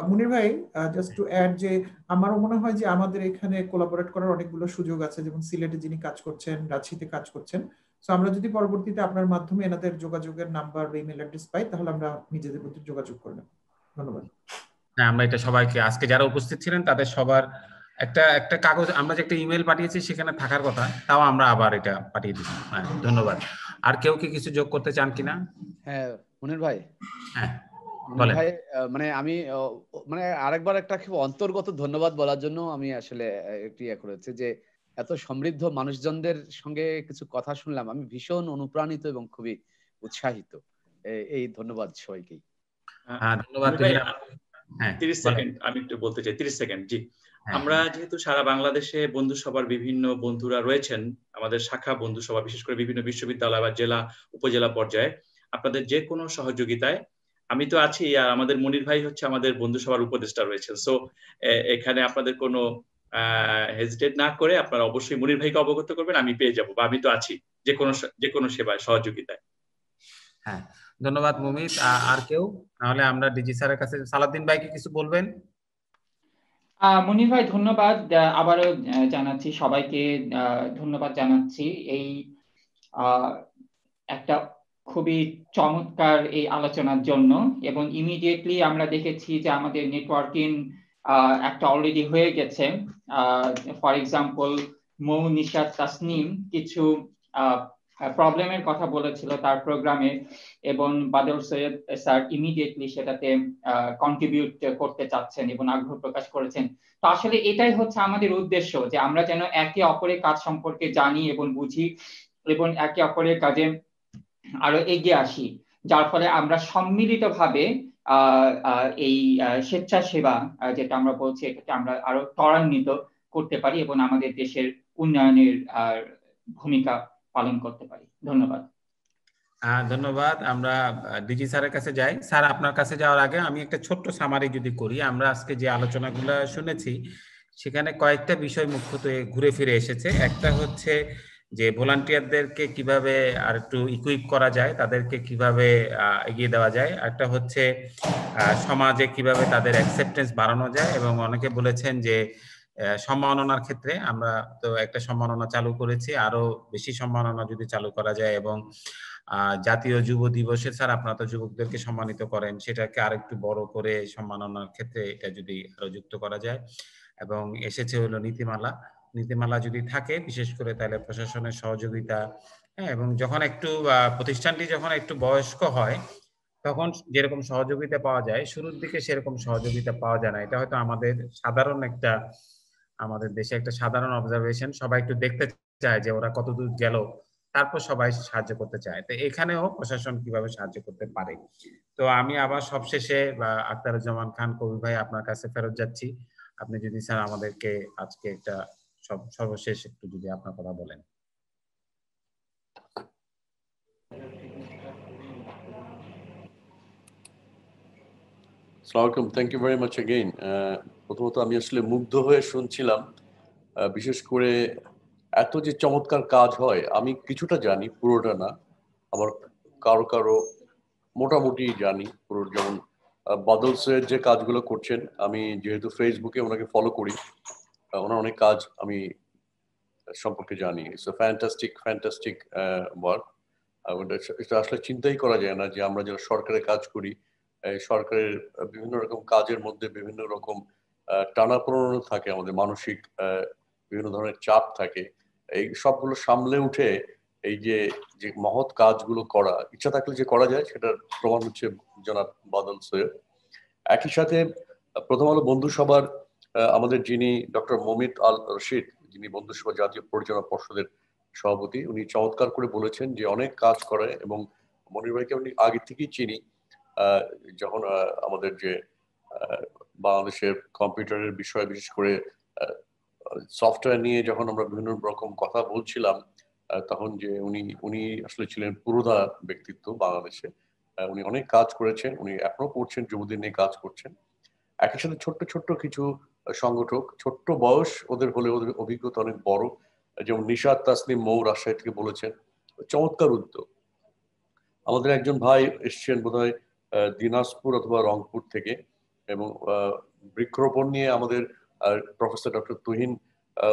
মুনির ভাই, জাস্ট টু অ্যাড যে আমারও মনে হয় যে আমাদের এখানে কোলাবোরেট করার অনেকগুলো সুযোগ আছে, যেমন সিলেটে যিনি কাজ করছেন, রাজশাহীতে কাজ করছেন। সো আমরা যদি পরবর্তীতে আপনার মাধ্যমে এনাদের যোগাযোগের নাম্বার বা ইমেল অ্যাড্রেস পাই, তাহলে আমরা নিজেদের মধ্যে যোগাযোগ করে নেব। ধন্যবাদ।
হ্যাঁ, আমরা এটা সবাইকে, আজকে যারা উপস্থিত ছিলেন তাদের সবার একটা কাগজ, আমরা যে একটা ইমেল পাঠিয়েছি সেখানে থাকার কথা, তাও আমরা আবার এটা পাঠিয়ে দিচ্ছি। হ্যাঁ, ধন্যবাদ। আর কেউ কি কিছু যোগ করতে চান কিনা?
হ্যাঁ মুনির ভাই।
হ্যাঁ
মুনির ভাই, মানে আমি মানে আরেকবার একটা খুব অন্তর্গত ধন্যবাদ বলার জন্য আমি আসলে একটু ইয়ে করেছি যে এত সমৃদ্ধ মানুষজনদের সঙ্গে কিছু কথা শুনলাম, আমি ভীষণ অনুপ্রাণিত এবং খুবই উৎসাহিত। এই ধন্যবাদ সবাইকেই।
হ্যাঁ ধন্যবাদ।
30 সেকেন্ড আমি একটু বলতে চাই, 30 সেকেন্ড। জি, আমরা যেহেতু সারা বাংলাদেশে বন্ধু সভার বিভিন্ন বন্ধুরা রয়েছেন, আমাদের শাখা বন্ধু সভা বিশেষ করে বিভিন্ন বিশ্ববিদ্যালয় বা জেলা উপজেলা পর্যায়ে, আপনাদের যে কোনো সহযোগিতায় আমি তো আছি, আর আমাদের মনির ভাই হচ্ছে আমাদের বন্ধু সভার উপদেষ্টা রয়েছেন। সো এখানে আপনাদের কোনো হেজিটেট না করে আপনারা অবশ্যই মনির ভাইকে অবগত করবেন, আমি পেয়ে যাব, বা আমি তো আছি যে কোনো সেবায় সহযোগিতায়।
হ্যাঁ ধন্যবাদ মুমিত। আর কেউ? নাহলে আমরা ডিজি স্যারের কাছে, সালাউদ্দিন ভাই কি কিছু বলবেন?
মনির ভাই ধন্যবাদ আবারও জানাচ্ছি, সবাইকে ধন্যবাদ জানাচ্ছি এই একটা খুবই চমৎকার এই আলোচনার জন্য। এবং ইমিডিয়েটলি আমরা দেখেছি যে আমাদের নেটওয়ার্কিং একটা অলরেডি হয়ে গেছে। ফর এক্সাম্পল মৌ, নিশাত, তাসনিম কিছু প্রবলেমের কথা বলেছিল তার প্রোগ্রামে, এবং বাদল সৈয়দ স্যার ইমিডিয়েটলি সেটাতে কন্ট্রিবিউট করতে চাচ্ছেন এবং আগ্রহ প্রকাশ করেছেন। তো আসলে এটাই হচ্ছে আমাদের উদ্দেশ্য, যে আমরা যেন একে অপরের কাজ সম্পর্কে জানি এবং বুঝি এবং একে অপরের কাজে আরো এগিয়ে আসি, যার ফলে আমরা সম্মিলিতভাবে এই স্বেচ্ছাসেবা যেটা আমরা বলছি এটাকে আমরা আরো ত্বরান্বিত করতে পারি এবং আমাদের দেশের উন্নয়নের ভূমিকা পালন করতে পারি। ধন্যবাদ।
ধন্যবাদ। আমরা ডিজি স্যারের কাছে যাই। স্যার, আপনার কাছে যাওয়ার আগে আমি একটা ছোট্ট সামারি যদি করি। আমরা আজকে যে আলোচনাগুলো শুনেছি সেখানে কয়েকটা বিষয় মুখ্যত ঘুরে ফিরে এসেছে। একটা হচ্ছে যে ভলান্টিয়ারদেরকে কিভাবে আর একটু ইকুইপ করা যায়, তাদেরকে কিভাবে এগিয়ে দেওয়া যায়। একটা হচ্ছে সমাজে কিভাবে তাদের অ্যাকসেপ্টেন্স বাড়ানো যায়, এবং অনেকে বলেছেন যে সম্মাননার ক্ষেত্রে আমরা তো একটা সম্মাননা চালু করেছি, আরো বেশি সম্মাননা যদি চালু করা যায়, এবং জাতীয় যুব দিবসে স্যার আপনারা তো যুবকদেরকে সম্মানিত করেন, সেটাকে আরেকটু বড় করে সম্মাননার ক্ষেত্রে এটা যদি আরো যুক্ত করা যায়। এবং এসেছে হলো নীতিমালা যদি থাকে বিশেষ করে, তাহলে প্রশাসনের সহযোগিতা, হ্যাঁ, এবং যখন একটু প্রতিষ্ঠানটি যখন একটু বয়স্ক হয় তখন যেরকম সহযোগিতা পাওয়া যায় শুরুর দিকে সেরকম সহযোগিতা পাওয়া যায় না। এটা হয়তো আমাদের দেশে একটা সাধারণ অবজারভেশন। সবাই একটু দেখতে চায় যে ওরা কতদূর গেল, তারপর সবাই সাহায্য করতে চায়। তো এখানেও প্রশাসন কিভাবে সাহায্য করতে পারে। তো আমি আবার সবশেষে আখতারুজ্জামান খান কবি ভাই আপনার কাছে ফেরত যাচ্ছি। আপনি যদি স্যার আমাদেরকে আজকে একটা সর্বশেষ একটু যদি আপনার কথা বলেন।
আসসালামু আলাইকুম, thank you very much again. প্রথমত আমি আসলে মুগ্ধ হয়ে শুনছিলাম, বিশেষ করে এত যে চমৎকার কাজ হয়। আমি কিছুটা জানি, পুরোটা না, আমার কারো মোটামুটি জানি পুরো। যেমন বাদল সৈয়দ যে কাজগুলো করছেন, আমি যেহেতু ফেসবুকে ওনাকে ফলো করি, ওনার অনেক কাজ আমি সম্পর্কে জানি। It's a fantastic work. এটা আসলে চিন্তাই করা যায় না যে আমরা যারা সরকারের কাজ করি, সরকারের বিভিন্ন রকম কাজের মধ্যে বিভিন্ন রকম টানাপোড়েন থাকে, আমাদের মানসিক বিভিন্ন ধরনের চাপ থাকে, এই সবগুলো সামলে উঠে এই যে মহৎ কাজগুলো করা, ইচ্ছা থাকলে যে করা যায়, সেটার প্রমাণ হচ্ছে জনাব বাদল সৈয়দ। একই সাথে প্রথম আলো বন্ধু সভার আমাদের যিনি ডক্টর মমিত আল রশিদ, যিনি বন্ধু সভা জাতীয় পরিচালনা পর্ষদের সভাপতি, উনি চমৎকার করে বলেছেন যে অনেক কাজ করে। এবং মনির ভাইকে আমি আগে থেকেই চিনি, যখন আমাদের যে বাংলাদেশের কম্পিউটারের বিষয়, বিশেষ করে সফটওয়্যার নিয়ে যখন আমরা বিভিন্ন রকম কথা বলছিলাম, তখন যে উনি আসলে ছিলেন পুরোধা ব্যক্তিত্ব বাংলাদেশে। উনি অনেক কাজ করেছেন, উনি এখনো করছেন, যুবদের নিয়ে কাজ করছেন। একই সাথে ছোট্ট কিছু সংগঠক, ছোট্ট বয়স ওদের হলে ওদের অভিজ্ঞতা অনেক বড়, যেমন নিশাত, তাসনিম, মৌ রাজশাহী থেকে বলেছেন, চমৎকার উদ্যোগ। আমাদের একজন ভাই এসছেন বোধহয় দিনাজপুর অথবা রংপুর থেকে, এবং বৃক্ষরোপণ নিয়ে আমাদের প্রফেসর ডক্টর তুহিন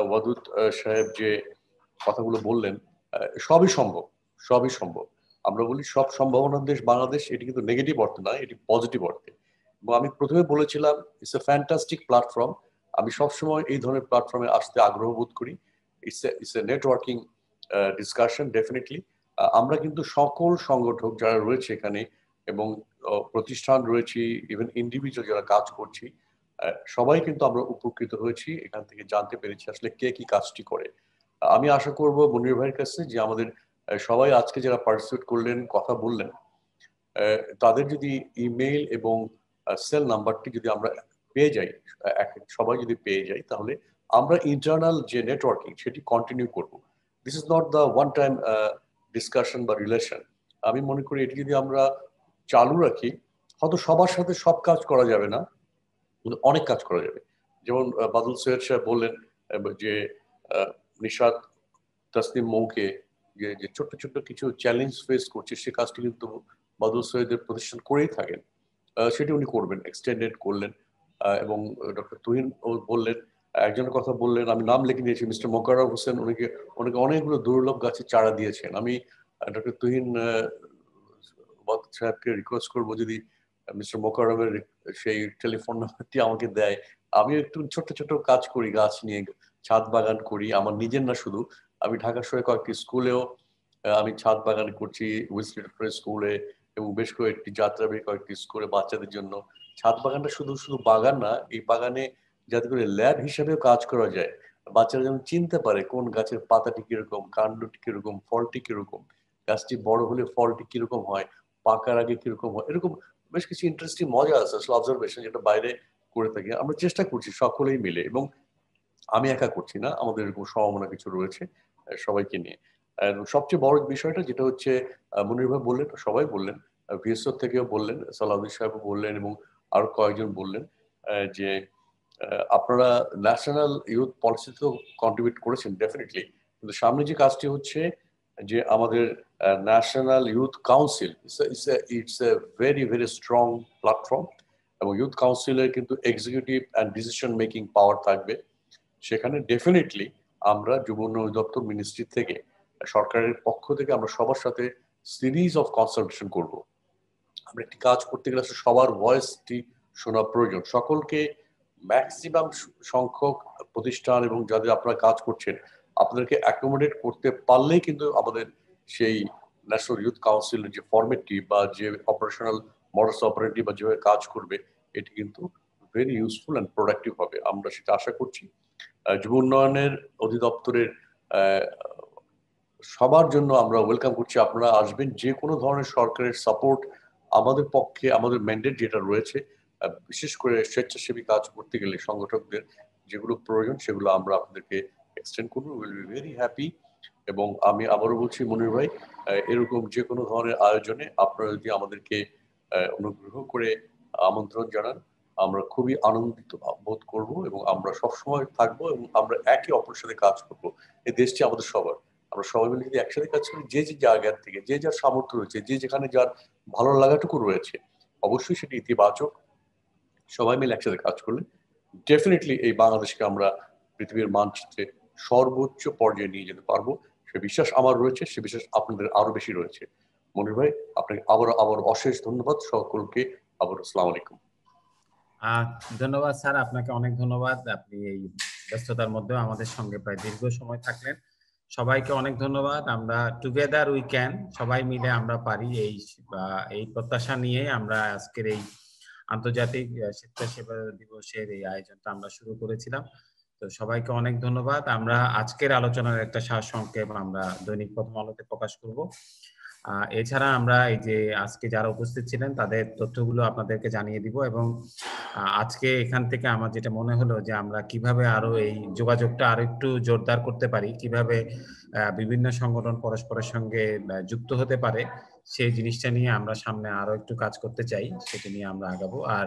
ওয়াদুদ সাহেব যে কথাগুলো বললেন, সবই সম্ভব, সবই সম্ভব। আমরা বলি সব সম্ভাবনার দেশ বাংলাদেশ, এটি কিন্তু নেগেটিভ অর্থে নয়, এটি পজিটিভ অর্থে। এবং আমি প্রথমে বলেছিলাম ইটস এ ফ্যান্টাস্টিক প্ল্যাটফর্ম। আমি সবসময় এই ধরনের প্ল্যাটফর্মে আসতে আগ্রহ বোধ করি। It's a networking discussion definitely. আমরা কিন্তু সকল সংগঠক যারা রয়েছে এখানে এবং প্রতিষ্ঠান রয়েছে, ইভেন ইন্ডিভিজুয়াল যারা কাজ করছি, সবাই কিন্তু আমরা উপকৃত হয়েছি, এখান থেকে জানতে পেরেছি আসলে কে কি কাজটি করে। আমি আশা করব মনির ভাইয়ের কাছে যে আমাদের সবাই আজকে যারা পার্টিসিপেট করলেন, কথা বললেন, তাদের যদি ইমেইল এবং সেল নাম্বারটি যদি আমরা পেয়ে যাই, সবাই যদি পেয়ে যাই, তাহলে আমরা ইন্টারনাল যে নেটওয়ার্কিং সেটি কন্টিনিউ করব। This is not the one time discussion বা রিলেশন। আমি মনে করি এটি যদি আমরা চালু রাখি, হয়তো সবার সাথে সব কাজ করা যাবে না, কিন্তু অনেক কাজ করা যাবে। যেমন বাদল সৈয়দ সাহেব বললেন যে নিশাত তাসনিম মৌকে যে ছোট্ট ছোট্ট কিছু চ্যালেঞ্জ ফেস করছে, সে কাজটি কিন্তু বাদল সৈয়দের প্রতিষ্ঠান করেই থাকেন, সেটি উনি করবেন, এক্সটেন্ডেড করলেন। এবং ডক্টর তুহিন বললেন, একজনের কথা বললেন, আমি নাম লিখে দিয়েছি, মিস্টার মোকাররম হোসেন, উনিকে অনেকগুলো দুর্লভ গাছের চারা দিয়েছেন। আমি ডক্টর তুহিন সাহেবকে রিকোয়েস্ট করবো যদি মিস্টার মোকাররমের সেই টেলিফোন নাম্বারটি আমাকে দেয়। আমি একটু ছোট ছোট কাজ করি, গাছ নিয়ে ছাদ বাগান করি, আমার নিজের না শুধু, আমি ঢাকা শহরে কয়েকটি স্কুলেও আমি ছাদ বাগান করছি, উইসলিটফ্রে স্কুলে এবং বেশ কয়েকটি যাত্রাবাড়ি কয়েকটি স্কুলে বাচ্চাদের জন্য। ছাদ বাগানটা শুধু শুধু বাগান না, এই বাগানে যাতে করে ল্যাব হিসেবেও কাজ করা যায়, বাচ্চারা যেন চিনতে পারে কোন গাছের পাতাটি কিরকম, কাণ্ডটি কিরকম, ফলটি কিরকম, গাছটি বড় হলে ফলটি কিরকম হয়, পাকার আগে কিরকম হয়, এরকম বেশ কিছু ইন্টারেস্টিং মজা আছে আসলে অবজারভেশন, যেটা বাইরে করে থাকি। আমরা চেষ্টা করছি সকলেই মিলে, এবং আমি একা করছি না, আমাদের এরকম সম্ভাবনা কিছু রয়েছে সবাইকে নিয়ে। সবচেয়ে বড় বিষয়টা যেটা হচ্ছে, মনির ভাই বললেন, সবাই বললেন, ভিএসও থেকেও বললেন, সালাউদ্দিন সাহেব বললেন এবং আরো কয়েকজন বললেন যে আপনারা ন্যাশনাল ইউথ পলিসিতেও কন্ট্রিবিউট করেছেন ডেফিনেটলি, কিন্তু সামনে যে কাজটি হচ্ছে যে আমাদের national youth council, it's a very very strong platform, এবং ইউথ কাউন্সিলের কিন্তু executive and decision making power থাকবে। সেখানে ডেফিনেটলি আমরা যুব উন্নয়ন দপ্তর মিনিস্ট্রি থেকে, সরকারের পক্ষ থেকে আমরা সবার সাথে সিরিজ অফ কনসালটেশন করব। আমরা একটি কাজ করতে গেলে সবার ভয়েসটি শোনা প্রয়োজন। সকলকে, ম্যাক্সিমাম সংখ্যক প্রতিষ্ঠান এবং যাদের আপনারা কাজ করছেন, আপনাদেরকে অ্যাকোমোডেট করতে পারলেই কিন্তু আমাদের সেই ন্যাশনাল ইউথ কাউন্সিলের যে ফরম্যাটটি বা যে অপারেশনাল মডাস অপারেটিভ বা যেভাবে কাজ করবে, এটি কিন্তু ভেরি ইউজফুল অ্যান্ড প্রোডাক্টিভ হবে। আমরা সেটা আশা করছি। যুব উন্নয়নের অধিদপ্তরের সবার জন্য আমরা ওয়েলকাম করছি, আপনারা আসবেন। যে কোনো ধরনের সরকারের সাপোর্ট আমাদের পক্ষে, আমাদের ম্যান্ডেট যেটা রয়েছে, বিশেষ করে স্বেচ্ছাসেবী কাজ করতে গেলে সংগঠকদের যেগুলো প্রয়োজন সেগুলো আমরা আপনাদেরকে এক্সটেন্ড করবো। Will be very happy. এবং আমি আবারও বলছি মনির ভাই, এরকম যে কোনো ধরনের আয়োজনে আপনারা যদি আমাদেরকে অনুগ্রহ করে আমন্ত্রণ জানান, আমরা খুবই আনন্দিত বোধ করব এবং আমরা সবসময় থাকবো এবং আমরা একে অপরের সাথে কাজ করব। এই দেশটি আমাদের সবার, আমরা সবাই মিলে যদি একসাথে কাজ করি, যে যে জায়গার থেকে, যে যার সামর্থ্য রয়েছে, যে যেখানে যার ভালো লাগাটুকু রয়েছে, অবশ্যই সেটি ইতিবাচক। সবাই মিলে একসাথে কাজ করলে ডেফিনেটলি এই বাংলাদেশকে আমরা পৃথিবীর মানচিত্রে সর্বোচ্চ পর্যায়ে নিয়ে যেতে পারবো। সে বিশ্বাস আমার রয়েছে, সে বিশ্বাস আপনাদের আরো বেশি রয়েছে। মনির ভাই, আপনাকে আবার অশেষ ধন্যবাদ সকলকে। আবার আসসালামু আলাইকুম।
ধন্যবাদ স্যার, আপনাকে অনেক ধন্যবাদ। আপনি এই ব্যস্ততার মধ্যেও আমাদের সঙ্গে প্রায় দীর্ঘ সময় থাকলেন। সবাইকে অনেক ধন্যবাদ। আমরা টুগেদার উই ক্যান, সবাই মিলে আমরা পারি, এই প্রত্যাশা নিয়ে আমরা আজকের এই আন্তর্জাতিক স্বেচ্ছাসেবা দিবসের এই আয়োজনটা আমরা শুরু করেছিলাম। তো সবাইকে অনেক ধন্যবাদ। আমরা আজকের আলোচনার একটা সারসংক্ষেপ আমরা দৈনিক প্রথম আলোতে প্রকাশ করব। এছাড়া আমরা এই যে আজকে যারা উপস্থিত ছিলেন তাদের তথ্যগুলো আপনাদেরকে জানিয়ে দিব, এবং আজকে এখান থেকে আমার যেটা মনে হলো যে আমরা কিভাবে আরো এই যোগাযোগটা আরো একটু জোরদার করতে পারি, কিভাবে বিভিন্ন সংগঠন পরস্পরের সঙ্গে যুক্ত হতে পারে, সেই জিনিসটা নিয়ে আমরা সামনে আরো একটু কাজ করতে চাই, সেটা নিয়ে আমরা আগাবো। আর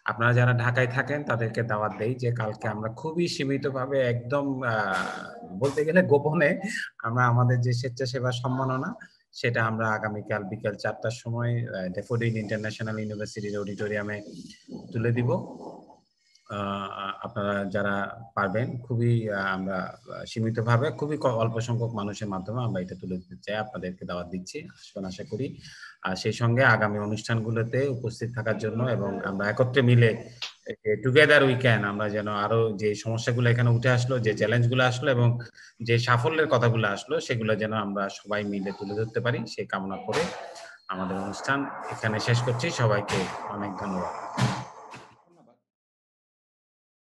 আপনারা যারা ঢাকায় থাকেন তাদেরকে দাওয়াত দেই যে কালকে আমরা খুবই সীমিতভাবে একদম বলতে গেলে গোপনে আমরা আমাদের যে স্বেচ্ছাসেবা সম্মাননা সেটা আমরা আগামীকাল বিকাল 4টার সময় ড্যাফোডিল ইন্টারন্যাশনাল ইউনিভার্সিটির অডিটোরিয়ামে তুলে দিব। আপনারা যারা পারবেন খুবই আমরা সীমিতভাবে খুবই অল্প সংখ্যক মানুষের মাধ্যমে আমরা এটা তুলে দিতে চাই, আপনাদেরকে দাওয়াত দিচ্ছি, আসবেন আশা করি। আর সেই সঙ্গে আগামী অনুষ্ঠানগুলোতে উপস্থিত থাকার জন্য এবং আমরা একত্রে মিলে টুগেদার উই ক্যান, আমরা যেন আরো যে সমস্যাগুলো এখানে উঠে আসলো, যে চ্যালেঞ্জগুলো আসলো এবং যে সাফল্যের কথাগুলো আসলো সেগুলো যেন আমরা সবাই মিলে তুলে ধরতে পারি, সেই কামনা করে আমাদের অনুষ্ঠান এখানে শেষ করছি। সবাইকে অনেক ধন্যবাদ।